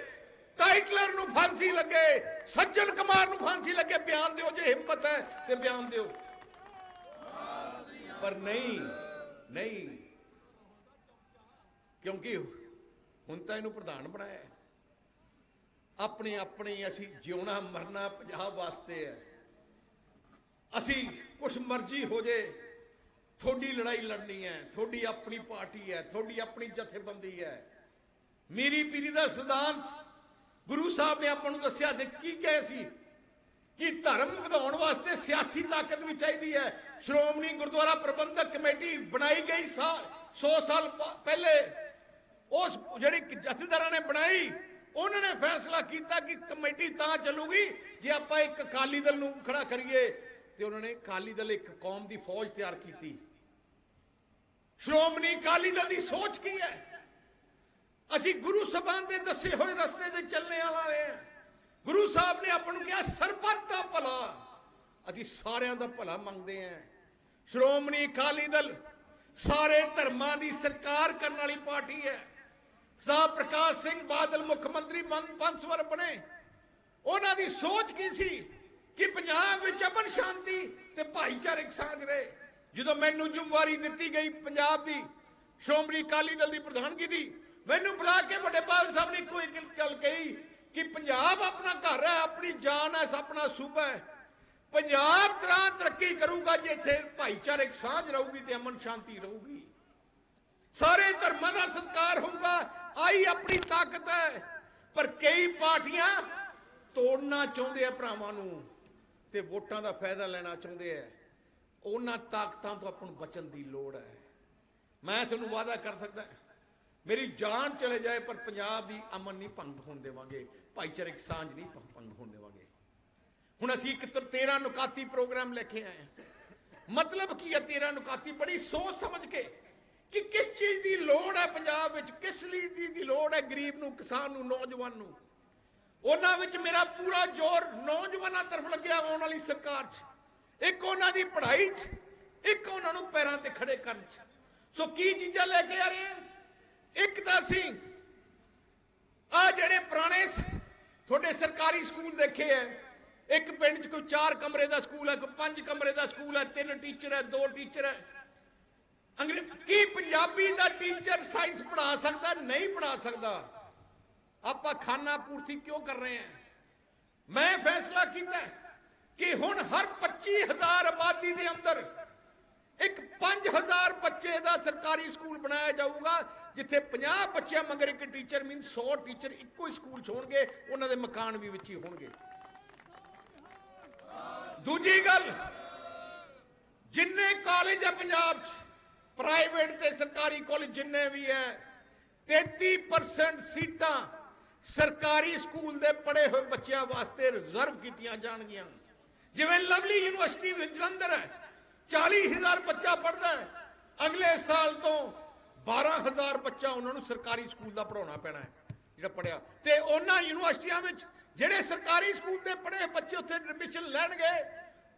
ਟਾਈਟਲਰ ਨੂੰ ਫਾਂਸੀ ਲੱਗੇ, ਸੱਜਣ ਕੁਮਾਰ ਨੂੰ ਫਾਂਸੀ ਲੱਗੇ। ਬਿਆਨ ਦਿਓ, ਜੇ ਹਿੰਮਤ ਹੈ ਤੇ ਬਿਆਨ ਦਿਓ। ਪਰ ਨਹੀਂ, ਕਿਉਂਕਿ ਹੁਣ ਤਾਂ ਇਹਨੂੰ ਪ੍ਰਧਾਨ ਬਣਾਇਆ। ਆਪਣੀ ਅਸੀਂ ਜਿਉਣਾ ਮਰਨਾ ਪੰਜਾਬ ਵਾਸਤੇ ਹੈ। ਅਸੀਂ ਕੁਛ ਮਰਜ਼ੀ ਹੋ ਜੇ, ਤੁਹਾਡੀ ਲੜਾਈ ਲੜਨੀ ਹੈ, ਤੁਹਾਡੀ ਆਪਣੀ ਪਾਰਟੀ ਹੈ, ਤੁਹਾਡੀ ਆਪਣੀ ਜਥੇਬੰਦੀ ਹੈ। ਮੀਰੀ ਪੀਰੀ ਦਾ ਸਿਧਾਂਤ ਗੁਰੂ ਸਾਹਿਬ ਨੇ ਆਪਾਂ ਨੂੰ ਦੱਸਿਆ ਸੀ। ਕੀ ਕਹੇ ਸੀ? ਕਿ ਧਰਮ ਵਧਾਉਣ ਵਾਸਤੇ ਸਿਆਸੀ ਤਾਕਤ ਵੀ ਚਾਹੀਦੀ ਹੈ। ਸ਼੍ਰੋਮਣੀ ਗੁਰਦੁਆਰਾ ਪ੍ਰਬੰਧਕ ਕਮੇਟੀ ਬਣਾਈ ਗਈ 100 ਸਾਲ ਪਹਿਲੇ, ਉਸ ਜਿਹੜੀ ਜਥੇਦਾਰਾਂ ਨੇ ਬਣਾਈ, ਉਹਨਾਂ ਨੇ ਫੈਸਲਾ ਕੀਤਾ ਕਿ ਕਮੇਟੀ ਤਾਂ ਚੱਲੂਗੀ ਜੇ ਆਪਾਂ ਇੱਕ ਅਕਾਲੀ ਦਲ ਨੂੰ ਖੜਾ ਕਰੀਏ, ਤੇ ਉਹਨਾਂ ਨੇ ਅਕਾਲੀ ਦਲ ਇੱਕ ਕੌਮ ਦੀ ਫੌਜ ਤਿਆਰ ਕੀਤੀ। ਸ਼੍ਰੋਮਣੀ ਅਕਾਲੀ ਦਲ ਦੀ ਸੋਚ ਕੀ ਹੈ? ਅਸੀਂ ਗੁਰੂ ਸਾਹਿਬਾਨ ਦੇ ਦੱਸੇ ਹੋਏ ਰਸਤੇ ਤੇ ਚੱਲਣੇ ਵਾਲੇ ਹਾਂ। ਗੁਰੂ ਸਾਹਿਬ ਨੇ ਆਪਾਂ ਨੂੰ ਕਿਹਾ ਸਰਬੱਤ ਦਾ ਭਲਾ, ਅਸੀਂ ਸਾਰਿਆਂ ਦਾ ਭਲਾ ਮੰਗਦੇ ਹਾਂ। ਸ਼੍ਰੋਮਣੀ ਅਕਾਲੀ ਦਲ ਸਾਰੇ ਧਰਮਾਂ ਦੀ ਸਰਕਾਰ ਕਰਨ ਵਾਲੀ ਪਾਰਟੀ ਹੈ। ਸਰਦਾਰ ਪ੍ਰਕਾਸ਼ ਸਿੰਘ ਬਾਦਲ ਮੁੱਖ ਮੰਤਰੀ 5 ਵਾਰ ਬਣੇ। ਉਹਨਾਂ ਦੀ ਸੋਚ ਕੀ ਸੀ ਕਿ ਪੰਜਾਬ ਵਿੱਚ ਅਮਨ ਸ਼ਾਂਤੀ ਤੇ ਭਾਈਚਾਰਕ ਸਾਂਝ ਰਹੇ। ਜਦੋਂ ਮੈਨੂੰ ਜ਼ਿੰਮੇਵਾਰੀ ਦਿੱਤੀ ਗਈ ਪੰਜਾਬ ਦੀ, ਸ਼੍ਰੋਮਣੀ ਅਕਾਲੀ ਦਲ ਦੀ ਪ੍ਰਧਾਨਗੀ ਦੀ, ਮੈਨੂੰ ਬੁਲਾ ਕੇ ਵੱਡੇ ਬਾਦਲ ਸਾਹਿਬ ਨੇ ਕੋਈ ਗੱਲ ਕਹੀ ਕਿ ਪੰਜਾਬ ਆਪਣਾ ਘਰ ਹੈ, ਆਪਣੀ ਜਾਨ ਹੈ, ਆਪਣਾ ਸੂਬਾ ਹੈ। ਪੰਜਾਬ ਤਰ੍ਹਾਂ ਤਰੱਕੀ ਕਰੂਗਾ ਜੇ ਇੱਥੇ ਭਾਈਚਾਰਕ ਸਾਂਝ ਰਹੂਗੀ ਤੇ ਅਮਨ ਸ਼ਾਂਤੀ ਰਹੂਗੀ, ਸਾਰੇ ਧਰਮਾਂ ਦਾ ਸਤਿਕਾਰ ਹੋਊਗਾ। ਆਈ ਆਪਣੀ ਤਾਕਤ ਹੈ। ਪਰ ਕਈ ਪਾਰਟੀਆਂ ਤੋੜਨਾ ਚਾਹੁੰਦੇ ਆ ਭਰਾਵਾਂ ਨੂੰ ਤੇ ਵੋਟਾਂ ਦਾ ਫਾਇਦਾ ਲੈਣਾ ਚਾਹੁੰਦੇ ਆ। ਉਹਨਾਂ ਤਾਕਤਾਂ ਤੋਂ ਆਪਾਂ ਨੂੰ ਬਚਣ ਦੀ ਲੋੜ ਹੈ। ਮੈਂ ਤੁਹਾਨੂੰ ਵਾਅਦਾ ਕਰ ਸਕਦਾ, ਮੇਰੀ ਜਾਨ ਚਲੇ ਜਾਏ ਪਰ ਪੰਜਾਬ ਦੀ ਅਮਨ ਨਹੀਂ ਭੰਗ ਹੋਣ ਦੇਵਾਂਗੇ, ਭਾਈਚਾਰਕ ਸਾਂਝ ਨਹੀਂ ਭੰਗ ਹੋਣ ਦੇਵਾਂਗੇ। ਹੁਣ ਅਸੀਂ ਇੱਕ 13 ਨੁਕਾਤੀ ਪ੍ਰੋਗਰਾਮ ਲੈ ਕੇ ਆਏ ਹਾਂ। ਮਤਲਬ ਕੀ ਹੈ 13 ਨੁਕਾਤੀ? ਬੜੀ ਸੋਚ ਸਮਝ ਕੇ ਕਿ ਕਿਸ ਚੀਜ਼ ਦੀ ਲੋੜ ਹੈ ਪੰਜਾਬ ਵਿੱਚ, ਕਿਸ ਚੀਜ਼ ਦੀ ਲੋੜ ਹੈ ਗਰੀਬ ਨੂੰ, ਕਿਸਾਨ ਨੂੰ, ਨੌਜਵਾਨ ਨੂੰ। ਉਹਨਾਂ ਵਿੱਚ ਮੇਰਾ ਪੂਰਾ ਜ਼ੋਰ ਨੌਜਵਾਨਾਂ ਤਰਫ ਲੱਗਿਆ ਆਉਣ ਵਾਲੀ ਸਰਕਾਰ 'ਚ। ਇੱਕ ਉਹਨਾਂ ਦੀ ਪੜ੍ਹਾਈ 'ਚ, ਇੱਕ ਉਹਨਾਂ ਨੂੰ ਪੈਰਾਂ ਤੇ ਖੜੇ ਕਰਨ 'ਚ। ਸੋ ਕੀ ਚੀਜ਼ਾਂ ਲੈ ਕੇ ਆ ਰਹੇ ਹਾਂ? ਇੱਕ ਤਾਂ ਅਸੀਂ ਆ ਜਿਹੜੇ ਪੁਰਾਣੇ ਤੁਹਾਡੇ ਸਰਕਾਰੀ ਸਕੂਲ ਦੇਖੇ ਹੈ, ਇੱਕ ਪਿੰਡ 'ਚ ਕੋਈ 4 ਕਮਰੇ ਦਾ ਸਕੂਲ ਹੈ, ਕੋਈ 5 ਕਮਰੇ ਦਾ ਸਕੂਲ ਹੈ, 3 ਟੀਚਰ ਹੈ, 2 ਟੀਚਰ ਹੈ। ਕੀ ਪੰਜਾਬੀ ਦਾ ਟੀਚਰ ਸਾਇੰਸ ਪੜ੍ਹਾ ਸਕਦਾ? ਨਹੀਂ ਪੜ੍ਹਾ ਸਕਦਾ। ਆਪਾਂ ਖਾਨਾ ਪੂਰਤੀ ਕਿਉਂ ਕਰ ਰਹੇ ਹਾਂ? ਮੈਂ ਫੈਸਲਾ ਕੀਤਾ ਕਿ ਹੁਣ ਹਰ 25,000 ਆਬਾਦੀ ਦੇ ਅੰਦਰ ਇੱਕ 5,000 ਬੱਚੇ ਦਾ ਸਰਕਾਰੀ ਸਕੂਲ ਬਣਾਇਆ ਜਾਊਗਾ, ਜਿੱਥੇ 50 ਬੱਚਿਆਂ ਮਗਰ ਇੱਕ ਟੀਚਰ, ਮੀਨ 100 ਟੀਚਰ ਇੱਕੋ ਹੀ ਸਕੂਲ 'ਚ ਹੋਣਗੇ, ਉਹਨਾਂ ਦੇ ਮਕਾਨ ਵੀ ਵਿੱਚ ਹੀ ਹੋਣਗੇ। ਦੂਜੀ ਗੱਲ, ਜਿੰਨੇ ਕਾਲਜ ਹੈ ਪੰਜਾਬ 'ਚ, ਪ੍ਰਾਈਵੇਟ ਤੇ ਸਰਕਾਰੀ ਕਾਲਜ ਜਿੰਨੇ ਵੀ ਹੈ, 33% ਸੀਟਾਂ ਸਰਕਾਰੀ ਸਕੂਲ ਦੇ ਪੜ੍ਹੇ ਹੋਏ ਬੱਚਿਆਂ ਵਾਸਤੇ ਰਿਜ਼ਰਵ ਕੀਤੀਆਂ ਜਾਣਗੀਆਂ। ਜਿਵੇਂ ਲਵਲੀ ਯੂਨੀਵਰਸਿਟੀ ਵਿੱਚ ਜਲੰਧਰ ਹੈ, 40,000 ਬੱਚਾ ਪੜ੍ਹਦਾ ਹੈ, ਅਗਲੇ ਸਾਲ ਤੋਂ 12,000 ਬੱਚਾ ਉਹਨਾਂ ਨੂੰ ਸਰਕਾਰੀ ਸਕੂਲ ਦਾ ਪੜਾਉਣਾ ਪੈਣਾ ਹੈ ਜਿਹੜਾ ਪੜਿਆ। ਤੇ ਉਹਨਾਂ ਯੂਨੀਵਰਸਿਟੀਆਂ ਵਿੱਚ ਜਿਹੜੇ ਸਰਕਾਰੀ ਸਕੂਲ ਦੇ ਪੜ੍ਹੇ ਬੱਚੇ ਉੱਥੇ ਐਡਮਿਸ਼ਨ ਲੈਣਗੇ,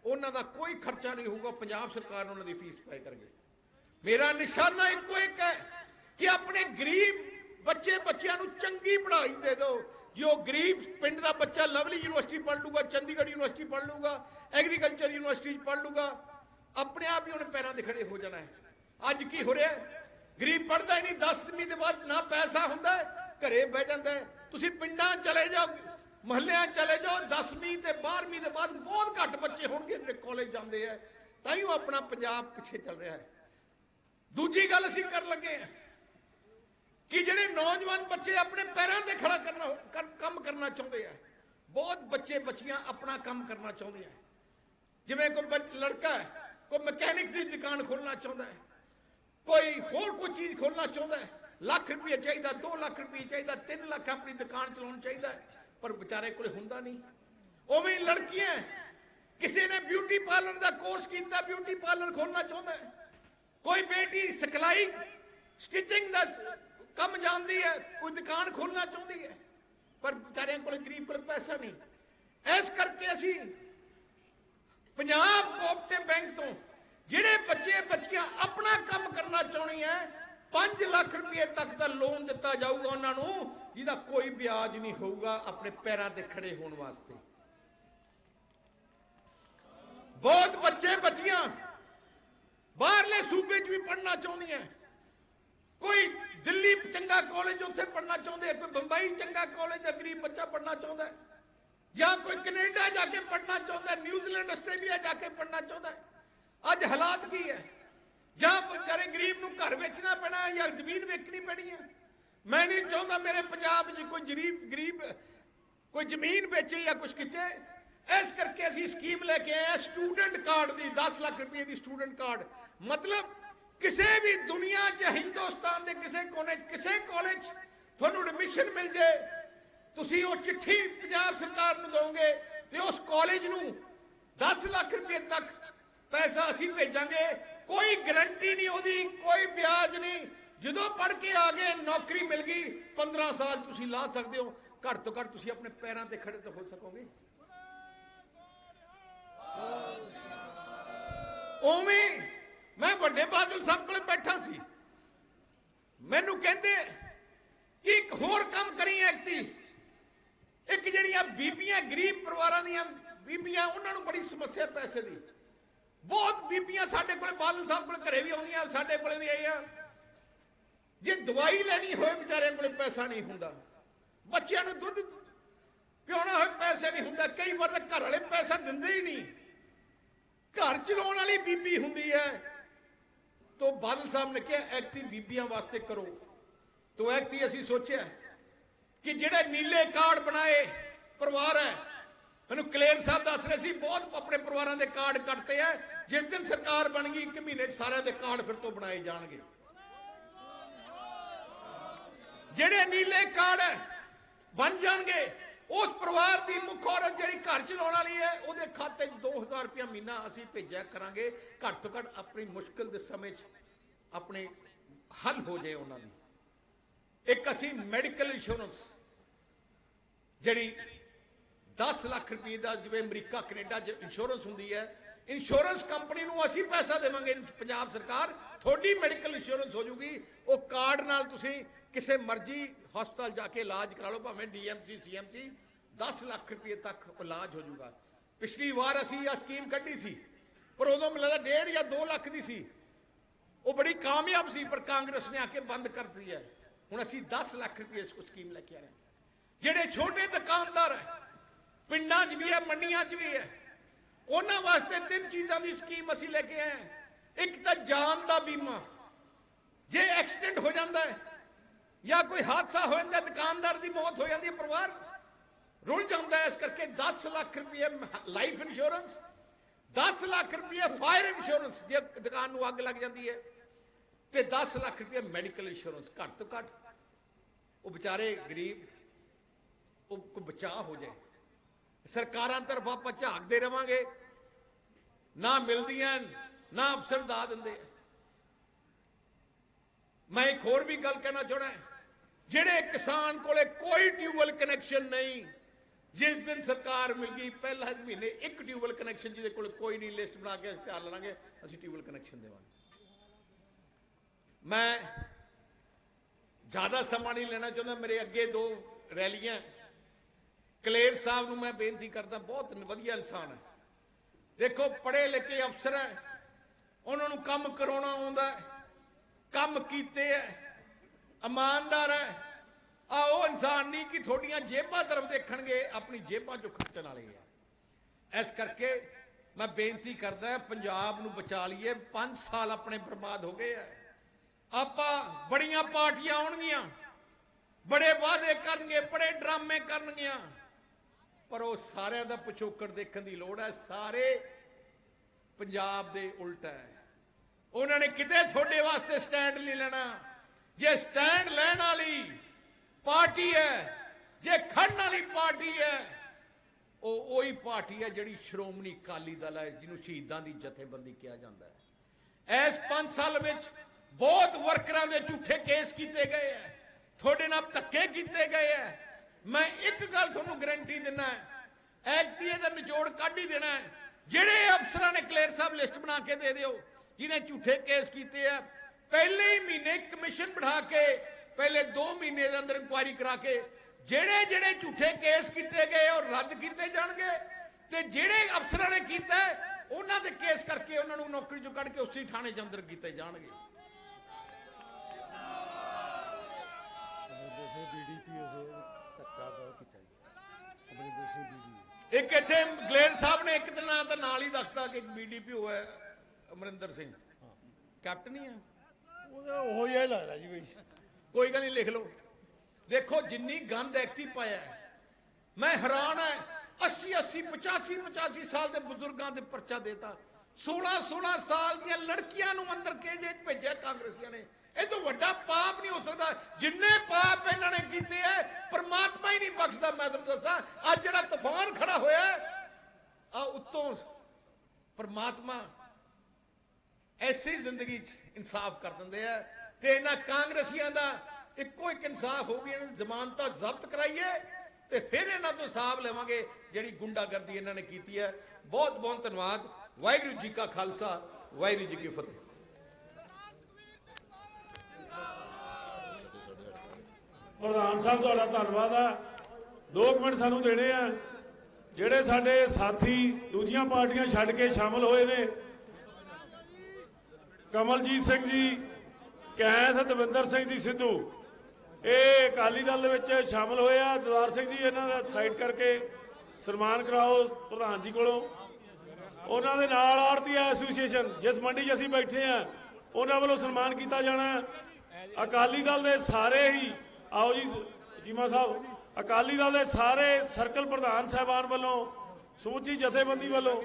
ਉਹਨਾਂ ਦਾ ਕੋਈ ਖਰਚਾ ਨਹੀਂ ਹੋਊਗਾ, ਪੰਜਾਬ ਸਰਕਾਰ ਉਹਨਾਂ ਦੀ ਫੀਸ ਪੇ ਕਰੇਗੀ। ਮੇਰਾ ਨਿਸ਼ਾਨਾ ਇੱਕੋ ਇੱਕ ਹੈ ਕਿ ਆਪਣੇ ਗਰੀਬ ਬੱਚਿਆਂ ਨੂੰ ਚੰਗੀ ਪੜ੍ਹਾਈ ਦੇ ਦਿਓ। ਜੋ ਗਰੀਬ ਪਿੰਡ ਦਾ ਬੱਚਾ ਲਵਲੀ ਯੂਨੀਵਰਸਿਟੀ ਪੜ੍ਹ ਲੂਗਾ, ਚੰਡੀਗੜ੍ਹ ਯੂਨੀਵਰਸਿਟੀ ਪੜ੍ਹ ਲੂਗਾ, ਐਗਰੀਕਲਚਰ ਯੂਨੀਵਰਸਿਟੀ ਪੜ੍ਹ ਲੂਗਾ, ਆਪਣੇ ਆਪ ਹੀ ਉਹਨੇ ਪੈਰਾਂ ਤੇ ਖੜੇ ਹੋ ਜਾਣਾ ਹੈ। ਅੱਜ ਕੀ ਹੋ ਰਿਹਾ? ਗਰੀਬ ਪੜ੍ਹਦਾ ਹੀ ਨਹੀਂ, 10ਵੀਂ ਦੇ ਬਾਅਦ ਨਾ ਪੈਸਾ ਹੁੰਦਾ, ਘਰੇ ਬਹਿ ਜਾਂਦਾ। ਤੁਸੀਂ ਪਿੰਡਾਂ ਚਲੇ ਜਾਓ, ਮੁਹੱਲਿਆਂ ਚਲੇ ਜਾਓ, 10ਵੀਂ ਤੇ 12ਵੀਂ ਦੇ ਬਾਅਦ ਬਹੁਤ ਘੱਟ ਬੱਚੇ ਹੋਣਗੇ ਜਿਹੜੇ ਕਾਲਜ ਜਾਂਦੇ ਆ। ਤਾਂ ਹੀ ਉਹ ਆਪਣਾ ਪੰਜਾਬ ਪਿੱਛੇ ਚੱਲ ਰਿਹਾ ਹੈ। ਦੂਜੀ ਗੱਲ ਅਸੀਂ ਕਰਨ ਲੱਗੇ ਹਾਂ ਕਿ ਜਿਹੜੇ ਨੌਜਵਾਨ ਬੱਚੇ ਆਪਣੇ ਪੈਰਾਂ ਤੇ ਖੜਾ ਕੰਮ ਕਰਨਾ ਚਾਹੁੰਦੇ ਆ, ਬਹੁਤ ਬੱਚੇ ਬੱਚੀਆਂ ਆਪਣਾ ਕੰਮ ਕਰਨਾ ਚਾਹੁੰਦੇ ਆ। ਜਿਵੇਂ ਕੋਈ ਲੜਕਾ ਹੈ, ਕੋਈ ਮਕੈਨਿਕ ਦੀ ਦੁਕਾਨ ਖੋਲਣਾ ਚਾਹੁੰਦਾ ਹੈ, ਕੋਈ ਹੋਰ ਕੋਈ ਚੀਜ਼ ਖੋਲਣਾ ਚਾਹੁੰਦਾ ਹੈ, ਲੱਖ ਰੁਪਏ ਚਾਹੀਦਾ, 2 ਲੱਖ ਰੁਪਏ ਚਾਹੀਦਾ, 3 ਲੱਖ ਆਪਣੀ ਦੁਕਾਨ ਚਲਾਉਣ ਚਾਹੀਦਾ ਹੈ, ਪਰ ਵਿਚਾਰੇ ਕੋਲੇ ਹੁੰਦਾ ਨਹੀਂ। ਉਵੇਂ ਹੀ ਲੜਕੀਆਂ, ਕਿਸੇ ਨੇ ਬਿਊਟੀ ਪਾਰਲਰ ਦਾ ਕੋਰਸ ਕੀਤਾ, ਬਿਊਟੀ ਪਾਰਲਰ ਖੋਲਣਾ ਚਾਹੁੰਦਾ ਹੈ, ਕੋਈ ਬੇਟੀ ਸਿਖਲਾਈ ਸਟਿਚਿੰਗ ਦਾ ਕੰਮ ਜਾਣਦੀ ਹੈ, ਕੋਈ ਦੁਕਾਨ ਖੋਲਣਾ ਚਾਹੁੰਦੀ ਹੈ, ਪਰ ਵਿਚਾਰਿਆਂ ਕੋਲ ਗਰੀਬ ਕੋਲ ਪੈਸਾ ਨਹੀਂ। ਇਸ ਕਰਕੇ ਅਸੀਂ ਪੰਜਾਬ ਕੋਆਪਰੇਟਿਵ ਬੈਂਕ ਤੋਂ ਜਿਹੜੇ ਬੱਚੇ ਬੱਚੀਆਂ ਆਪਣਾ ਕੰਮ ਕਰਨਾ ਚਾਹੁੰਦੀ ਹੈ, 5 ਲੱਖ ਰੁਪਏ ਤੱਕ ਦਾ ਲੋਨ ਦਿੱਤਾ ਜਾਊਗਾ ਉਹਨਾਂ ਨੂੰ, ਜਿਹਦਾ ਕੋਈ ਵਿਆਜ ਨਹੀਂ ਹੋਊਗਾ, ਆਪਣੇ ਪੈਰਾਂ ਤੇ ਖੜੇ ਹੋਣ ਵਾਸਤੇ। ਬਹੁਤ ਬੱਚੇ ਬੱਚੀਆਂ ਬਾਹਰਲੇ ਸੂਬੇ 'ਚ ਵੀ ਪੜ੍ਹਨਾ ਚਾਹੁੰਦੀਆਂ, ਕੋਈ ਦਿੱਲੀ ਚੰਗਾ ਕਾਲਜ ਉੱਥੇ ਪੜ੍ਹਨਾ ਚਾਹੁੰਦੇ ਆ, ਕੋਈ ਬੰਬਈ ਚੰਗਾ ਕਾਲਜ ਗਰੀਬ ਬੱਚਾ ਪੜ੍ਹਨਾ ਚਾਹੁੰਦਾ ਹੈ, ਜਾਂ ਕੋਈ ਕੈਨੇਡਾ ਜਾ ਕੇ ਪੜ੍ਹਨਾ ਚਾਹੁੰਦਾ, ਨਿਊਜ਼ੀਲੈਂਡ ਆਸਟ੍ਰੇਲੀਆ ਜਾ ਕੇ ਪੜ੍ਹਨਾ ਚਾਹੁੰਦਾ। ਅੱਜ ਹਾਲਾਤ ਕੀ ਹੈ? ਜਾਂ ਵਿਚਾਰੇ ਗਰੀਬ ਨੂੰ ਘਰ ਵੇਚਣਾ ਪੈਣਾ ਜਾਂ ਜ਼ਮੀਨ ਵੇਚਣੀ ਪੈਣੀ ਹੈ। ਮੈਂ ਨਹੀਂ ਚਾਹੁੰਦਾ ਮੇਰੇ ਪੰਜਾਬ 'ਚ ਕੋਈ ਗਰੀਬ ਕੋਈ ਜ਼ਮੀਨ ਵੇਚੇ ਜਾਂ ਕੁਝ ਕਿਚੇ। ਇਸ ਕਰਕੇ ਅਸੀਂ ਸਕੀਮ ਲੈ ਕੇ ਆਏ ਆ ਸਟੂਡੈਂਟ ਕਾਰਡ ਦੀ 10 ਲੱਖ ਰੁਪਏ ਦੀ ਸਟੂਡੈਂਟ ਕਾਰਡ। ਮਤਲਬ ਕਿਸੇ ਵੀ ਦੁਨੀਆ 'ਚ ਹਿੰਦੁਸਤਾਨ ਦੇ ਕਿਸੇ ਕੋਨੇ 'ਚ ਕਿਸੇ ਕਾਲਜ ਤੁਹਾਨੂੰ ਐਡਮਿਸ਼ਨ ਮਿਲ ਜੇ, ਤੁਸੀਂ ਉਹ ਚਿੱਠੀ ਪੰਜਾਬ ਸਰਕਾਰ ਨੂੰ ਦੋਗੇ ਤੇ ਉਸ ਕਾਲਜ ਨੂੰ 10 ਲੱਖ ਰੁਪਏ ਤੱਕ ਪੈਸਾ ਅਸੀਂ ਭੇਜਾਂਗੇ। ਕੋਈ ਗਾਰੰਟੀ ਨਹੀਂ ਉਹਦੀ, ਕੋਈ ਵਿਆਜ ਨਹੀਂ। ਜਦੋਂ ਪੜ੍ਹ ਕੇ ਆ ਗਏ ਨੌਕਰੀ ਮਿਲ ਗਈ 15 ਸਾਲ ਤੁਸੀਂ ਲਾ ਸਕਦੇ ਹੋ, ਘੱਟ ਤੋਂ ਘੱਟ ਤੁਸੀਂ ਆਪਣੇ ਪੈਰਾਂ ਤੇ ਖੜੇ ਤਾਂ ਹੋ ਸਕੋਗੇ। ਉਵੇਂ ਮੈਂ ਵੱਡੇ ਬਾਦਲ ਸਾਹਿਬ ਕੋਲੇ ਬੈਠਾ ਸੀ, ਮੈਨੂੰ ਕਹਿੰਦੇ ਕਿ ਇੱਕ ਹੋਰ ਕੰਮ ਕਰੀ ਐਕਟੀ, ਇੱਕ ਜਿਹੜੀਆਂ ਬੀਬੀਆਂ ਗਰੀਬ ਪਰਿਵਾਰਾਂ ਦੀਆਂ ਬੀਬੀਆਂ, ਉਹਨਾਂ ਨੂੰ ਬੜੀ ਸਮੱਸਿਆ ਪੈਸੇ ਦੀ। ਬਹੁਤ ਬੀਬੀਆਂ ਸਾਡੇ ਕੋਲੇ ਬਾਦਲ ਸਾਹਿਬ ਕੋਲੇ ਘਰੇ ਵੀ ਆਉਂਦੀਆਂ, ਸਾਡੇ ਕੋਲੇ ਵੀ ਆਈਆਂ। ਜੇ ਦਵਾਈ ਲੈਣੀ ਹੋਏ ਵਿਚਾਰਿਆਂ ਕੋਲੇ ਪੈਸਾ ਨਹੀਂ ਹੁੰਦਾ, ਬੱਚਿਆਂ ਨੂੰ ਦੁੱਧ ਪਿਆਉਣਾ ਹੋਏ ਪੈਸੇ ਨਹੀਂ ਹੁੰਦਾ, ਕਈ ਵਾਰ ਤਾਂ ਘਰ ਵਾਲੇ ਪੈਸਾ ਦਿੰਦੇ ਹੀ ਨਹੀਂ, ਘਰ ਚਲਾਉਣ ਵਾਲੀ ਬੀਬੀ ਹੁੰਦੀ ਹੈ। तो बादल साहब ने कहा एक्टी बीबियां वास्ते करो, तो एक्टी असी सोचा कि जेड़े नीले कार्ड बनाए परिवार है, मैनू कलेर साहब दस रहे सी बहुत अपने परिवारों के कार्ड कटते हैं। जिस दिन सरकार बन गई 1 महीने सारे के कार्ड फिर तो बनाए जाएंगे। जेड़े नीले कार्ड है बन जाएंगे, उस परिवार की मुख औरत जी घर चलाने वाली है, वो खाते 2000 रुपया महीना असी भेजा करांगे, घट तो घट अपनी मुश्किल के समय अपने हल हो जाए उन्होंने। एक असी मैडिकल इंश्योरेंस जी 10 लाख रुपये का जिवें अमरीका कनेडा इंश्योरेंस होंगी है, इंश्योरेंस कंपनी को असी पैसा देवांगे, पंजाब सरकार थोड़ी मैडिकल इंश्योरेंस हो जूगी। वो कार्ड नाल तुसी किसी मर्जी हस्पताल जाके इलाज करा लो, भावें DMC CMC 10 लाख रुपये तक इलाज हो जाऊगा। पिछली बार असी आ स्कीम कढ़ी सी, पर उदों मिलता 1.5 या 2 लाख की सी, वो बड़ी कामयाब सी, पर कांग्रेस ने आके बंद कर दी है। हुण असी 10 लाख रुपये इसको स्कीम लेके आ रहे हैं। जिहड़े छोटे दुकानदार है पिंडां च भी है, मंडियां च भी है, उन्हां वास्ते 3 चीज़ां की स्कीम असी लेके आए हैं। एक तो जान का बीमा, जे एक्सीडेंट हो जाता है या कोई हादसा हो जाता है, दुकानदार की मौत हो जाती है, परिवार रुल जाता है, इस करके 10 लाख रुपये लाइफ इंश्योरेंस, 10 लाख रुपये फायर इंश्योरेंस जे दुकान को अग लग जाती है, तो 10 लाख रुपये मैडिकल इंश्योरेंस। घट तो घट वो बेचारे गरीब को बचाव हो जाए। सरकारां तरफ आप झाकते रहांगे, ना मिलदियां ना अफसर दा दिंदे। मैं एक होर भी गल कहना चाहना है, जिहड़े किसान कोले कोई ट्यूबवेल कनैक्शन नहीं, जिस दिन सरकार मिल गई पहला महीने 1 ट्यूबवेल कनैक्शन जिहदे कोल कोई नहीं, लिस्ट बना के तैयार लांगे असीं ट्यूबवेल कनैक्शन देवांगे। मैं ज़्यादा समा नहीं लेना चाहता, मेरे अगे 2 रैलियां। कलेर साहब नूं मैं बेनती करदा, बहुत वधिया इंसान है, देखो पढ़े लिखे अफसर है, उन्होंने काम करवाना आउंदा है, काम कीते है, ईमानदार है। वो इंसान नहीं कि थोड़ियां जेबां तरफ देखणगे, अपनी जेबां चों खर्चण वाले है। इस करके मैं बेनती करदा पंजाब नूं बचा लीए। 5 साल अपने बर्बाद हो गए है। आपां बड़ियां पार्टियां आउणगियां, बड़े वादे करनगे, बड़े ड्रामे करनगियां, पर वो सारिਆਂ ਦਾ पिछोकड़ देखने की लोड़ है। सारे पंजाब दे उल्टा है, उन्होंने किते थोड़े वास्ते स्टैंड नहीं लेना। जे स्टैंड लैण वाली पार्टी है, जे खड़न वाली पार्टी है, वही पार्टी है जिहड़ी श्रोमणी अकाली दल है, जिन्हों शहीदां दी जथेबंदी कहा जाता है। इस 5 साल विच बहुत वर्करां दे झूठे केस किए गए हैं, थोड़े नाल धक्के किए गए हैं। मैं एक गल तुहानूं गारंटी दिना है, एक्टी दा निचोड़ कढ ही देना है। जिहड़े अफसरां ने कलेर साहब लिस्ट बना के दे दिओ जिन्हें झूठे केस किए हैं, पहले ही महीने कमीशन बढ़ा के पहले 2 महीने के अंदर इंक्वायरी करा के जेड़े जेड़े झूठे केस किए गए और रद्द किए जाएंगे, ते जेड़े अफसरां ने किया उन्हां दे केस करके उन्होंने नौकरी चों कढ के उसी थाने च अंदर किए जाएंगे। एक इत्थे गलेर साहब ने एक दिन नाल ही दसता कि BDP हुआ है अमरिंदर सिंह, कैप्टन ही है, कोई गल नहीं लिख लो। देखो जिन्नी गंद एक्टी पाया है, मैं हैरान है। 80 85 ਸਾਲ ਦੇ ਬਜ਼ੁਰਗਾਂ ਦੇ ਪਰਚਾ ਦੇਤਾ। 16 ਸਾਲ ਦੀਆਂ ਲੜਕੀਆਂ ਨੂੰ ਅੰਦਰ ਕੇਜੇ 'ਚ ਭੇਜਿਆ ਕਾਂਗਰਸੀਆਂ ਨੇ। ਇਹ ਤੋਂ ਵੱਡਾ ਪਾਪ ਨਹੀਂ ਹੋ ਸਕਦਾ। ਜਿੰਨੇ ਪਾਪ ਇਹਨਾਂ ਨੇ ਕੀਤੇ ਐ ਪਰਮਾਤਮਾ ਹੀ ਨਹੀਂ ਬਖਸ਼ਦਾ। ਮੈਂ ਤੁਹਾਨੂੰ ਦੱਸਾਂ, ਅੱਜ ਜਿਹੜਾ ਤੂਫਾਨ ਖੜਾ ਹੋਇਆ ਆ ਉੱਤੋਂ ਪਰਮਾਤਮਾ ਐਸੀ ਜ਼ਿੰਦਗੀ 'ਚ ਇਨਸਾਫ ਕਰ ਦਿੰਦੇ ਆ। ਤੇ ਇਹਨਾਂ ਕਾਂਗਰਸੀਆਂ ਦਾ ਇੱਕੋ ਇੱਕ ਇਨਸਾਫ ਹੋ ਗਿਆ, ਇਹਨਾਂ ਦੀ ਜ਼ਮਾਨਤਾਂ ਜ਼ਬਤ ਕਰਾਈਏ ਤੇ ਫਿਰ ਇਹਨਾਂ ਤੋਂ ਹਿਸਾਬ ਲਵਾਂਗੇ ਜਿਹੜੀ ਗੁੰਡਾਗਰਦੀ ਇਹਨਾਂ ਨੇ ਕੀਤੀ ਹੈ। ਬਹੁਤ ਬਹੁਤ ਧੰਨਵਾਦ। ਵਾਹਿਗੁਰੂ ਜੀ ਕਾ ਖਾਲਸਾ, ਵਾਹਿਗੁਰੂ ਜੀ ਕੀ ਫਤਿਹ। ਪ੍ਰਧਾਨ ਸਾਹਿਬ ਤੁਹਾਡਾ ਧੰਨਵਾਦ ਆ। 2 ਮਿੰਟ ਸਾਨੂੰ ਦੇਣੇ ਆ। ਜਿਹੜੇ ਸਾਡੇ ਸਾਥੀ ਦੂਜੀਆਂ ਪਾਰਟੀਆਂ ਛੱਡ ਕੇ ਸ਼ਾਮਲ ਹੋਏ ਨੇ, ਕਮਲਜੀਤ ਸਿੰਘ ਜੀ ਕੈਂਥ, ਦਵਿੰਦਰ ਸਿੰਘ ਜੀ ਸਿੱਧੂ, ਇਹ ਅਕਾਲੀ ਦਲ ਦੇ ਵਿੱਚ ਸ਼ਾਮਲ ਹੋਏ ਆ। ਦਵਾਰ ਸਿੰਘ ਜੀ ਇਹਨਾਂ ਦਾ ਸਾਈਡ ਕਰਕੇ ਸਨਮਾਨ ਕਰਾਓ ਪ੍ਰਧਾਨ ਜੀ ਕੋਲੋਂ। ਉਹਨਾਂ ਦੇ ਨਾਲ ਆੜਤੀ ਐਸੋਸੀਏਸ਼ਨ ਜਿਸ ਮੰਡੀ 'ਚ ਅਸੀਂ ਬੈਠੇ ਆ, ਉਹਨਾਂ ਵੱਲੋਂ ਸਨਮਾਨ ਕੀਤਾ ਜਾਣਾ। ਅਕਾਲੀ ਦਲ ਦੇ ਸਾਰੇ ਹੀ, ਆਓ ਜੀ ਚੀਮਾ ਸਾਹਿਬ, ਅਕਾਲੀ ਦਲ ਦੇ ਸਾਰੇ ਸਰਕਲ ਪ੍ਰਧਾਨ ਸਾਹਿਬਾਨ ਵੱਲੋਂ, ਸਮੁੱਚੀ ਜਥੇਬੰਦੀ ਵੱਲੋਂ